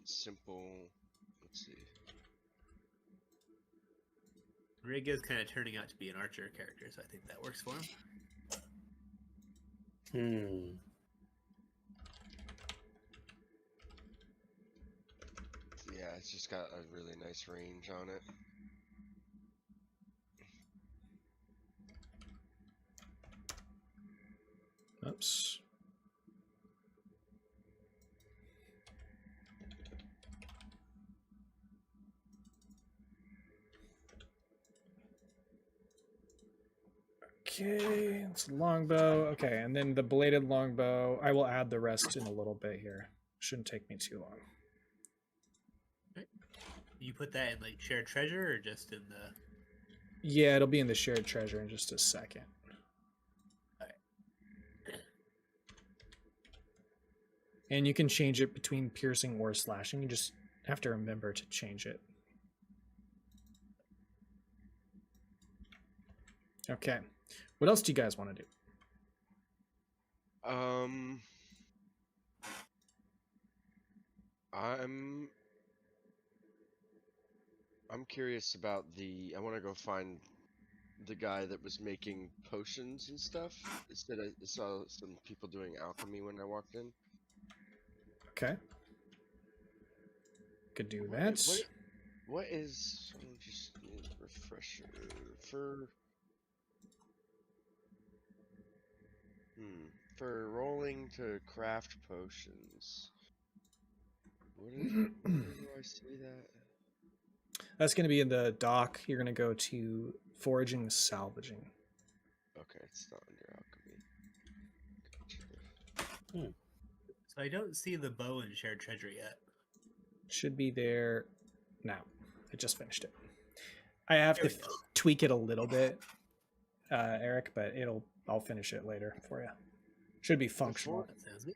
simple. Let's see. Rig is kind of turning out to be an archer character, so I think that works for him. Yeah, it's just got a really nice range on it. Oops. Okay, it's longbow. Okay, and then the bladed longbow. I will add the rest in a little bit here. Shouldn't take me too long. You put that in like shared treasure or just in the? Yeah, it'll be in the shared treasure in just a second. And you can change it between piercing or slashing. You just have to remember to change it. Okay. What else do you guys want to do? Um, I'm curious about I want to go find the guy that was making potions and stuff. It said I saw some people doing alchemy when I walked in. Okay. Could do What, that. what is? Let me just need a refresher for. For rolling to craft potions. Where do I see that? That's going to be in the dock. You're going to go to foraging and salvaging. Okay, it's not under alchemy. So I don't see the bow and shared treasure yet. Should be there now. I just finished it. I have to There we go. tweak it a little bit, Eric, but I'll finish it later for you. Should be functional. That sounds good.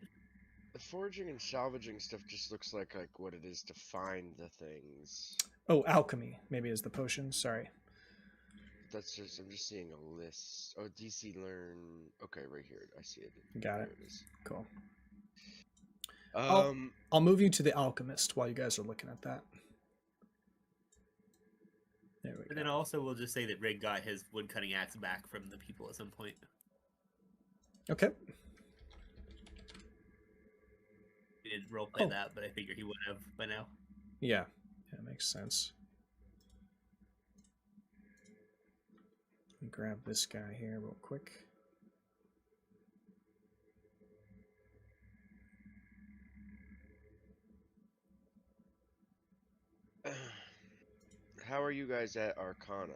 The foraging and salvaging stuff just looks like what it is to find the things. Oh, alchemy maybe is the potion. Sorry. That's just I'm just seeing a list. Oh, DC learn. Okay, right here. I see it. Got it. There is. Cool. Um, I'll move you to the alchemist while you guys are looking at that. There we And go. then also we'll just say that Rig got his woodcutting axe back from the people at some point. Okay. He didn't roleplay Oh. that, but I figure he would have by now. Yeah. Yeah, makes sense. Let me grab this guy here real quick. how are you guys at Arcana?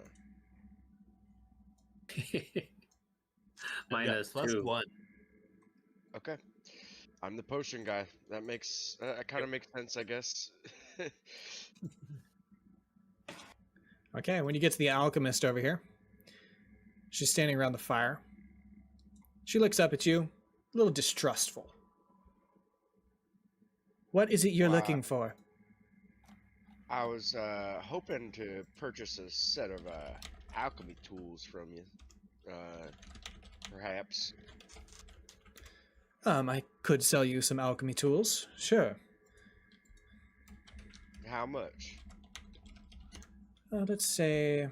Minus Plus 2. 1. Okay, I'm the potion guy. That makes that kind of makes sense, I guess. Okay, when you get to the alchemist over here, she's standing around the fire. She looks up at you, a little distrustful. What is it you're looking for? I was hoping to purchase a set of alchemy tools from you. Perhaps. I could sell you some alchemy tools. Sure. How much? Let's say,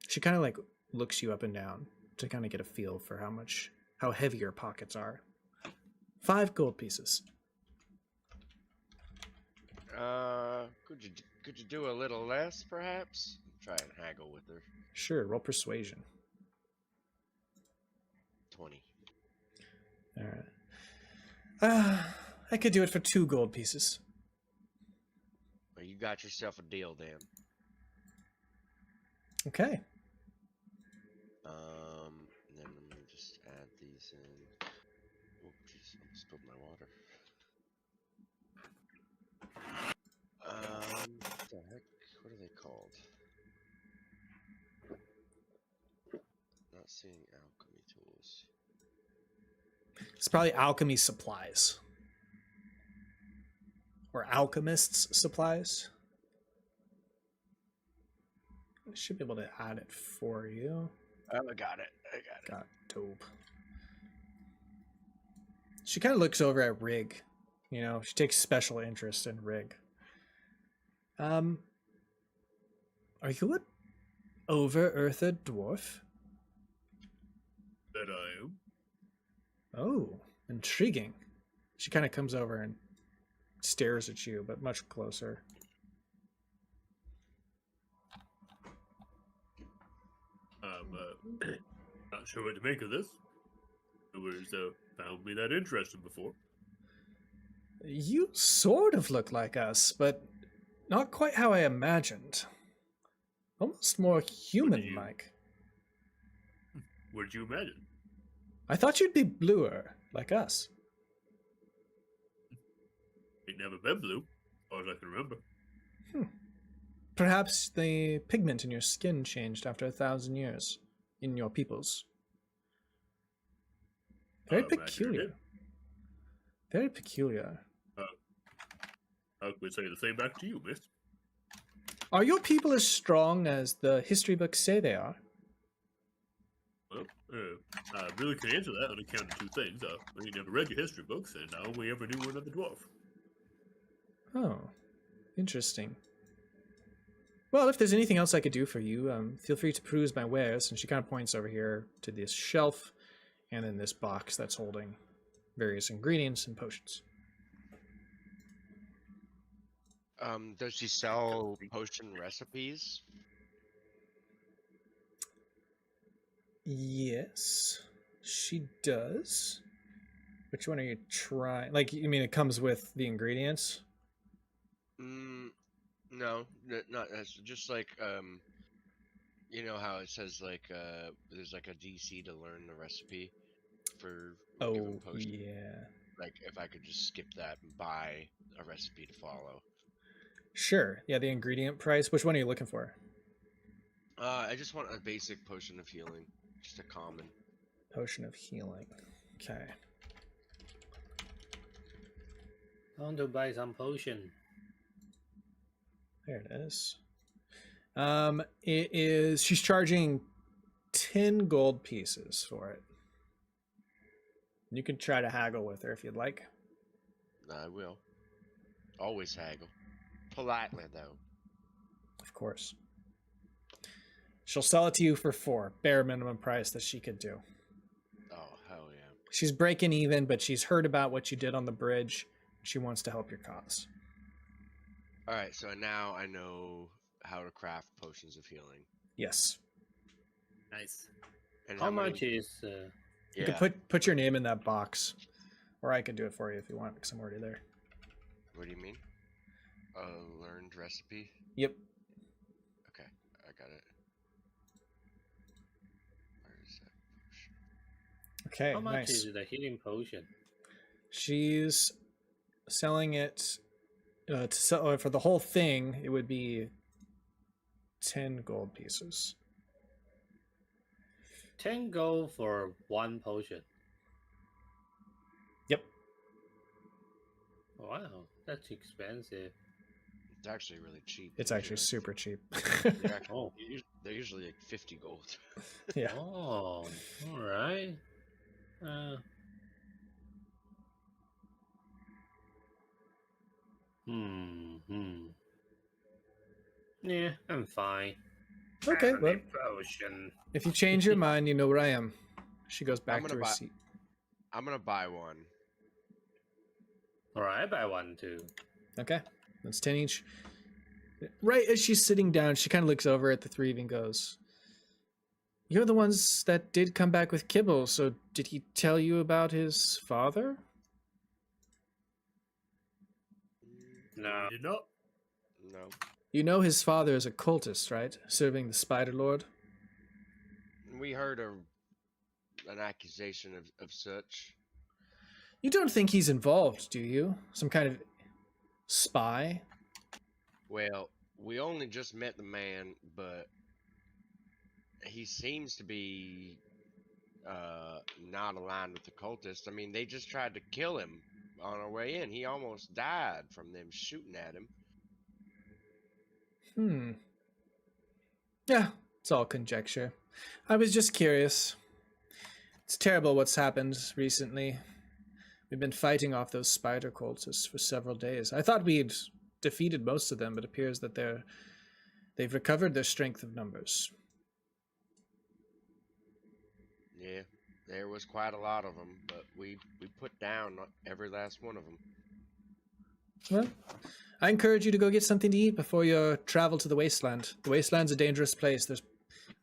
She kind of like looks you up and down to kind of get a feel for how heavy your pockets are. 5 gold pieces. Could you do a little less, perhaps? Try and haggle with her. Sure, roll persuasion. 20. All right. I could do it for 2 gold pieces. Well, you got yourself a deal then. Okay. And then let me just add these in. Oh, jeez, I spilled my water. What the heck? What are they called? Not seeing alchemy tools. It's probably alchemy supplies. Or alchemist's supplies. I should be able to add it for you. Oh, I got it. I got it. Got dope. She kind of looks over at Rig. You know, she takes special interest in Rig. Are you an over-earther dwarf? That I am. Oh, intriguing. She kind of comes over and stares at you, but much closer. Not sure what to make of this. Nobody's found me that interested before. You sort of look like us, but not quite how I imagined. Almost more human-like. What did you imagine? I thought you'd be bluer, like us. Ain't never been blue, as far as I can remember. Perhaps the pigment in your skin changed after 1,000 years in your peoples. Very Imagine it peculiar. did. Very peculiar. How can we say the same back to you, miss? Are your people as strong as the history books say they are? Well, I really can answer that on account of two things. I never read your history books, and I only ever knew one other dwarf. Oh, interesting. Well, if there's anything else I could do for you, feel free to peruse my wares. And she kind of points over here to this shelf and then this box that's holding various ingredients and potions. Does she sell potion recipes? Yes, she does. Which one are you trying? Like, you mean it comes with the ingredients? No, not that's just like you know how it says like there's like a DC to learn the recipe for a given Oh, potion. yeah. Like if I could just skip that and buy a recipe to follow. Sure. Yeah, the ingredient price. Which one are you looking for? I just want a basic potion of healing, just a common. Potion of healing. Okay. I want to buy some potion. There it is. It is. She's charging 10 gold pieces for it. You can try to haggle with her if you'd like. I will. Always haggle. Politely though. Of course. She'll sell it to you for 4, bare minimum price that she could do. Oh hell yeah. She's breaking even, but she's heard about what you did on the bridge. She wants to help your cause. Alright, so now I know how to craft potions of healing. Yes. Nice. And How many- much is? You can put your name in that box. Or I can do it for you if you want, because I'm already there. What do you mean? A learned recipe? Yep. Okay, I got it. Where is that potion? Okay, How much nice. is the healing potion? She's selling it to sell for the whole thing. It would be 10 gold pieces. 10 gold for 1 potion. Yep. Wow, that's expensive. It's actually really cheap. It's They're actually usually super cheap. Oh. they're usually like 50 gold. Yeah. Oh, all right. Yeah, I'm fine. Okay, Heavenly well, potion. if you change your mind, you know where I am. She goes back gonna to her buy- seat. I'm gonna buy one. All right, I buy one too. Okay, that's 10 each. Right as she's sitting down, she kind of looks over at the three of you and goes, "You're the ones that did come back with Kibble, so did he tell you about his father?" No. Did not. No. You know his father is a cultist, right? Serving the Spider Lord? We heard an accusation of such. You don't think he's involved, do you? Some kind of spy? Well, we only just met the man, but he seems to be not aligned with the cultists. I mean, they just tried to kill him on our way in. He almost died from them shooting at him. Yeah, it's all conjecture. I was just curious. It's terrible what's happened recently. We've been fighting off those spider cultists for several days. I thought we'd defeated most of them, but it appears that they've recovered their strength of numbers. Yeah, there was quite a lot of them, but we put down every last one of them. Well, I encourage you to go get something to eat before your travel to the Wasteland. The Wasteland's a dangerous place.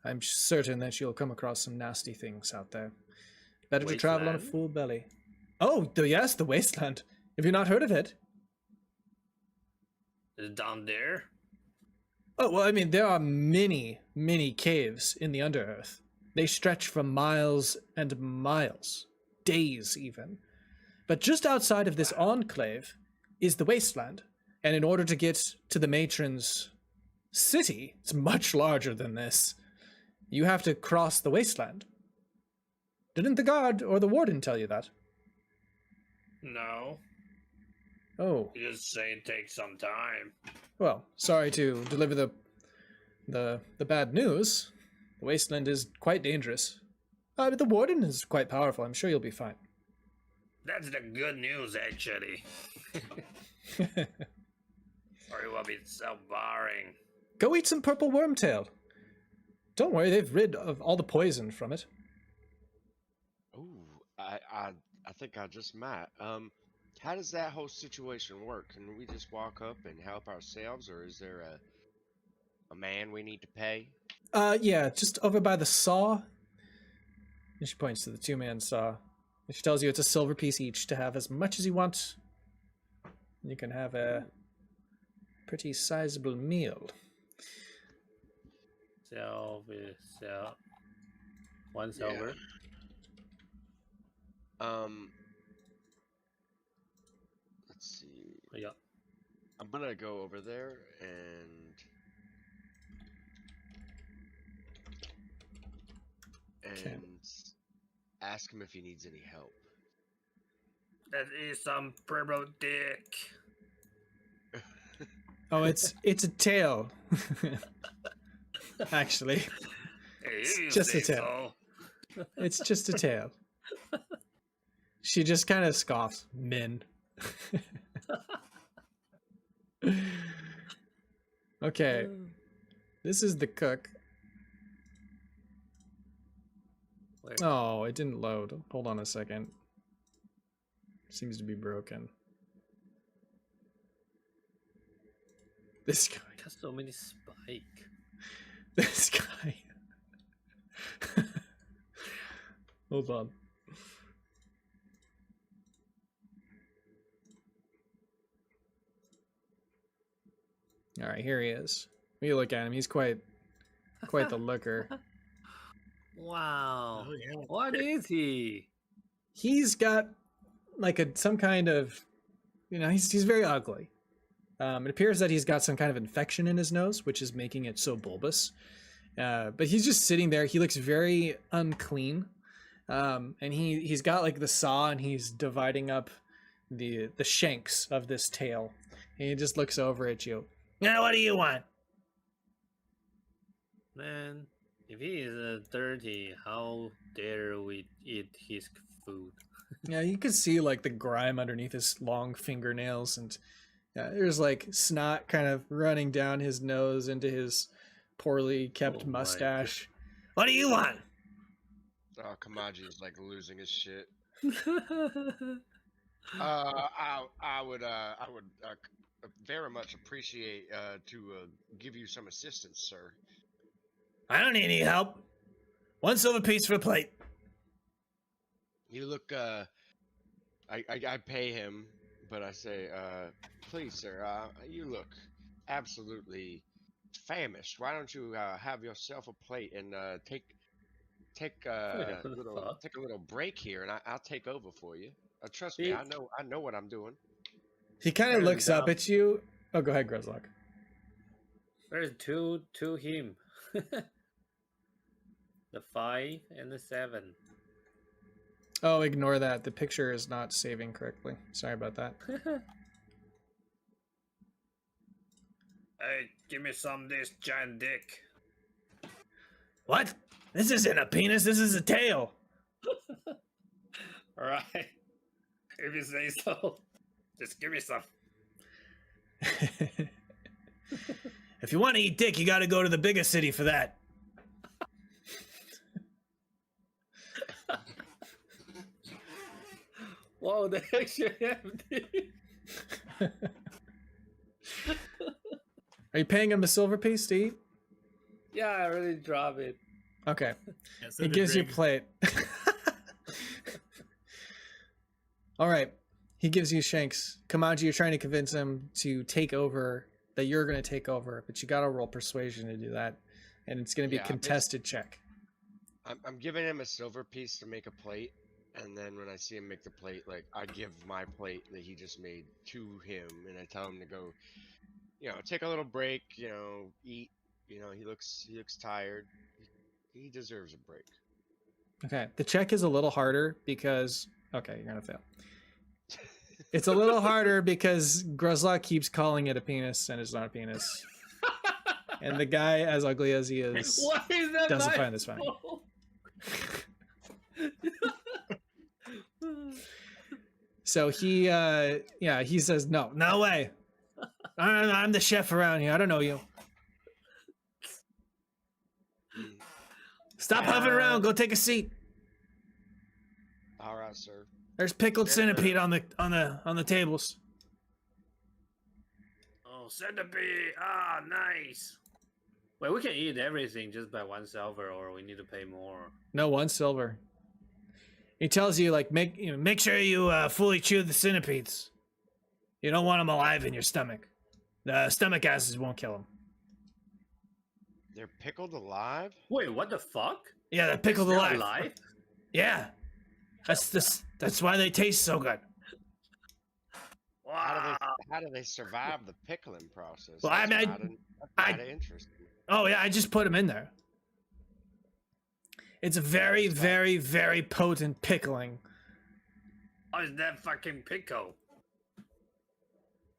I'm certain that you'll come across some nasty things out there. Better to travel on a Wasteland? full belly. Oh, yes, the Wasteland. Have you not heard of it? Is it down there? Oh, well, I mean, there are many, many caves in the Underearth. They stretch for miles and miles, days even. But just outside of this enclave is the Wasteland. And in order to get to the matron's city, it's much larger than this. You have to cross the Wasteland. Didn't the guard or the warden tell you that? No. Oh, You just say it takes some time. well, sorry to deliver the bad news. The Wasteland is quite dangerous. But the warden is quite powerful. I'm sure you'll be fine. That's the good news, actually. Or it will be so boring. Go eat some purple wormtail. Don't worry, they've rid of all the poison from it. Ooh, I think I just might. How does that whole situation work? Can we just walk up and help ourselves, or is there a man we need to pay? Yeah, just over by the saw. And she points to the two-man saw. And she tells you it's a silver piece each to have as much as you want. You can have a pretty sizable meal. So, one silver. Let's see. Yeah. I'm gonna go over there and Okay. ask him if he needs any help. That is some purple dick. Oh, it's a tail. Actually, Hey, just a tail. It's just a tail. She just kind of scoffs. Men. Okay. This is the cook. Where? Oh, it didn't load. Hold on a second. Seems to be broken. This guy. Got so many spike. This guy. Hold on. All right, here he is. When you look at him, he's quite the looker. Wow. Oh, yeah. What is he? He's got like some kind of, he's very ugly. It appears that he's got some kind of infection in his nose, which is making it so bulbous. But he's just sitting there. He looks very unclean. And he's got like the saw, and he's dividing up the shanks of this tail. And he just looks over at you. Now, what do you want? Man, if he is dirty, how dare we eat his food? Yeah, you can see like the grime underneath his long fingernails, and there's like snot kind of running down his nose into his poorly kept Oh my mustache. What do you want? Oh, Kamaji is like losing his shit. I would very much appreciate to give you some assistance, sir. I don't need any help. 1 silver piece for a plate. You look. I pay him, but I say, please, sir. You look absolutely famished. Why don't you have yourself a plate and take a little break here, and I'll take over for you. Trust me, I know what I'm doing. He kind of looks up at you. Oh, go ahead, Grezlock. There's two to him. The 5 and the 7. Oh, ignore that. The picture is not saving correctly. Sorry about that. Hey, give me some of this giant dick. What? This isn't a penis. This is a tail. Alright. If you say so. Just give me some. If you want to eat dick, you got to go to the biggest city for that. Whoa, the actually empty. Are you paying him a silver piece to eat? Yeah, I really drop it. Okay. Yeah, so He did gives you a Rig. plate. All right. He gives you shanks. Kamaji, you're trying to convince him to take over, that you're going to take over, but you got to roll persuasion to do that. And it's going to be a contested check. I'm giving him a silver piece to make a plate, and then when I see him make the plate, like I give my plate that he just made to him, and I tell him to go, take a little break, eat. He looks tired. He deserves a break. Okay. The check is a little harder because... Okay, you're going to fail. It's a little harder because Grezlock keeps calling it a penis, and it's not a penis. And the guy, as ugly as he is, Why is that doesn't my find this funny. fault? So he he says, no way. I'm the chef around here. I don't know you. Stop hovering around. Go take a seat. All right, sir. There's pickled centipede on the tables. Oh, centipede! Ah, nice. Wait, we can eat everything just by 1 silver, or we need to pay more. No, 1 silver. He tells you like make sure you fully chew the centipedes. You don't want them alive in your stomach. The stomach acids won't kill them. They're pickled alive? Wait, what the fuck? Yeah, they're pickled They're alive. alive? Yeah, that's why they taste so good. Wow. How do they survive the pickling process? Well, I That's mean, kinda interesting. Oh yeah, I just put them in there. It's a very, very, very potent pickling. Oh, is that fucking pickle?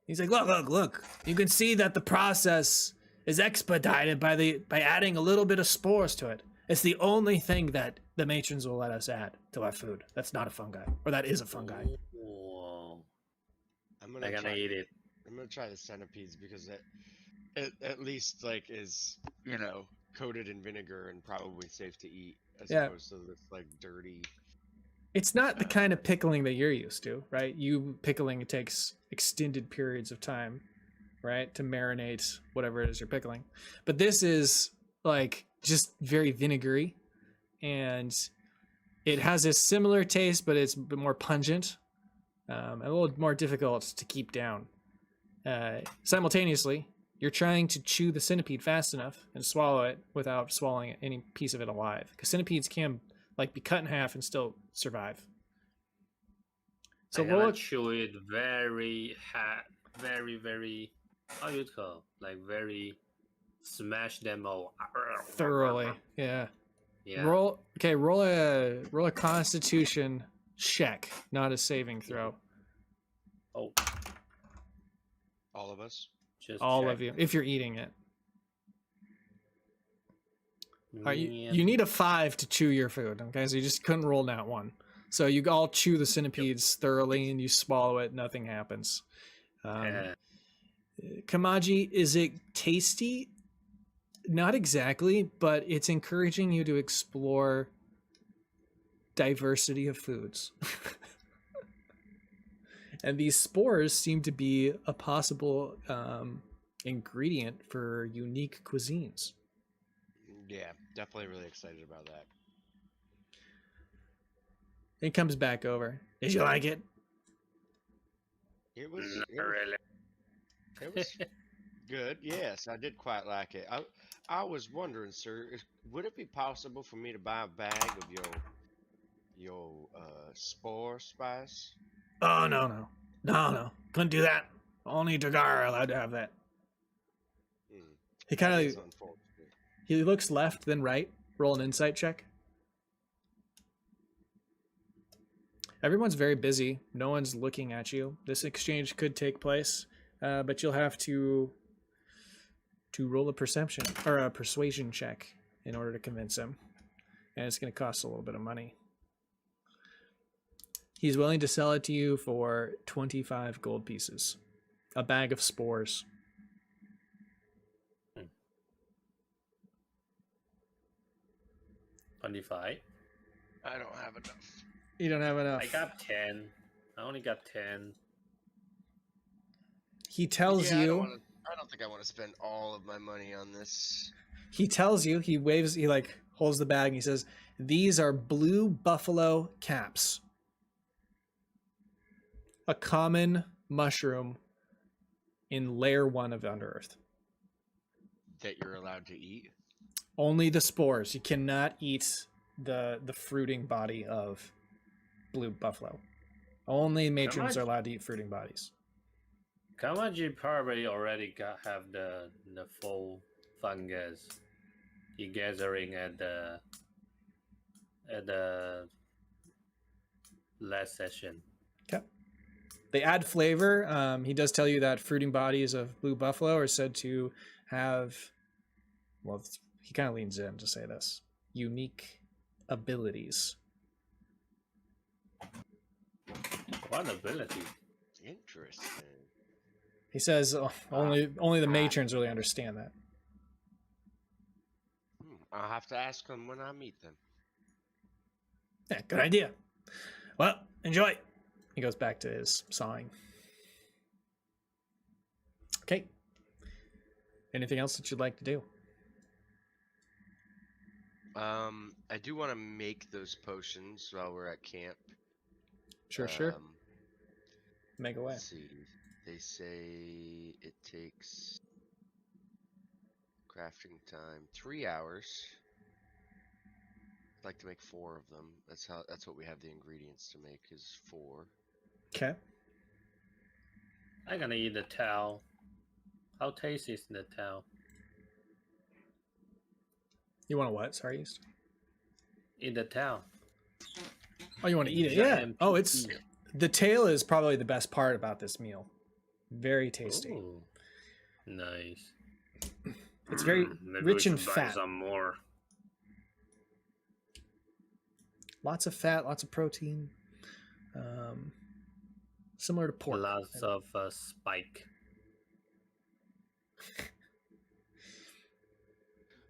He's like, look. You can see that the process is expedited by adding a little bit of spores to it. It's the only thing that the matrons will let us add to our food. That's not a fungi, or that is a fungi. Whoa. I'm I'm gonna eat it. I'm gonna try the centipedes because it at least like is coated in vinegar and probably safe to eat as opposed to this like dirty. It's not the kind of pickling that you're used to, right? Pickling, it takes extended periods of time, right, to marinate whatever it is you're pickling. But this is like just very vinegary, and it has a similar taste, but it's a bit more pungent, a little more difficult to keep down. Simultaneously, you're trying to chew the centipede fast enough and swallow it without swallowing any piece of it alive, because centipedes can be cut in half and still survive. So I'm gonna chew it very, very, how you call, like very, smash them all thoroughly. Yeah. Yeah. Roll a Constitution check, not a saving throw. Oh, All of us. just All check. of you, if you're eating it. Yeah. You need a 5 to chew your food. Okay, so you just couldn't roll that one. So you all chew the centipedes thoroughly, and you swallow it. Nothing happens. Kamaji, is it tasty? Not exactly, but it's encouraging you to explore diversity of foods. And these spores seem to be a possible ingredient for unique cuisines. Yeah, definitely really excited about that. It comes back over. Did you like it? It was Not really. it was good. Yes, I did quite like it. I was wondering, sir, would it be possible for me to buy a bag of your spore spice? Oh, no. Couldn't do that. Only Duergar are allowed to have that. He kind That of is unfortunate. he looks left, then right. Roll an insight check. Everyone's very busy. No one's looking at you. This exchange could take place, but you'll have to roll a perception or a persuasion check in order to convince him, and it's going to cost a little bit of money. He's willing to sell it to you for 25 gold pieces, a bag of spores. 25. I don't have enough. You don't have enough. I got 10. I only got 10. He tells you. I don't think I want to spend all of my money on this. He tells you. He waves. He holds the bag and he says, "These are blue buffalo caps. A common mushroom in layer 1 of Underearth. That you're allowed to eat? Only the spores. You cannot eat the fruiting body of blue buffalo. Only matrons are allowed to eat fruiting bodies." Kamaji probably already have the full fungus he gathering at the last session. Okay. They add flavor. He does tell you that fruiting bodies of blue buffalo are said to have, well, he kind of leans in to say this, unique abilities. What ability? Interesting. He says only the matrons really understand that. I'll have to ask them when I meet them. Yeah, good idea. Well, enjoy. He goes back to his sawing. Okay. Anything else that you'd like to do? I do want to make those potions while we're at camp. Sure. Make away. Let's see. They say it takes crafting time 3 hours. I'd like to make 4 of them. That's what we have the ingredients to make is 4. Okay. I'm gonna eat the towel. How tasty is the towel? You want to what? Sorry, East. Eat the towel. Oh, you want to eat it? Yeah. Oh, it's the tail is probably the best part about this meal. Very tasty. Ooh, nice. It's very Maybe rich we in should buy fat. some more. Lots of fat, lots of protein. Similar to pork. Lots of spike.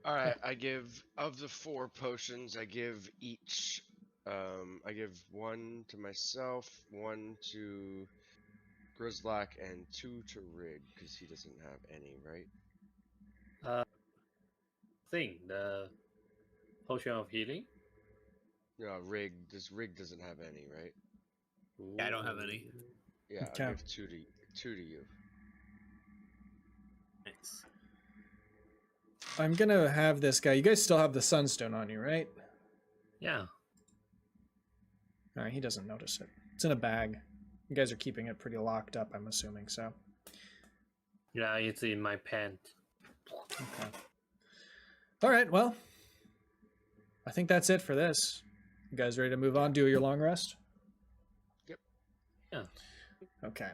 All right, I give of the 4 potions, I give each. I give 1 to myself, 1 to Grizzlock, and 2 to Rig because he doesn't have any, right? The potion of healing. No, Rig. Rig doesn't have any, right? Yeah, I don't have any. Yeah, Okay. I give 2 to you. Nice. I'm gonna have this guy. You guys still have the sunstone on you, right? Yeah. All right, he doesn't notice it. It's in a bag. You guys are keeping it pretty locked up, I'm assuming. So. Yeah, it's in my pant. Okay. All right. Well, I think that's it for this. You guys ready to move on? Do your long rest? Yep. Yeah. Okay.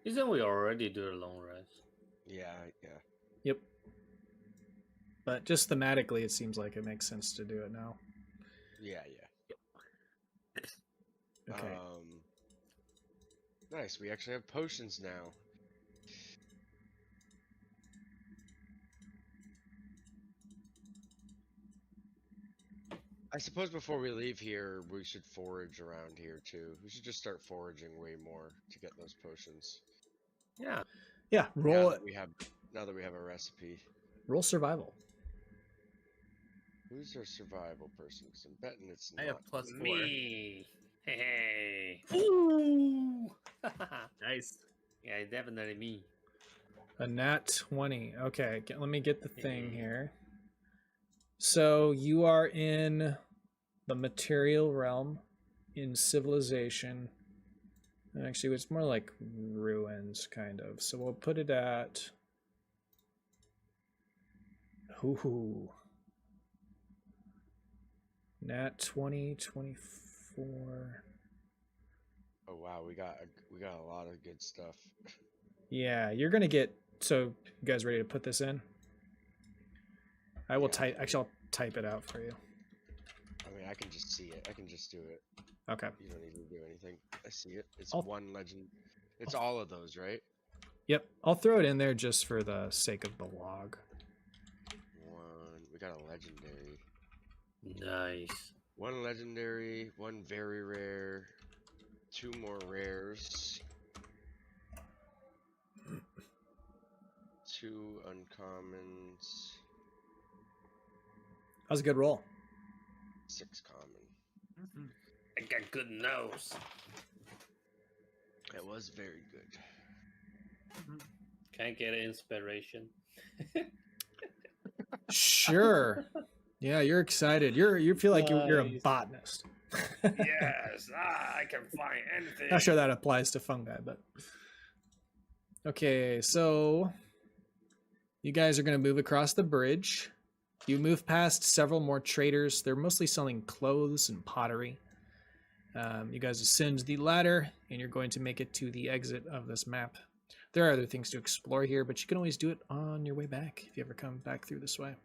Isn't we already do a long rest? Yeah. Yep. But just thematically, it seems like it makes sense to do it now. Yeah. Okay. Nice. We actually have potions now. I suppose before we leave here, we should forage around here too. We should just start foraging way more to get those potions. Yeah. Yeah. Roll. Now that we have a recipe. Roll survival. Who's our survival person? Because I'm betting it's I not. have +4. Me. Hey. Ooh. Nice. Yeah, definitely me. A nat 20. Okay. Let me get the thing here. So you are in the material realm, in civilization. And actually, it's more like ruins, kind of. So we'll put it at. Ooh. Nat 20, 24. Oh wow, we got a lot of good stuff. Yeah, you're gonna get. So you guys ready to put this in? I will type. Actually, I'll type it out for you. I mean, I can just see it. I can just do it. Okay. You don't need to do anything. I see it. It's I'll- one legend. It's all of those, right? Yep. I'll throw it in there just for the sake of the log. We got a legendary. Nice. 1 legendary, 1 very rare, 2 more rares, 2 uncommons, That was a good roll. 6 common. I got good nose. It was very good. Can I get inspiration? Sure. Yeah, you're excited. You feel like you're a Nice. botanist. Yes, I can find anything. Not sure that applies to fungi, but okay. So you guys are going to move across the bridge. You move past several more traders. They're mostly selling clothes and pottery. You guys ascend the ladder, and you're going to make it to the exit of this map. There are other things to explore here, but you can always do it on your way back if you ever come back through this way.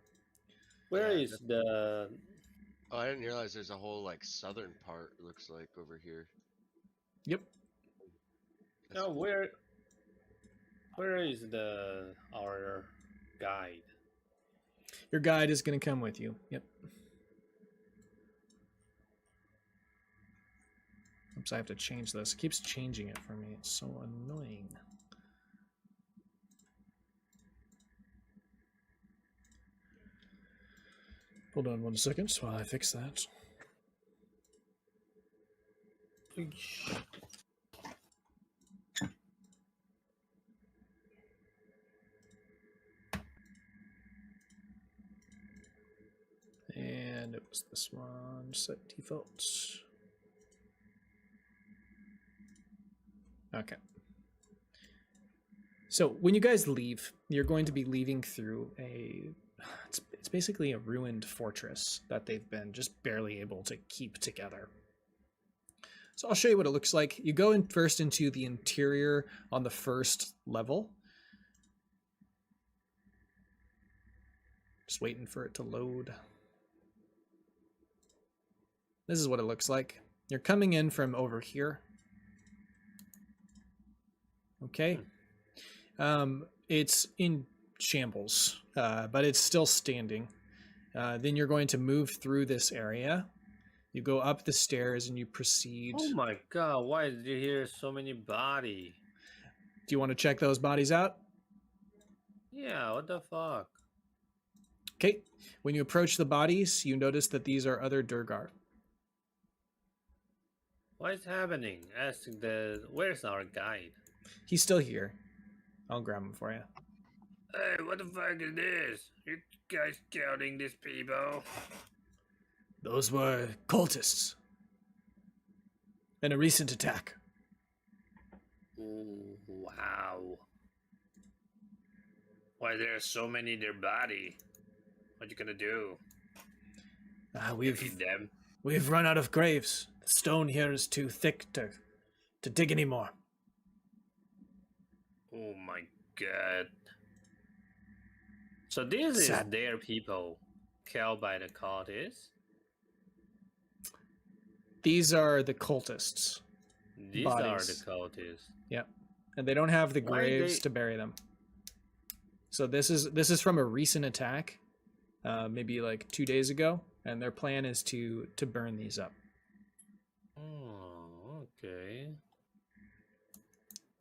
Where Yeah, is the? Oh, I didn't realize there's a whole like southern part. It looks like over here. Yep. Now where is our guide? Your guide is going to come with you. Yep. Oops, I have to change this. It keeps changing it for me. It's so annoying. Hold on 1 second while I fix that. And it was this one, set defaults. Okay. So when you guys leave, you're going to be leaving through it's basically a ruined fortress that they've been just barely able to keep together. So I'll show you what it looks like. You go in first into the interior on the first level. Just waiting for it to load. This is what it looks like. You're coming in from over here. Okay. It's in shambles, but it's still standing. Then you're going to move through this area. You go up the stairs and you proceed. Oh my god, why did you hear so many bodies? Do you want to check those bodies out? Yeah, what the fuck? Okay. When you approach the bodies, you notice that these are other Duergar. What is happening? Where's our guide? He's still here. I'll grab him for you. Hey, what the fuck is this? You guys counting these people? Those were cultists. In a recent attack. Ooh, wow. Why there are so many in their body? What you gonna do? Feed them? We've run out of graves. The stone here is too thick to dig anymore. Oh my god. So this is their people killed by the cultists? These are the cultists. These bodies. are the cultists. Yep. And they don't have the Why graves they- to bury them. So this is from a recent attack, maybe like 2 days ago, and their plan is to burn these up. Oh, okay.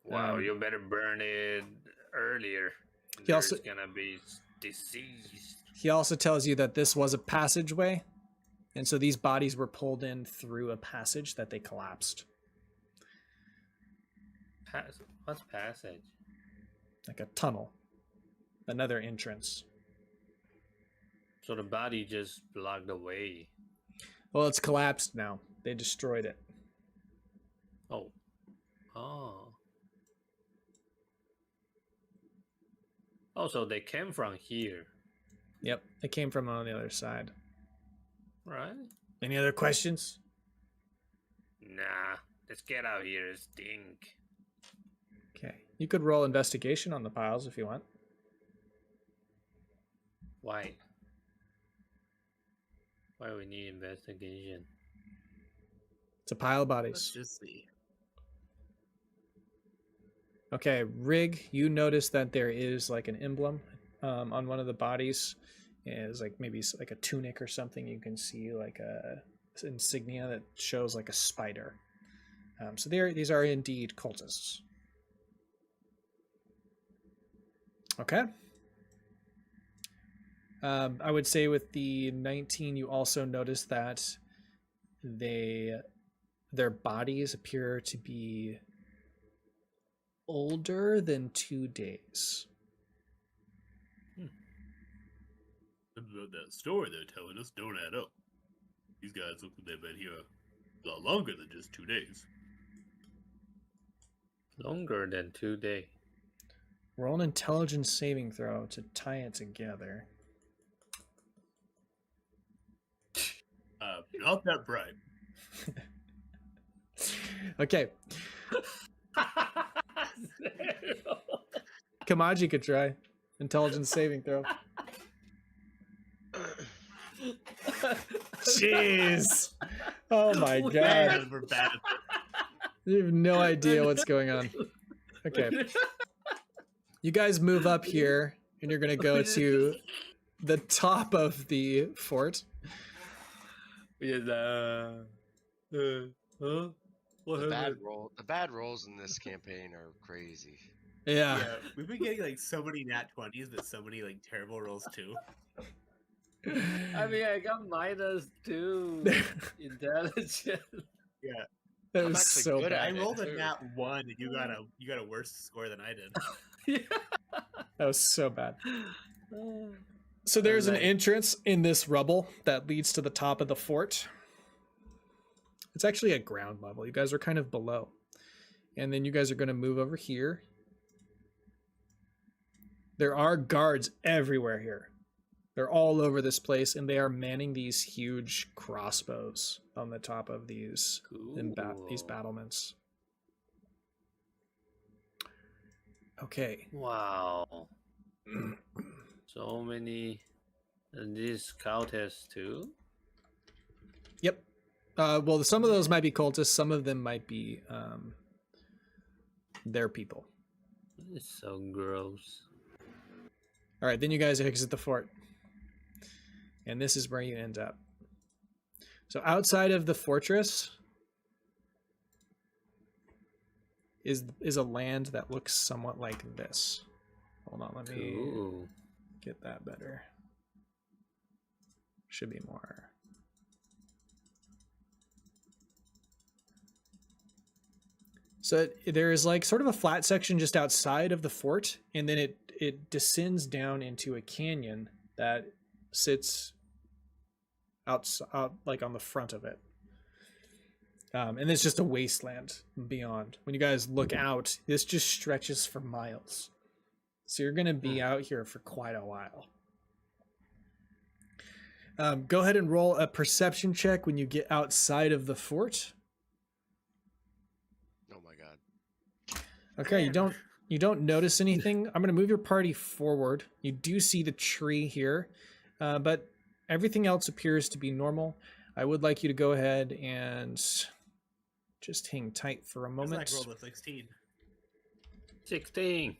Wow, you better burn it earlier. He also- There's gonna be disease. He also tells you that this was a passageway, and so these bodies were pulled in through a passage that they collapsed. What's passage? Like a tunnel. Another entrance. So the body just blocked the way. Well, it's collapsed now. They destroyed it. Oh. Oh. Oh, so they came from here, Yep, it came from on the other side. right? Any other questions? Nah, let's get out here. It stink. Okay. You could roll investigation on the piles if you want. Why? Why do we need investigation? It's a pile of Let's bodies. just see. Okay, Rig, you notice that there is like an emblem on one of the bodies. It's like maybe like a tunic or something. You can see like a insignia that shows like a spider. So these are indeed cultists. Okay. I would say with the 19, you also notice that their bodies appear to be older than 2 days. That story they're telling us don't add up. These guys look like they've been here a lot longer than just 2 days. Longer than 2 days. Roll an intelligence saving throw to tie it together. Not that bright. Okay, Kamaji could try. Intelligence saving throw. Jeez. Oh my god. We're bad. You have no idea what's going on. Okay. You guys move up here, and you're gonna go to the top of the fort. Huh? What happened? The bad rolls in this campaign are crazy. Yeah. Yeah, we've been getting like so many nat 20s, but so many like terrible rolls too. I mean, I got -2 intelligence. Yeah, That I'm was actually so good bad. I at it, rolled a too. nat 1, and you got a worse score than I did. Yeah. That was so bad. So there's an Like- entrance in this rubble that leads to the top of the fort. It's actually at ground level. You guys are kind of below. And then you guys are going to move over here. There are guards everywhere here. They're all over this place, and they are manning these huge crossbows on the top of these these Cool. battlements. Okay. Wow. So many. And these cultists too? Yep. Well, some of those might be cultists. Some of them might be their people. It's so gross. All right, then you guys exit the fort. And this is where you end up. So outside of the fortress is a land that looks somewhat like this. Hold on, let me Cool. get that better. Should be more. So there is like sort of a flat section just outside of the fort, and then it descends down into a canyon that sits out like on the front of it. And it's just a wasteland beyond. When you guys look out, this just stretches for miles. So you're going to be out here for quite a while. Go ahead and roll a perception check when you get outside of the fort. Oh my god. Okay, you don't notice anything. I'm going to move your party forward. You do see the tree here, but everything else appears to be normal. I would like you to go ahead and just hang tight for a moment. It's like rolled a 16. 16.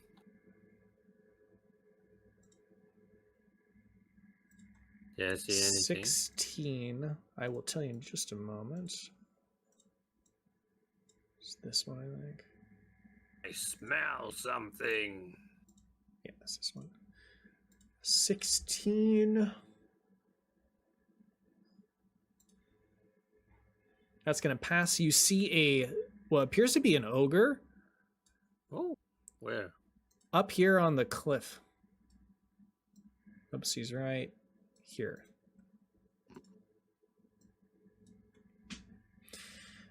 Yeah, see anything? 16. I will tell you in just a moment. It's this one, I think. I smell something. Yeah, it's this one. 16. That's going to pass. You see what appears to be an ogre Oh, where? up here on the cliff. Oops, he's right here.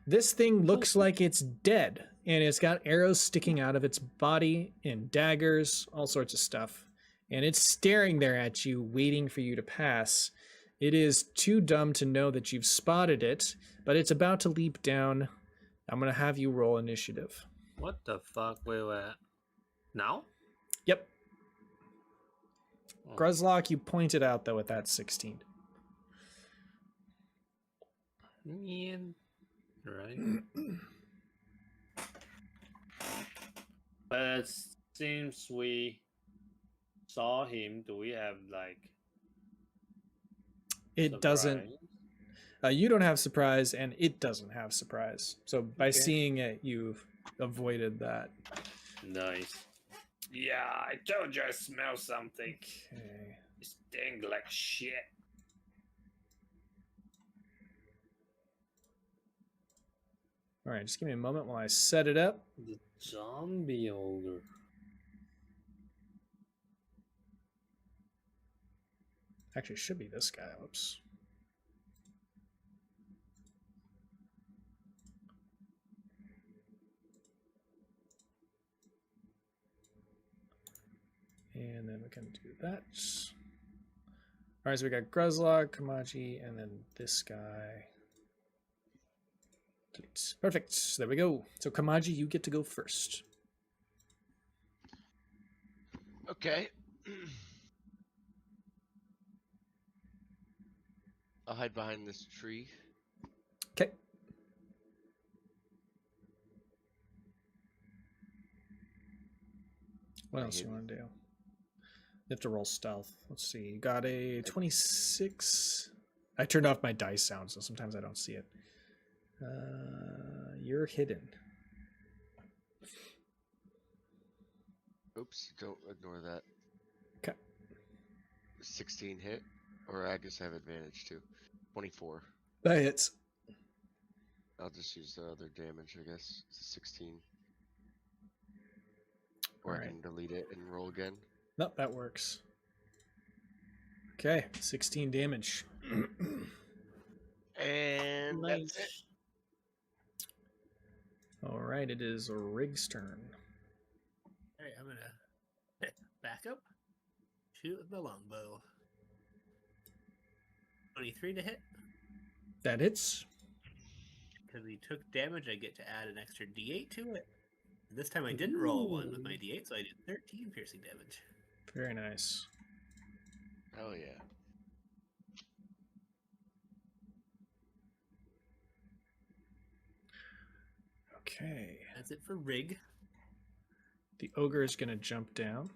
This thing looks like it's dead, and it's got arrows sticking out of its body and daggers, all sorts of stuff. And it's staring there at you, waiting for you to pass. It is too dumb to know that you've spotted it, but it's about to leap down. I'm going to have you roll initiative. What the fuck? Where we at? Now? Yep. Oh. Gruzlock, you pointed out, though, at that 16. Man. Right. But it seems we saw him. Do we have like It doesn't. surprise? You don't have surprise, and it doesn't have surprise. So by Okay. seeing it, you've avoided that. Nice. Yeah, I told you I smell something. Okay. It stinks like shit. All right, just give me a moment while I set it up. The zombie ogre. Actually, it should be this guy. Oops. And then we can do that. All right, so we got Gruzlog, Kamaji, and then this guy. Delete. Perfect. There we go. So Kamaji, you get to go first. Okay. I'll hide behind this tree. Okay. What I else you hidden? want to do? You have to roll stealth. Let's see. You got a 26. I turned off my dice sound, so sometimes I don't see it. You're hidden. Oops, don't ignore that. Okay. 16 hit, or I guess I have advantage too. 24. That hits. I'll just use the other damage, I guess. It's a 16. Or I Alright. can delete it and roll again. Nope, that works. Okay, 16 damage. And that's it. Nice. All right, it is Rig's turn. All right, I'm gonna back up. Shoot with the longbow. 23 to hit. That hits. Because he took damage, I get to add an extra D8 to it. This time I didn't roll a 1 with my D8, so I did 13 piercing damage. Very nice. Hell yeah. Okay. That's it for Rig. The ogre is going to jump down.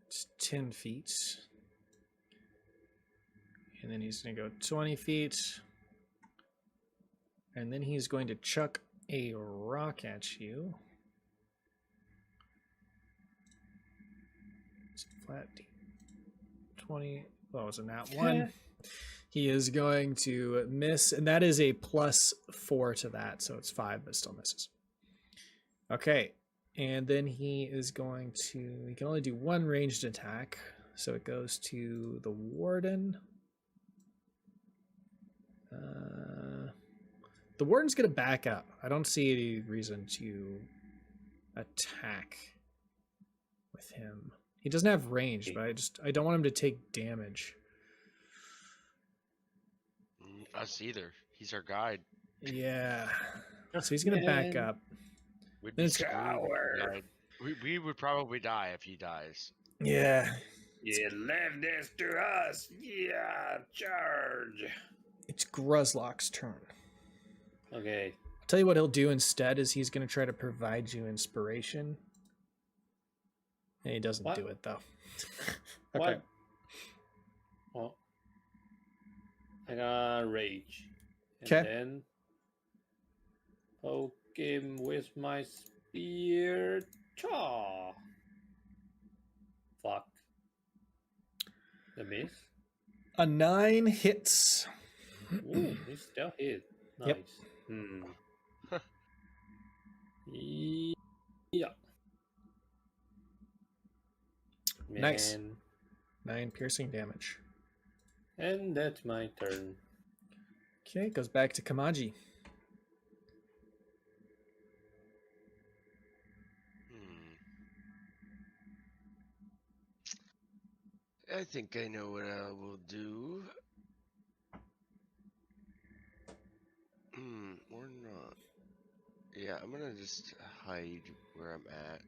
It's 10 feet. And then he's going to go 20 feet. And then he's going to chuck a rock at you. It's a flat D20. Oh, it's a nat 1. He is going to miss, and that is a +4 to that, so it's 5, but still misses. Okay, and then he is going to, he can only do one ranged attack, so it goes to the warden. The warden's going to back up. I don't see any reason to attack with him. He doesn't have range, but I don't want him to take damage. Us either. He's our guide. Yeah. So he's going to back up. We'd be It's- screwed if he died. We would probably die if he dies. Yeah. You left this to us. Yeah, charge. It's Gruzlock's turn. Okay. I'll tell you what he'll do instead is he's going to try to provide you inspiration. And he doesn't What? do it, though. What? Oh. I got rage. And 'Kay. then poke him with my spear. Chaw. Fuck. The miss? A 9 hits. Ooh, he still hit. Nice. Yep. Yeah. Nice. Man. 9 piercing damage. And that's my turn. Okay, goes back to Kamaji. I think I know what I will do. Or not. Yeah, I'm gonna just hide where I'm at.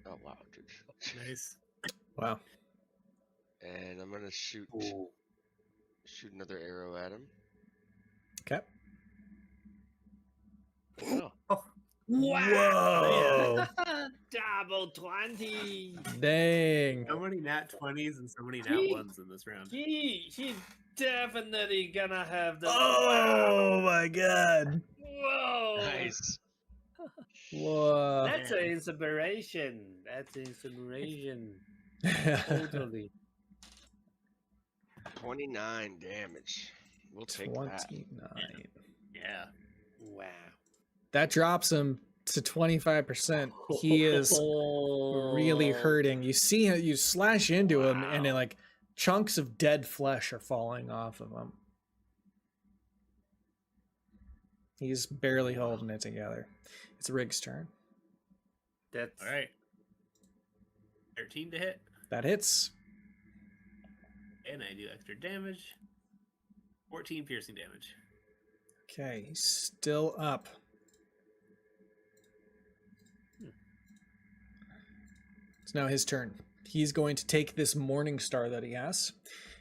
Oh wow, dude. Nice. Wow. And I'm gonna shoot Ooh. another arrow at him. Okay. Oh, Whoa! Double 20. Dang. So many nat 20s and so many nat 1s in this round. He's definitely gonna have the. Oh my god. Whoa! nice. Whoa. That's an inspiration. That's inspiration. Totally. 29 damage. We'll take that. 29. Yeah. Wow. That drops him to 25%. He is really hurting. You see him, you slash into him, and then, like, chunks of dead flesh are falling off of him. He's barely holding it together. It's Rig's turn. That's All right. 13 to hit. That hits. And I do extra damage. 14 piercing damage. Okay, he's still up. It's now his turn. He's going to take this Morning Star that he has,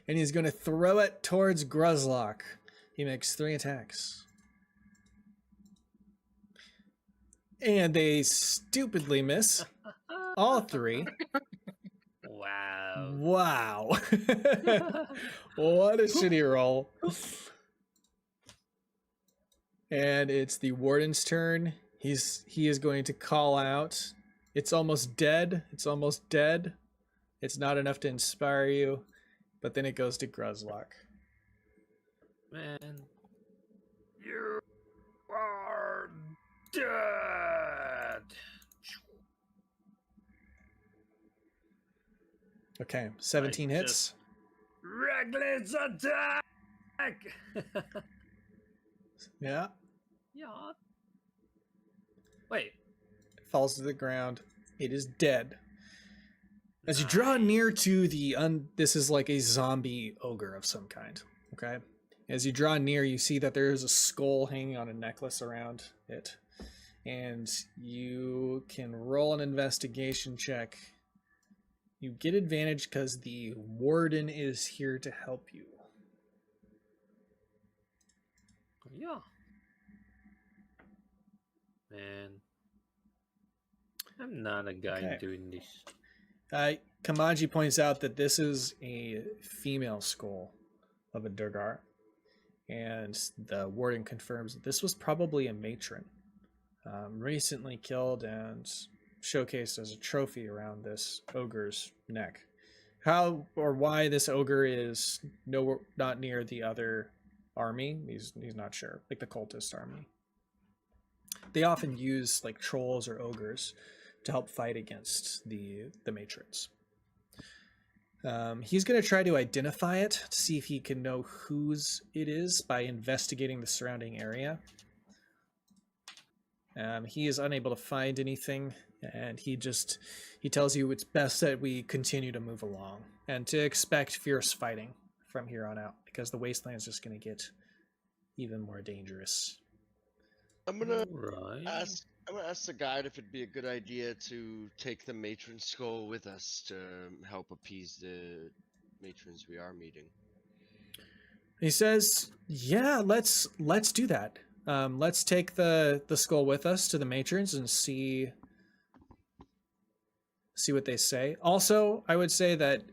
and he's going to throw it towards Gruzlock. He makes 3 attacks. And they stupidly miss. All 3. Wow. Wow. What a shitty roll. And it's the warden's turn. He is going to call out. It's almost dead. It's almost dead. It's not enough to inspire you. But then it goes to Gruzlock. Man. You are dead. Okay, 17 I hits. Reckless attack. Yeah. Yeah. Wait. Falls to the ground. It is dead. As you draw near to the this is like a zombie ogre of some kind. Okay. As you draw near, you see that there is a skull hanging on a necklace around it, and you can roll an investigation check. You get advantage because the warden is here to help you. Yeah. Man. I'm not a guy Okay. doing this. Kamaji points out that this is a female skull of a Duergar, and the warden confirms that this was probably a matron, recently killed and showcased as a trophy around this ogre's neck. How or why this ogre is not near the other army, he's not sure, like the cultist army. They often use like trolls or ogres to help fight against the matrons. He's going to try to identify it to see if he can know whose it is by investigating the surrounding area. He is unable to find anything, and he tells you it's best that we continue to move along and to expect fierce fighting from here on out, because the Wasteland is just going to get even more dangerous. I'm gonna Right. ask the guide if it'd be a good idea to take the matron skull with us to help appease the matrons we are meeting. He says, "Yeah, let's do that. Let's take the skull with us to the matrons and see what they say. Also, I would say that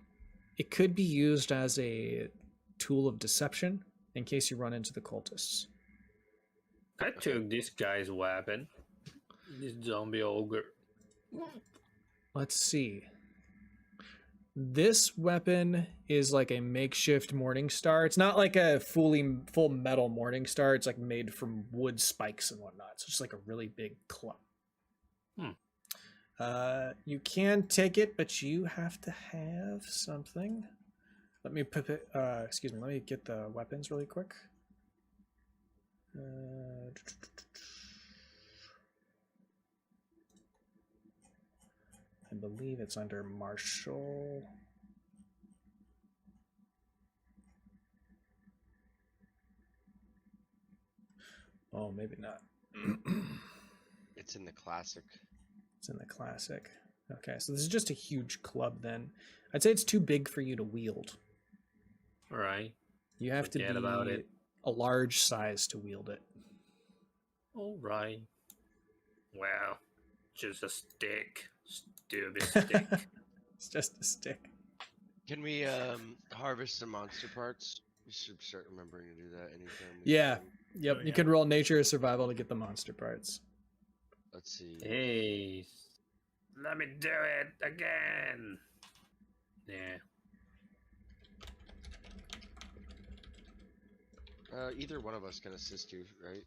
it could be used as a tool of deception in case you run into the cultists." I took this guy's weapon. This zombie ogre. Let's see. This weapon is like a makeshift morning star. It's not like a full metal morning star. It's like made from wood spikes and whatnot. It's just like a really big club. You can take it, but you have to have something. Let me put it. Excuse me. Let me get the weapons really quick. I believe it's under Marshall. Oh, maybe not. It's in the classic. It's in the classic. Okay, so this is just a huge club then. I'd say it's too big for you to wield. All right. You have Forget to be about it. a large size to wield it. All right. Well, just a stick. Stupid stick. It's just a stick. Can we harvest some monster parts? We should start remembering to do that anytime. we Yeah. can. Yep, Oh, you yeah. can roll nature or survival to get the monster parts. Let's see. Hey. Let me do it again. Yeah. Either one of us can assist you, right?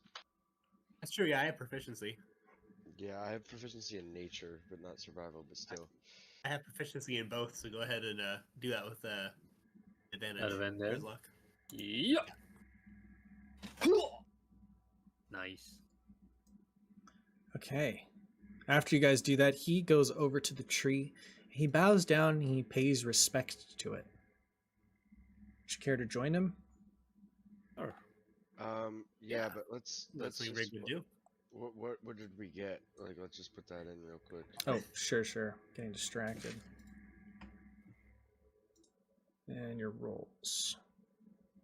That's true. Yeah, I have proficiency. Yeah, I have proficiency in nature, but not survival, but still. I have proficiency in both, so go ahead and do that with advantage. Advantage. Good luck. Yep. Nice. Okay. After you guys do that, he goes over to the tree. He bows down and he pays respect to it. Would you care to join him? Yeah, but let's That's something very good to do. What did we get? Like, let's just put that in real quick. Oh, sure. Getting distracted. And your rolls.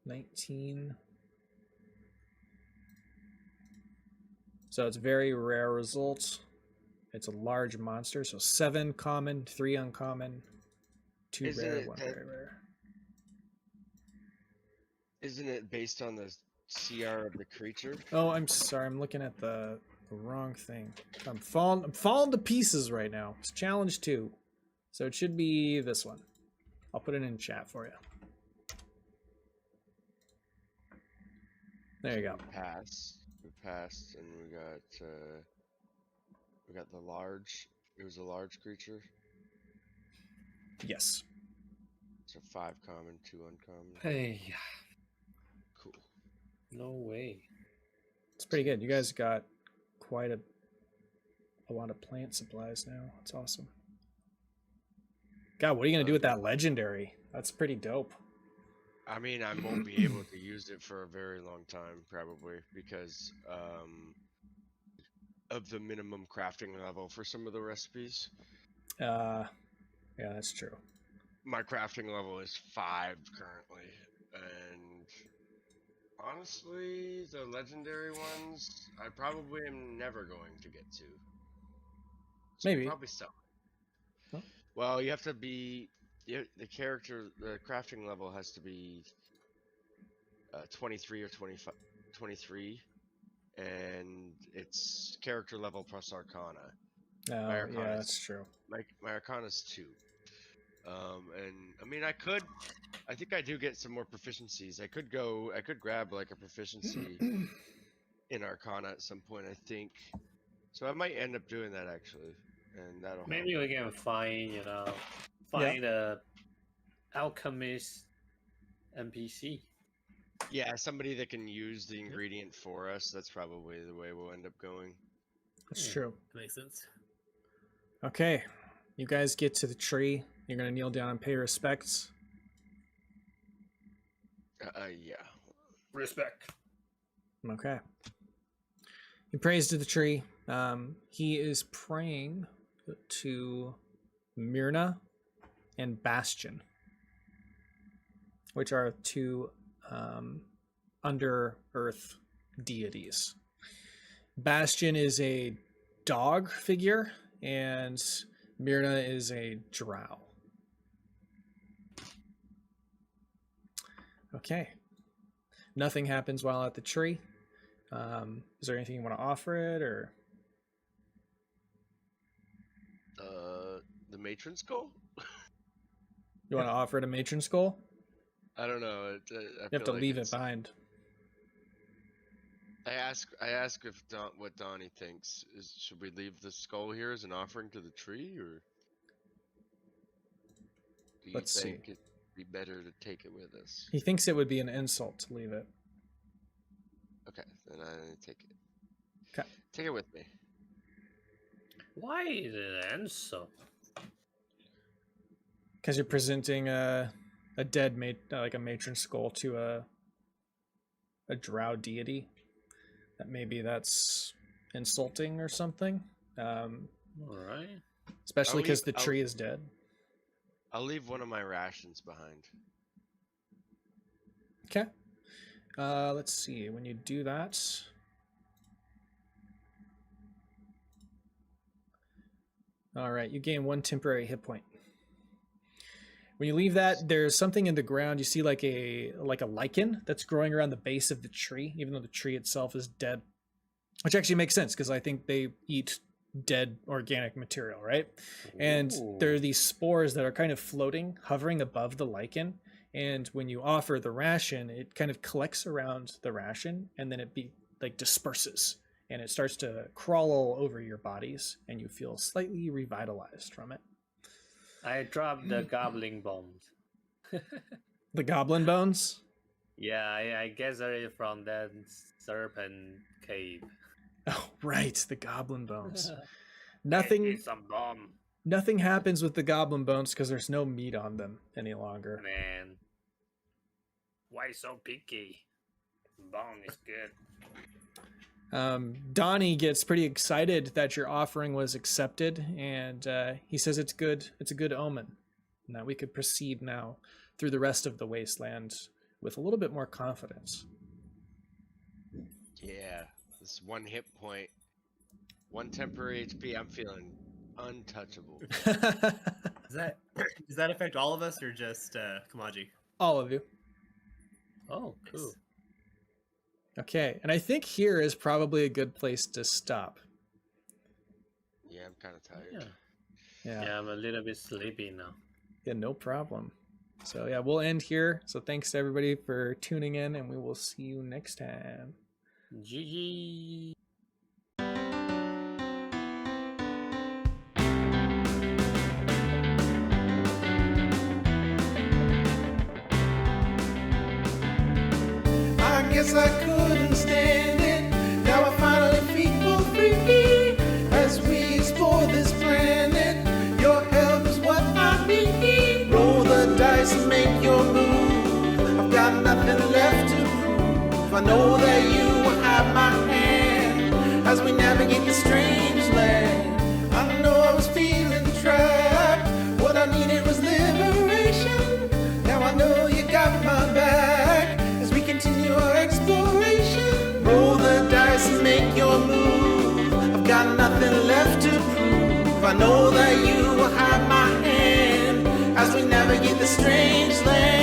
19. So it's very rare result. It's a large monster, so 7 common, 3 uncommon, 2 Isn't rare, it 1 that- very rare. Isn't it based on the CR of the creature? Oh, I'm sorry. I'm looking at the wrong thing. I'm falling to pieces right now. It's challenge 2. So it should be this one. I'll put it in chat for you. There you go. We passed, and we got the large. It was a large creature. Yes. So 5 common, 2 uncommon. Hey, Cool. no way. It's pretty good. You guys got quite a lot of plant supplies now. That's awesome. God, what are you going to do with that legendary? That's pretty dope. I mean, I won't be able to use it for a very long time, probably, because of the minimum crafting level for some of the recipes. Yeah, that's true. My crafting level is 5 currently, and honestly, the legendary ones, I probably am never going to get to. So Maybe. probably sell. Huh? Well, you have to be the crafting level has to be 23 or 25, 23, and it's character level plus Arcana. Oh, Arcana's- yeah, that's true. My Arcana's 2. And I mean, I think I do get some more proficiencies. I could grab like a proficiency in Arcana at some point, I think. So I might end up doing that actually, and that'll Maybe help. we can find a alchemist NPC. Yeah, somebody that can use the ingredient for us. That's probably the way we'll end up going. That's true. Makes sense. Okay. You guys get to the tree. You're going to kneel down and pay respects. Yeah. Respect. Okay. He prays to the tree. He is praying to Myrna and Bastion, which are 2 Underearth deities. Bastion is a dog figure, and Myrna is a drow. Okay. Nothing happens while at the tree. Is there anything you want to offer it, or? The matron skull? You want to offer it a matron skull? I don't know. You have to leave it behind. I ask if what Donnie thinks. Should we leave the skull here as an offering to the tree, or do you Let's see. think it'd be better to take it with us? He thinks it would be an insult to leave it. Okay, then I take it. Okay. Take it with me. Why is it an insult? Because you're presenting a dead like a matron skull to a drow deity. That maybe that's insulting or something. All right. Especially because the tree is dead. I'll leave one of my rations behind. Okay. Let's see. When you do that, all right, you gain 1 temporary hit point. When you leave that, there's something in the ground. You see like a lichen that's growing around the base of the tree, even though the tree itself is dead. Which actually makes sense because I think they eat dead organic material, right? And there are these spores that are kind of floating, hovering above the lichen. And when you offer the ration, it kind of collects around the ration, and then it disperses, and it starts to crawl all over your bodies, and you feel slightly revitalized from it. I dropped the goblin bones. The goblin bones? Yeah, I gathered it from that serpent cave. Oh, right, the goblin bones. It's some bomb. Nothing happens with the goblin bones because there's no meat on them any longer. Man, why so picky? Bone is good. Donnie gets pretty excited that your offering was accepted, and he says it's good. It's a good omen, and that we could proceed now through the rest of the wasteland with a little bit more confidence. Yeah, this 1 hit point 1 temporary HP. I'm feeling untouchable. Does that affect all of us or just Kamaji? All of you. Oh, cool. Okay, and I think here is probably a good place to stop. Yeah, I'm kind of tired. Yeah. Yeah. Yeah, I'm a little bit sleepy now. Yeah, no problem. So yeah, we'll end here. So thanks to everybody for tuning in, and we will see you next time. GG. I guess I couldn't stand it. Now I finally feel free as we explore this planet. Your help is what I need. Roll the dice and make your move. I've got nothing left to prove. I know that you will have my hand as we navigate the strange land. I know I was feeling trapped. What I needed was liberation. Now I know you got my back as we continue our exploration. Roll the dice and make your move. I've got nothing left to prove. I know that you will have my hand as we navigate the strange land.